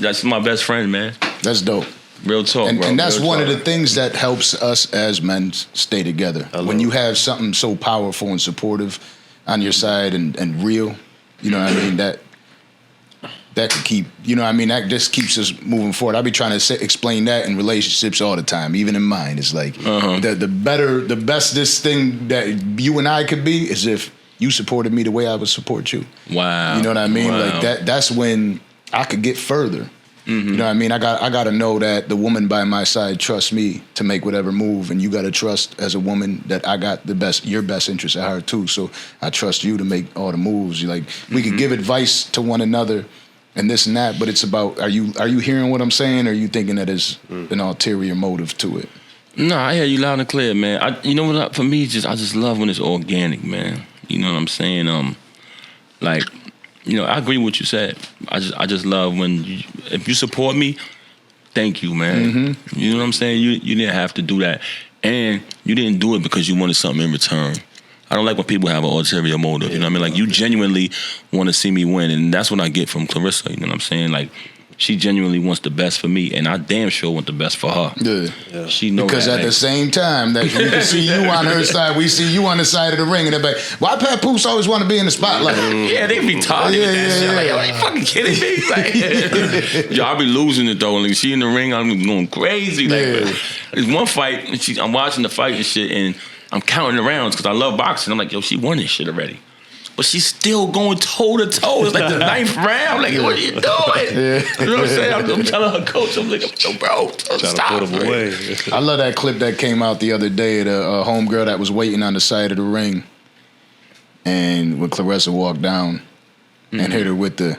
that's my best friend, man. That's dope. Real talk, bro. And that's one of the things that helps us as men stay together. When you have something so powerful and supportive on your side and real, you know what I mean, that could keep, you know what I mean, that just keeps us moving forward. I be trying to explain that in relationships all the time, even in mine. It's like the best this thing that you and I could be is if you supported me the way I would support you. Wow. You know what I mean? Wow. Like that's when I could get further. You know what I mean? I got to know that the woman by my side trusts me to make whatever move, and you got to trust as a woman that I got your best interest at heart too. So I trust you to make all the moves. Like, we could give advice to one another and this and that, but it's about, are you hearing what I'm saying, or are you thinking that there's an ulterior motive to it? No, I hear you loud and clear, man. You know what? For me, I just love when it's organic, man. You know what I'm saying? Like, you know, I agree with what you said. I just love when if you support me, thank you, man. You know what I'm saying? You didn't have to do that, and you didn't do it because you wanted something in return. I don't like when people have an ulterior motive. You know what I mean? Like, you genuinely want to see me win, and that's what I get from Clarissa. You know what I'm saying? Like, she genuinely wants the best for me, and I damn sure want the best for her. Yeah. She knows because that, at the same time that we can see you on her side, we see you on the side of the ring, and they're like, why Papoose always want to be in the spotlight? Yeah, they be talking that shit. Like, yo, are you fucking kidding me? Like, yo, I be losing it though. Like, she in the ring, I'm going crazy. Like, there's one fight, and I'm watching the fight and shit, and I'm counting the rounds because I love boxing. I'm like, yo, she won this shit already. But she's still going toe to toe. It's like the 9th round. Like, what are you doing? You know what I'm saying? I'm telling her coach, I'm like, yo, bro, stop. Put him away. I love that clip that came out the other day. The homegirl that was waiting on the side of the ring, and when Claressa walked down and hit her with the,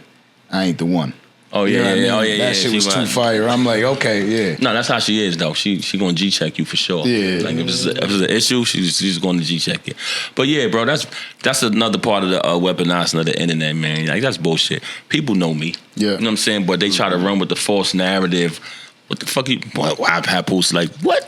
I ain't the one. Oh yeah, you know oh yeah, that shit was too fire. I'm like, okay, yeah. No, that's how she is though. She gonna G check you for sure. Yeah. Like if it's an issue, she's going to G check it. But yeah, bro, that's another part of the weaponizing of the internet, man. Like that's bullshit. People know me. Yeah. You know what I'm saying? But they try to run with the false narrative. What the fuck why Papoose? Like, what?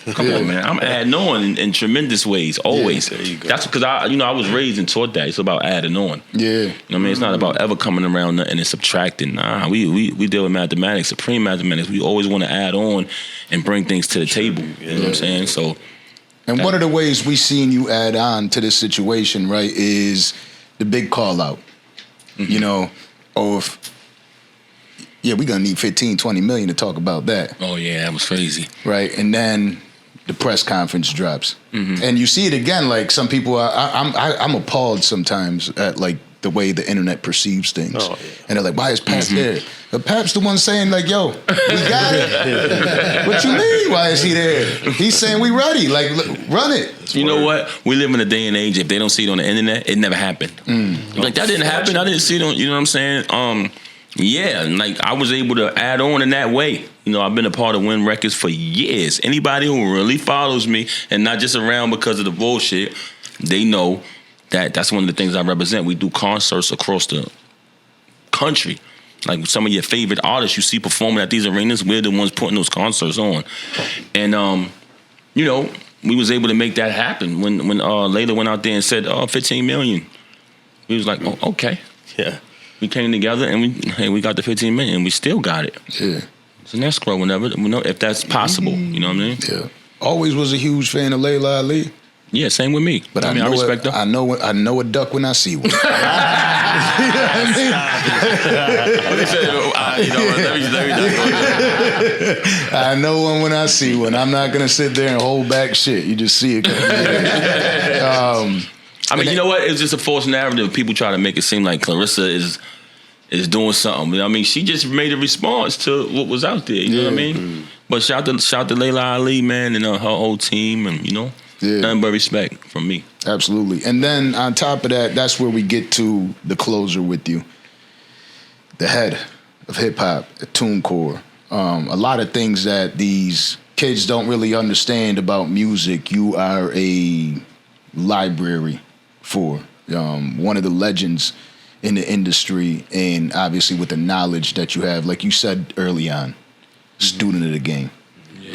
Come on, man. I'm adding on in tremendous ways, always. There you go. That's because I was raised and taught that. It's about adding on. Yeah. You know what I mean? It's not about ever coming around nothing and subtracting. Nah, we deal with mathematics, supreme mathematics. We always want to add on and bring things to the table. You know what I'm saying? So. And one of the ways we seen you add on to this situation, right, is the big call out. Mm-hmm. You know, of yeah, we're going to need 15, 20 million to talk about that. Oh, yeah, that was crazy. Right, and then the press conference drops. Mm-hmm. And you see it again, like some people, I'm appalled sometimes at like the way the internet perceives things. Oh, yeah. And they're like, why is Pap there? But Pap's the one saying like, yo, we got it. What you mean, why is he there? He's saying we ready, like run it. You know what? We live in a day and age, if they don't see it on the internet, it never happened. Like that didn't happen, I didn't see it on, you know what I'm saying? Yeah, like I was able to add on in that way. You know, I've been a part of Win Records for years. Anybody who really follows me and not just around because of the bullshit, they know that that's one of the things I represent. We do concerts across the country. Like some of your favorite artists you see performing at these arenas, we're the ones putting those concerts on. And, you know, we was able to make that happen. When Layla went out there and said, 15 million. We was like, oh, okay. Yeah. We came together and we got the 15 million and we still got it. Yeah. It's an escrow whenever, if that's possible. You know what I mean? Yeah. Always was a huge fan of Layla Ali. Yeah, same with me. But I respect her. I know a duck when I see one. You know what I mean? I know one when I see one. I'm not gonna sit there and hold back shit. You just see it. I mean, you know what? It's just a false narrative. People try to make it seem like Clarissa is doing something. You know what I mean? She just made a response to what was out there. You know what I mean? But shout to Layla Ali, man, and her whole team, and you know, nothing but respect from me. Absolutely. And then on top of that, that's where we get to the closer with you, the head of hip hop at TuneCore. A lot of things that these kids don't really understand about music. You are a library for one of the legends in the industry, and obviously with the knowledge that you have, like you said early on, student of the game,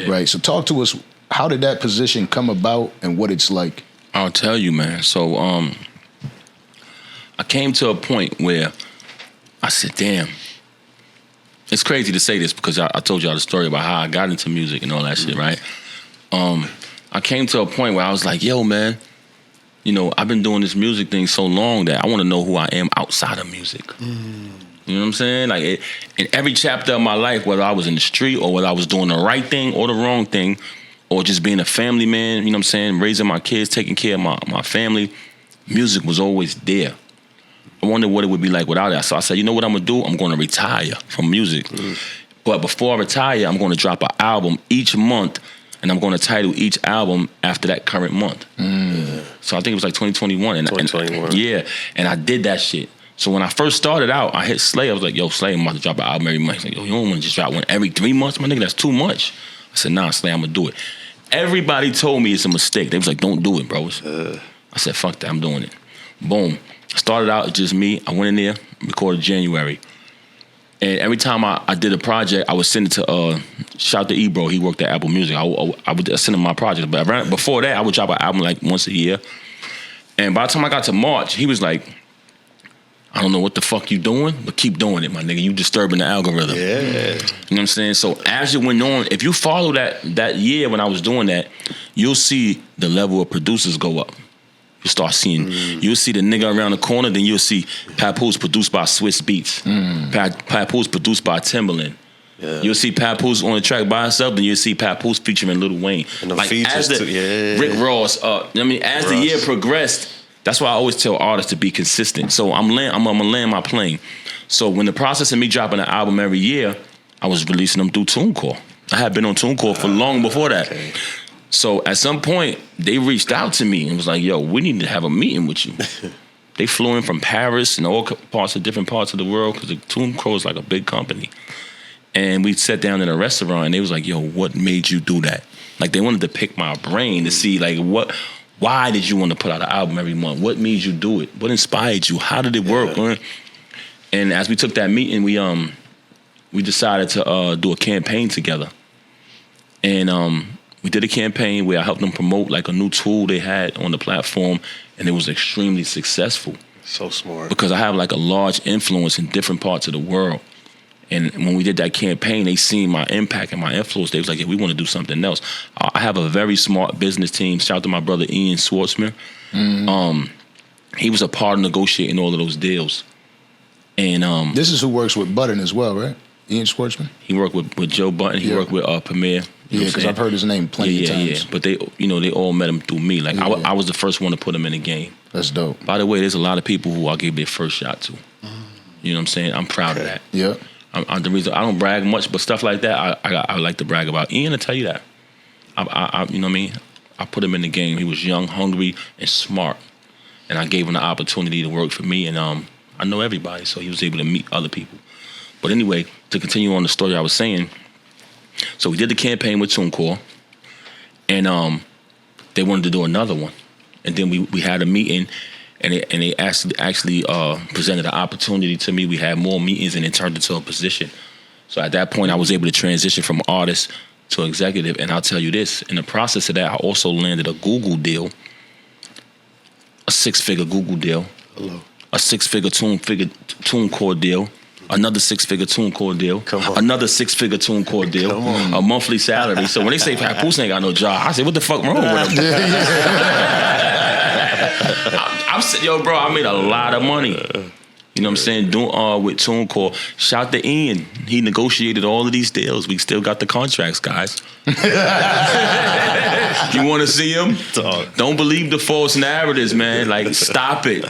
right? So talk to us, how did that position come about and what it's like? I'll tell you, man. So I came to a point where I said, damn, it's crazy to say this because I told y'all the story about how I got into music and all that shit, right? I came to a point where I was like, yo, man, you know, I've been doing this music thing so long that I want to know who I am outside of music. You know what I'm saying? Like, in every chapter of my life, whether I was in the street or whether I was doing the right thing or the wrong thing, or just being a family man, you know what I'm saying, raising my kids, taking care of my family, music was always there. I wondered what it would be like without that. So I said, you know what I'm going to do? I'm going to retire from music. But before I retire, I'm going to drop an album each month, and I'm going to title each album after that current month. So I think it was like 2021. 2021. Yeah, and I did that shit. So when I first started out, I hit Slay. I was like, yo, Slay, I'm about to drop an album every month. He's like, yo, you don't want to just drop one every 3 months? My nigga, that's too much. I said, nah, Slay, I'm going to do it. Everybody told me it's a mistake. They was like, don't do it, bro. I said, fuck that, I'm doing it. Boom. Started out just me. I went in there, recorded January. And every time I did a project, I would send it to, shout to Ebro. He worked at Apple Music. I would send him my project. But before that, I would drop an album like once a year. And by the time I got to March, he was like, I don't know what the fuck you doing, but keep doing it, my nigga. You disturbing the algorithm. Yeah. You know what I'm saying? So as it went on, if you follow that year when I was doing that, you'll see the level of producers go up. You start seeing, you'll see the nigga around the corner, then you'll see Papoose produced by Swiss Beats. Papoose produced by Timbaland. Yeah. You'll see Papoose on the track by himself, then you'll see Papoose featuring Lil Wayne. And the like features as Rick Ross. As the year progressed, that's why I always tell artists to be consistent. So I'm gonna land my plane. So when the process of me dropping an album every year, I was releasing them through TuneCore. I had been on TuneCore for long before that. Okay. So at some point, they reached out to me and was like, yo, we need to have a meeting with you. They flew in from Paris and all different parts of the world, because TuneCore is like a big company. And we sat down in a restaurant and they was like, yo, what made you do that? Like, they wanted to pick my brain to see, like, why did you want to put out an album every month? What made you do it? What inspired you? How did it work? Yeah. And as we took that meeting, we decided to do a campaign together. And we did a campaign where I helped them promote like a new tool they had on the platform, and it was extremely successful. So smart. Because I have like a large influence in different parts of the world. And when we did that campaign, they seen my impact and my influence. They was like, yeah, we want to do something else. I have a very smart business team. Shout out to my brother Ian Schwartzman. He was a part of negotiating all of those deals. And this is who works with Button as well, right? Ian Schwartzman? He worked with Joe Button. He worked with Premier. Yeah, because I've heard his name plenty of times. Yeah, but they all met him through me. Like, I was the first one to put him in the game. That's dope. By the way, there's a lot of people who I gave their first shot to. You know what I'm saying? I'm proud of that. Yeah. The reason I don't brag much, but stuff like that, I like to brag about. Ian, I tell you that. You know what I mean? I put him in the game. He was young, hungry, and smart, and I gave him the opportunity to work for me. And I know everybody, so he was able to meet other people. But anyway, to continue on the story I was saying, so we did the campaign with TuneCore, and they wanted to do another one, and then we had a meeting. And they actually presented an opportunity to me. We had more meetings, and it turned into a position. So at that point, I was able to transition from artist to executive. And I'll tell you this, in the process of that, I also landed a Google deal, a 6-figure Google deal, a 6-figure TuneCore deal, another 6-figure TuneCore deal, another 6-figure TuneCore deal, a monthly salary. So when they say Papoose ain't got no job, I say, what the fuck wrong with him? I'm saying, yo, bro, I made a lot of money. You know what I'm saying? Doing with TuneCore. Shout to Ian. He negotiated all of these deals. We still got the contracts, guys. You want to see them? Don't believe the false narratives, man. Like, stop it.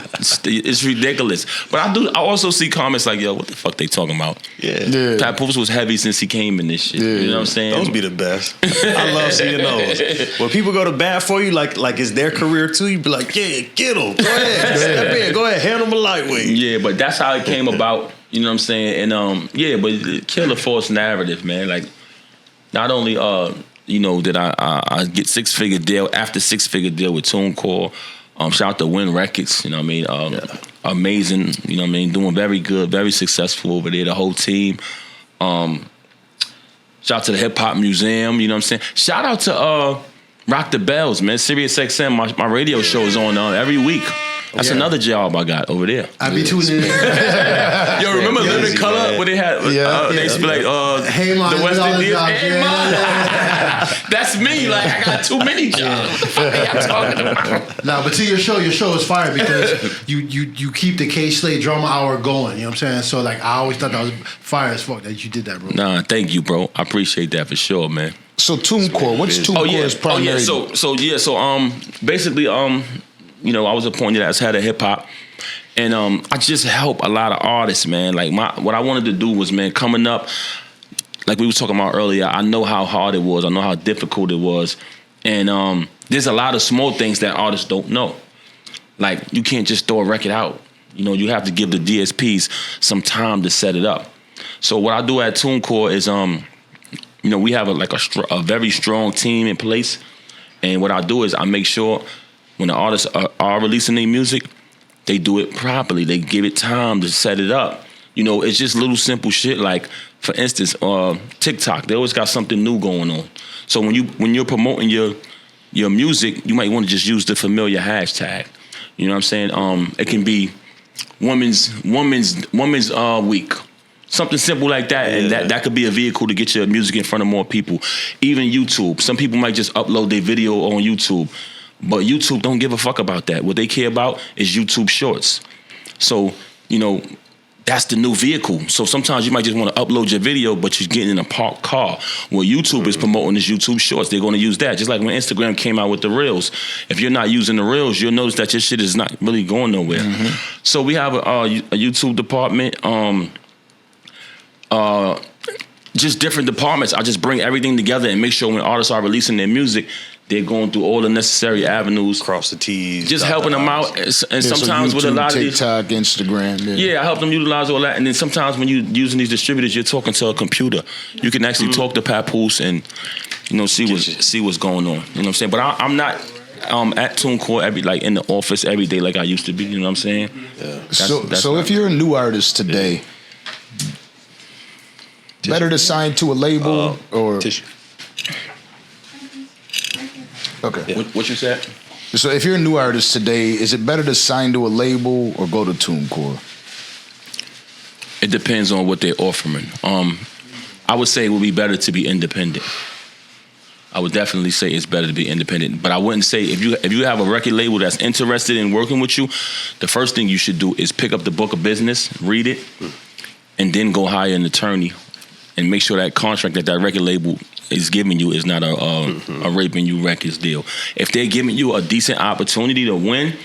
It's ridiculous. But I also see comments like, yo, what the fuck they talking about? Yeah. Papoose was heavy since he came in this shit. Yeah. You know what I'm saying? Those be the best. I love seeing those. When people go to bat for you, like it's their career too, you be like, yeah, get them. Go ahead. Step in. Go ahead. Handle them a lightweight. Yeah, but that's how it came about. You know what I'm saying? And but kill the false narrative, man. Like, not only did I get 6-figure deal after 6-figure deal with TuneCore. Shout out to Win Records. You know what I mean? Amazing. You know what I mean? Doing very good, very successful over there. The whole team. Shout out to the HipHop Museum. You know what I'm saying? Shout out to Rock the Bells, man. Sirius XM. My radio show is on every week. That's another job I got over there. I be tuning in. Yo, remember Living Color when they had they used to be like hey, man, the West Indies? Hey, man. That's me. Like, I got too many jobs. What the fuck are y'all talking about? Nah, but to your show is fire because you keep the K-Slate Drama Hour going. You know what I'm saying? So like, I always thought that was fire as fuck that you did that, bro. Nah, thank you, bro. I appreciate that for sure, man. So TuneCore, what's TuneCore's primary? So basically I was appointed as head of hip hop, and I just help a lot of artists, man. Like what I wanted to do was, man, coming up, like we were talking about earlier, I know how hard it was, I know how difficult it was, and there's a lot of small things that artists don't know. Like, you can't just throw a record out. You know, you have to give the DSPs some time to set it up. So what I do at TuneCore is, we have a very strong team in place, and what I do is I make sure when the artists are releasing their music, they do it properly. They give it time to set it up. You know, it's just little simple shit. Like, for instance, TikTok, they always got something new going on. So when you're promoting your music, you might want to just use the familiar hashtag. You know what I'm saying? It can be women's week. Something simple like that, and that could be a vehicle to get your music in front of more people. Even YouTube. Some people might just upload their video on YouTube, but YouTube don't give a fuck about that. What they care about is YouTube Shorts. So, you know, that's the new vehicle. So sometimes you might just want to upload your video, but you're getting in a parked car. Well, YouTube is promoting this YouTube Shorts. They're going to use that. Just like when Instagram came out with the Reels. If you're not using the Reels, you'll notice that your shit is not really going nowhere. Mm-hmm. So we have a YouTube department. Just different departments. I just bring everything together and make sure when artists are releasing their music, they're going through all the necessary avenues. Cross the T's. Just helping them out. And sometimes so YouTube, with a lot of these... TikTok, Instagram. Yeah, I help them utilize all that. And then sometimes when you're using these distributors, you're talking to a computer. You can actually talk to Papoose and, you know, see what's going on. You know what I'm saying? But I'm not at TuneCore in the office every day like I used to be. You know what I'm saying? Yeah. So if you're a new artist today... Better to sign to a label or tissue. Okay. Yeah. What you said? So if you're a new artist today, is it better to sign to a label or go to TuneCore? It depends on what they're offering. I would say it would be better to be independent. I would definitely say it's better to be independent. But I wouldn't say if you have a record label that's interested in working with you, the first thing you should do is pick up the book of business, read it, and then go hire an attorney. And make sure that contract that record label is giving you is not a raping you records deal. If they're giving you a decent opportunity to win,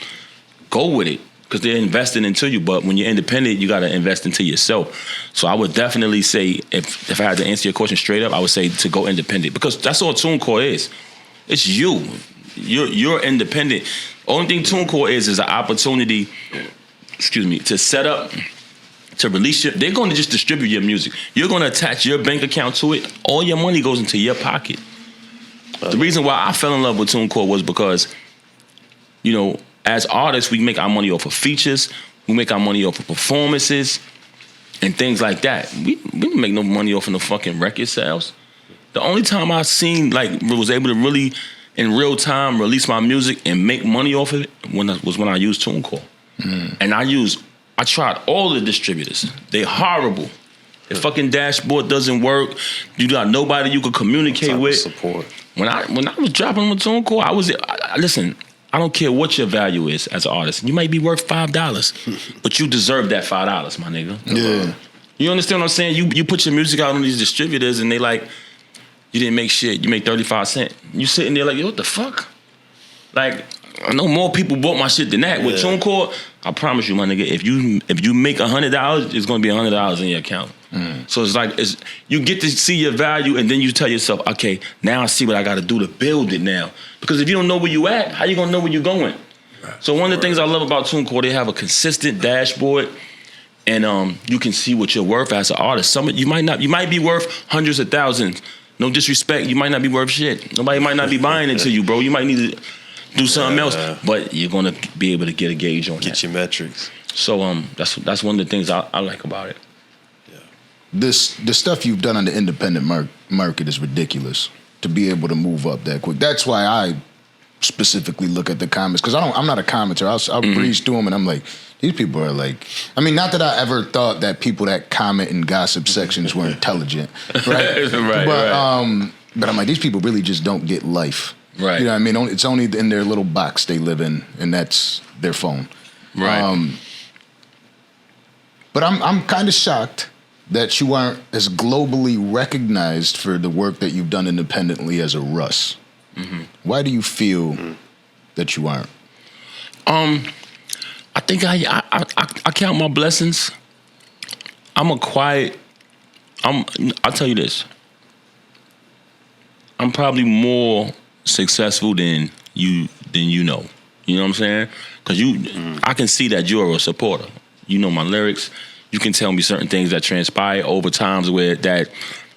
go with it because they're investing into you. But when you're independent, you got to invest into yourself. So I would definitely say, if I had to answer your question straight up, I would say to go independent because that's all TuneCore is. It's you. You're independent. Only thing TuneCore is an opportunity, to set up. To release they're going to just distribute your music. You're going to attach your bank account to it. All your money goes into your pocket. The reason why I fell in love with TuneCore was because, you know, as artists, we make our money off of features. We make our money off of performances and things like that. We didn't make no money off of no fucking record sales. The only time I was able to really, in real time, release my music and make money off of it was when I used TuneCore. And I tried all the distributors. They horrible. The fucking dashboard doesn't work. You got nobody you could communicate with. Support. When I was dropping with TuneCore, listen, I don't care what your value is as an artist. You might be worth $5, but you deserve that $5, my nigga. Yeah. You understand what I'm saying? You put your music out on these distributors and they like, you didn't make shit. You make 35 cents. You sitting there like, yo, what the fuck? Like, I know more people bought my shit than that. With TuneCore, I promise you, my nigga, if you make $100, it's gonna be $100 in your account. So it's like you get to see your value, and then you tell yourself, okay, now I see what I got to do to build it now. Because if you don't know where you at, how you gonna know where you're going? So one of the things I love about TuneCore, they have a consistent dashboard, and you can see what you're worth as an artist. You might be worth hundreds of thousands. No disrespect, you might not be worth shit. Nobody might not be buying into you, bro. You might need to do something else, but you're gonna be able to get a gauge on that. Get your metrics. So that's one of the things I like about it. The stuff you've done on the independent market is ridiculous to be able to move up that quick. That's why I specifically look at the comments because I'm not a commenter. I'll breeze through them and I'm like, these people are like. I mean, not that I ever thought that people that comment in gossip sections were intelligent, right? But I'm like, these people really just don't get life. Right. You know what I mean? It's only in their little box they live in, and that's their phone. Right. But I'm kind of shocked that you aren't as globally recognized for the work that you've done independently as a Russ. Why do you feel that you aren't? I think I count my blessings. I'll tell you this. I'm probably more successful than you know. You know what I'm saying? Because I can see that you're a supporter. You know my lyrics. You can tell me certain things that transpire over times where that,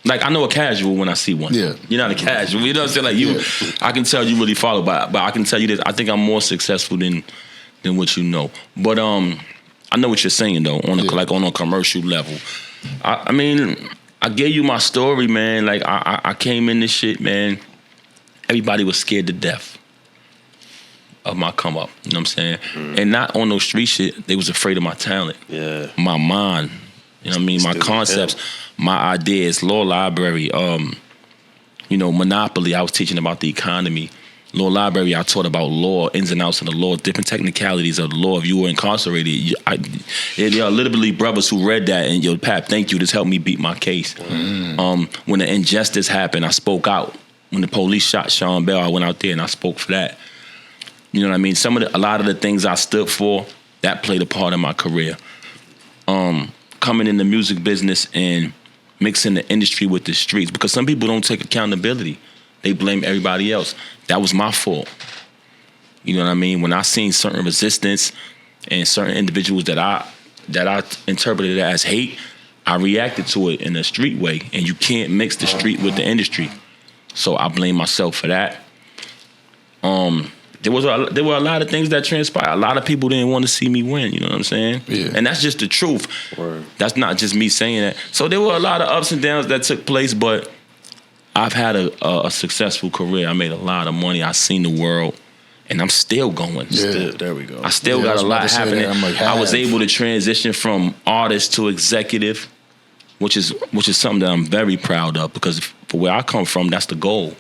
like I know a casual when I see one. Yeah. You're not a casual. You know what I'm saying? Like I can tell you really follow, but I can tell you this. I think I'm more successful than what you know. But I know what you're saying though, on a commercial level. I mean, I gave you my story, man. Like I came in this shit, man. Everybody was scared to death. of my come up. You know what I'm saying? And not on no street shit. They was afraid of my talent. Yeah. My mind. You know what I mean? My concepts, my ideas, law library, you know, Monopoly, I was teaching about the economy. Law library, I taught about law, ins and outs of the law, different technicalities of the law. If you were incarcerated, there are literally brothers who read that and, yo, Pap, thank you, this helped me beat my case. When the injustice happened, I spoke out. When the police shot Sean Bell, I went out there and I spoke for that. You know what I mean? A lot of the things I stood for, that played a part in my career. Coming in the music business and mixing the industry with the streets, because some people don't take accountability. They blame everybody else. That was my fault. You know what I mean? When I seen certain resistance and certain individuals that I interpreted as hate, I reacted to it in a street way. And you can't mix the street with the industry. So I blame myself for that. There were a lot of things that transpired. A lot of people didn't want to see me win, you know what I'm saying? Yeah. And that's just the truth. Word. That's not just me saying that. So there were a lot of ups and downs that took place, but I've had a successful career. I made a lot of money. I seen the world, and I'm still going. Yeah. There we go. I still got a lot happening. I was able to transition from artist to executive, which is something that I'm very proud of, because for where I come from, that's the goal.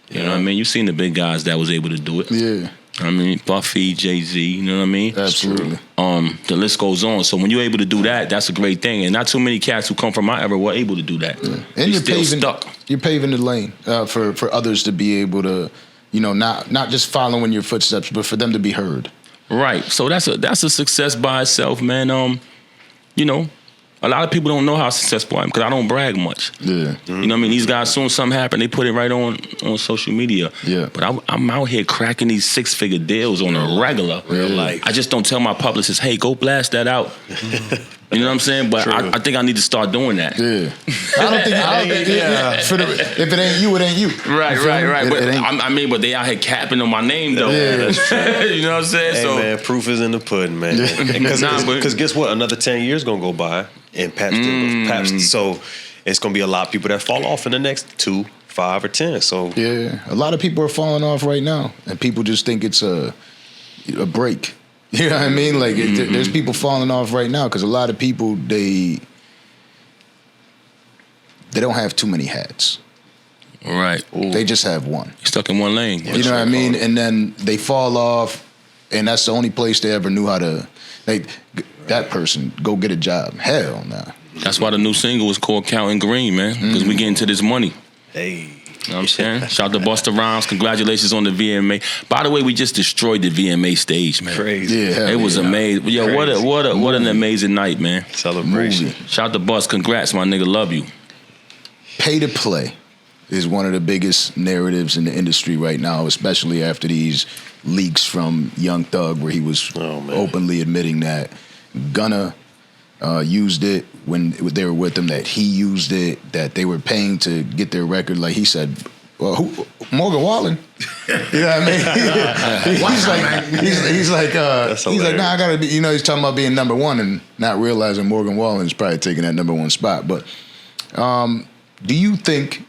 You know what I mean? You've seen the big guys that was able to do it. Yeah. I mean, Buffy, Jay-Z, you know what I mean? Absolutely. The list goes on. So when you're able to do that, that's a great thing. And not too many cats who come from my era were able to do that. Yeah. And You're paving the lane for others to be able to, you know, not just following your footsteps, but for them to be heard. Right. So that's a success by itself, man. You know, a lot of people don't know how successful I am because I don't brag much. Yeah. You know what I mean? These guys, soon something happen, they put it right on social media. Yeah. But I'm out here cracking these 6-figure deals on a regular. Real life. I just don't tell my publicist, hey, go blast that out. You know what I'm saying? But I think I need to start doing that. Yeah. I don't think if it ain't you, it ain't you. Right. But but they out here capping on my name though. Yeah. You know what I'm saying? Hey, so man, proof is in the pudding, man. Because guess what? Another 10 years gonna go by, and Paps. So it's gonna be a lot of people that fall off in the next 2, 5, or 10. So yeah, a lot of people are falling off right now, and people just think it's a break. You know what I mean? Like there's people falling off right now because a lot of people they don't have too many hats. Right. Ooh. They just have one. You're stuck in one lane. You know what I mean? And then they fall off, and that's the only place they ever knew how to. Like that person go get a job. Hell no. Nah. That's why the new single is called Counting Green, man. Because we get into this money. Hey. You know what I'm saying? Shout out to Busta Rhymes. Congratulations on the VMA. By the way, we just destroyed the VMA stage, man. Crazy. Yeah, it was amazing. Yo, crazy. what an amazing night, man. Celebration. Shout out to Bust. Congrats, my nigga. Love you. Pay to play is one of the biggest narratives in the industry right now, especially after these leaks from Young Thug, where he was openly admitting that Gunna used it when they were with him, that he used it, that they were paying to get their record. Like he said, well, Morgan Wallen. You know what I mean? he's like, nah, I gotta be. You know, he's talking about being number one and not realizing Morgan Wallen is probably taking that number one spot. But do you think?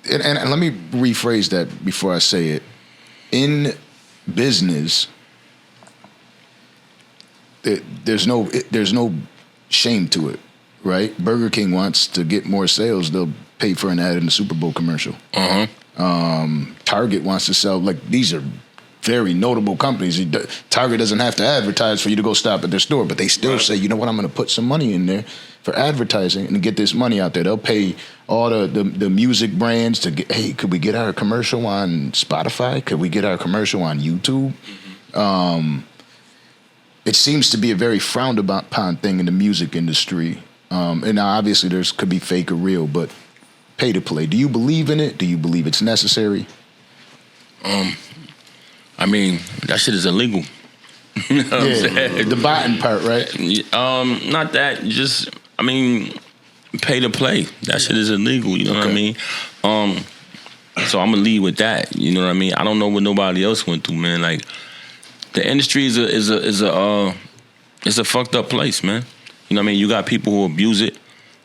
And let me rephrase that before I say it. In business, there's no shame to it, right? Burger King wants to get more sales; they'll pay for an ad in the Super Bowl commercial. Target wants to sell. Like, these are very notable companies. Target doesn't have to advertise for you to go stop at their store, but they still say, you know what, I'm going to put some money in there for advertising and get this money out there. They'll pay all the music brands to get, hey, could we get our commercial on Spotify? Could we get our commercial on YouTube? It seems to be a very frowned upon thing in the music industry. And now obviously there's could be fake or real, but pay to play. Do you believe in it? Do you believe it's necessary? I mean, that shit is illegal. You know what I'm saying? The botting part, right? Not that. Just, I mean, pay to play. That shit is illegal. You know what I mean? So I'm gonna lead with that. You know what I mean? I don't know what nobody else went through, man. Like, the industry is a fucked up place, man. You know what I mean? You got people who abuse it,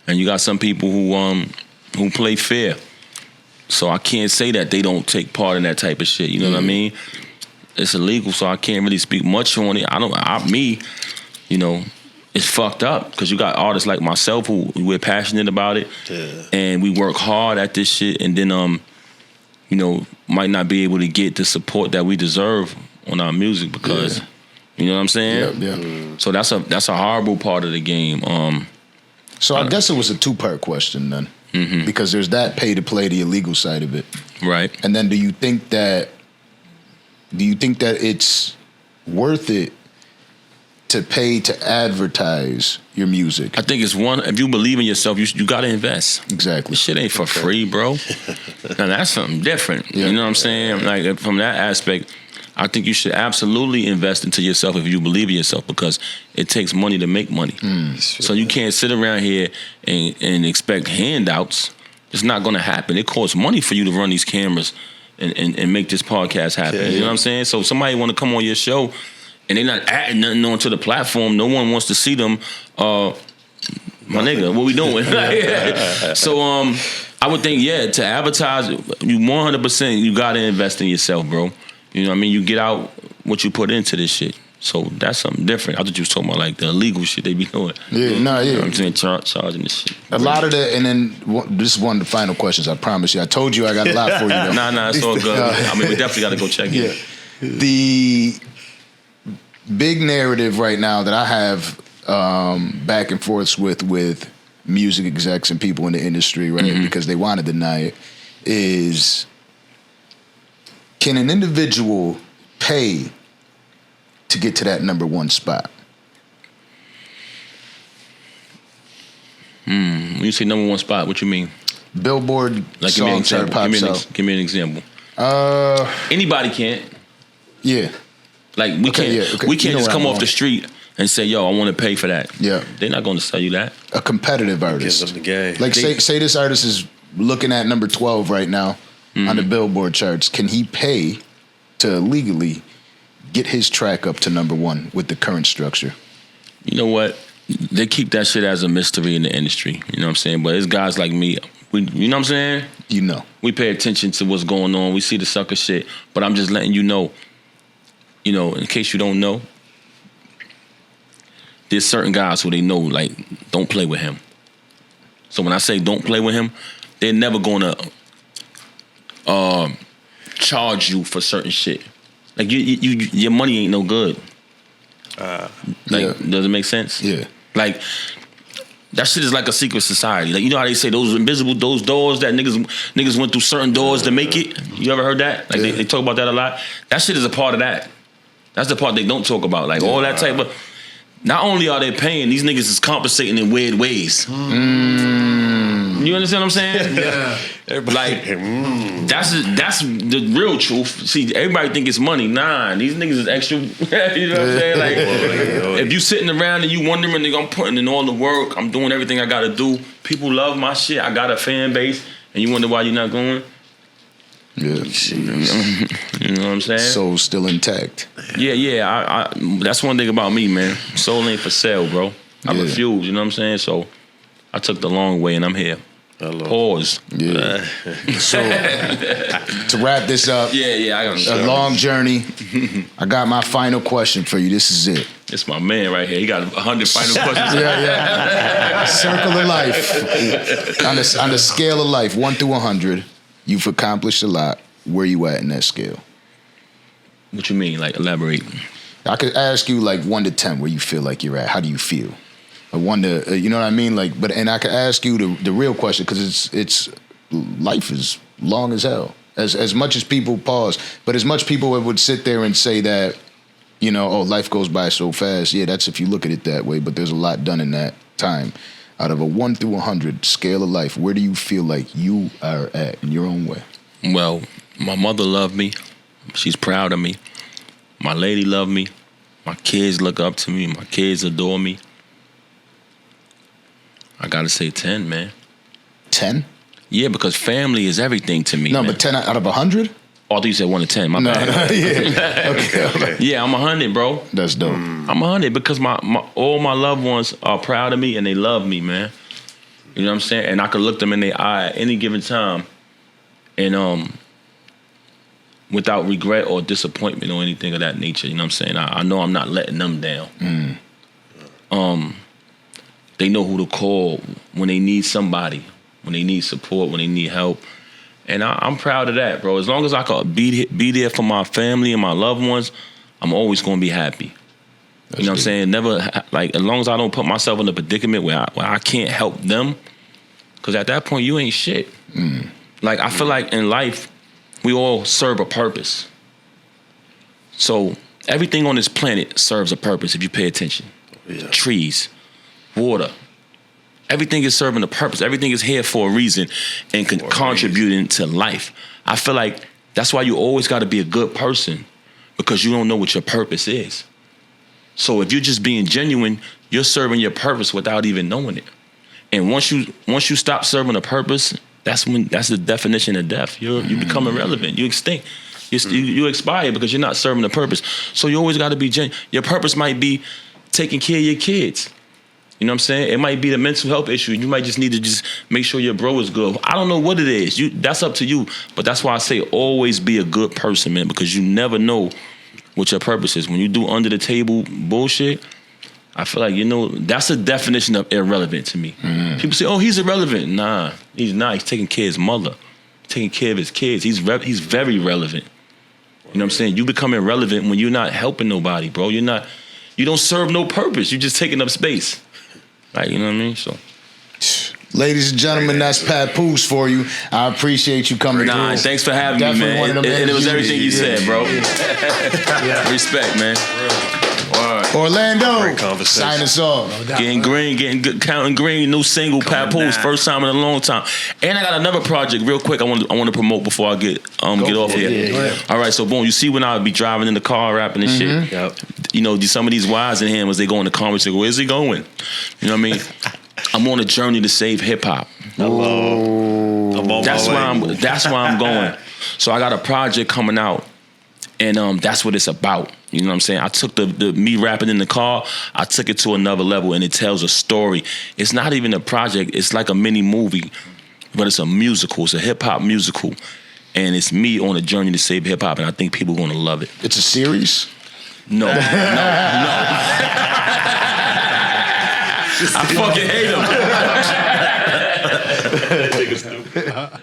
and you got some people who play fair. So I can't say that they don't take part in that type of shit. You know what I mean? it's illegal, so I can't really speak much on it. You know, it's fucked up because you got artists like myself who we're passionate about it, and we work hard at this shit, and then you know, might not be able to get the support that we deserve on our music because you know what I'm saying? Yeah. So that's a horrible part of the game. So I guess it was a two-part question then, because there's that pay to play, the illegal side of it, right? And then do you think that it's worth it to pay to advertise your music? I think it's one. If you believe in yourself, you got to invest. Exactly. This shit ain't for free, bro. Now that's something different. Yeah. You know what I'm saying? Like from that aspect, I think you should absolutely invest into yourself if you believe in yourself because it takes money to make money. So you can't sit around here and expect handouts. It's not going to happen. It costs money for you to run these cameras and make this podcast happen. You know what I'm saying? So if somebody want to come on your show and they're not adding nothing onto the platform, no one wants to see them. My nigga, what we doing? So I would think, to advertise, you 100%, you got to invest in yourself, bro. You know what I mean? You get out what you put into this shit. So that's something different. I thought you was talking about like the illegal shit they be doing. Yeah, You know what I'm saying? Charging this shit. A lot of the, and then this is one of the final questions, I promise you. I told you I got a lot for you, though. Nah, it's all good. I mean, we definitely got to go check it. The big narrative right now that I have back and forth with music execs and people in the industry, right, because they want to deny it, is can an individual pay to get to that #1 spot? When you say #1 spot, what you mean? Billboard, like song chart, pop out. Give me an example. Anybody can't. Yeah. Like we can't just come off the street and say, "Yo, I want to pay for that." Yeah. They're not going to sell you that. A competitive artist. Gives them the game. Like say this artist is looking at number 12 right now on the Billboard charts. Can he pay to legally get his track up to #1 with the current structure? You know what? They keep that shit as a mystery in the industry. You know what I'm saying? But it's guys like me. You know what I'm saying? You know. We pay attention to what's going on. We see the sucker shit. But I'm just letting you know, in case you don't know, there's certain guys who they know, like, don't play with him. So when I say don't play with him, they're never going to charge you for certain shit. Like, your money ain't no good. Does it make sense? Yeah. Like, that shit is like a secret society. Like, you know how they say those doors that niggas went through certain doors to make it? You ever heard that? Like, they talk about that a lot. That shit is a part of that. That's the part they don't talk about. Like, all that type of... Not only are they paying, these niggas is compensating in weird ways. You understand what I'm saying? Yeah. Like, that's the real truth. See, everybody think it's money. Nah, these niggas is extra. You know what I'm saying? Like, if you sitting around and you wondering, nigga, I'm putting in all the work, I'm doing everything I gotta do. People love my shit. I got a fan base, and you wonder why you're not going. Yeah. You know what I'm saying? Soul still intact. Yeah. I that's one thing about me, man. Soul ain't for sale, bro. I refuse. You know what I'm saying? So I took the long way, and I'm here. Pause. Yeah. So to wrap this up, I a long journey. I got my final question for you. This is it. It's my man right here. He got 100 final questions. Circle of life. On the scale of life, 1 through 100, you've accomplished a lot. Where you at in that scale? What you mean? Like, elaborate. I could ask you like 1 to 10 where you feel like you're at. How do you feel? 1 to, you know what I mean? Like, and I could ask you the real question because it's life is long as hell. As much as people pause, but as much people would sit there and say that, life goes by so fast. Yeah, that's if you look at it that way. But there's a lot done in that time. Out of a 1 through 100 scale of life, where do you feel like you are at in your own way? Well, my mother loved me. She's proud of me. My lady loved me. My kids look up to me. My kids adore me. I gotta say 10, man. 10? Yeah, because family is everything to me. No, man. but 10 out of 100? Oh, I thought you said 1 to 10. My bad. Yeah. Okay. Yeah, I'm 100, bro. That's dope. I'm 100 because all my loved ones are proud of me and they love me, man. You know what I'm saying? And I could look them in their eye at any given time and without regret or disappointment or anything of that nature. You know what I'm saying? I know I'm not letting them down. They know who to call when they need somebody, when they need support, when they need help. And I'm proud of that, bro. As long as I can be there for my family and my loved ones, I'm always going to be happy. You know what I'm saying? Never, like, as long as I don't put myself in a predicament where I can't help them, because at that point, you ain't shit. Like, I feel like in life, we all serve a purpose. So everything on this planet serves a purpose if you pay attention. Yeah. Trees, water, everything is serving a purpose. Everything is here for a reason and contributing to life. I feel like that's why you always got to be a good person, because you don't know what your purpose is. So if you're just being genuine, you're serving your purpose without even knowing it. And once you stop serving a purpose, that's the definition of death. You become irrelevant. You extinct. You expire because you're not serving the purpose. So you always got to be genuine. Your purpose might be taking care of your kids. You know what I'm saying? It might be the mental health issue. You might just need to just make sure your bro is good. I don't know what it is. That's up to you. But that's why I say always be a good person, man, because you never know what your purpose is. When you do under the table bullshit, I feel like, that's the definition of irrelevant to me. People say, oh, he's irrelevant. Nah, he's not. He's taking care of his mother, taking care of his kids. He's very relevant. You know what I'm saying? You become irrelevant when you're not helping nobody, bro. You don't serve no purpose. You're just taking up space. Like, you know what I mean? So, ladies and gentlemen, that's Papoose for you. I appreciate you coming through. Thanks for having me, man. And it was everything you said, bro. Respect, man. Orlando, great conversation. sign us off. Getting green, counting green, new single, Papoose, first time in a long time. And I got another project real quick I want to promote before I get off here. Yeah. All right, so boom, you see when I be driving in the car rapping and shit. Yep. Some of these wives in here, as they go in the comments, they go, where's he going? You know what I mean? I'm on a journey to save hip hop. That's where I'm going. So I got a project coming out, and that's what it's about. You know what I'm saying? I took the me rapping in the car, I took it to another level, and it tells a story. It's not even a project, it's like a mini movie, but it's a musical. It's a hip-hop musical, and it's me on a journey to save hip-hop, and I think people are going to love it. It's a series? No. I fucking hate him.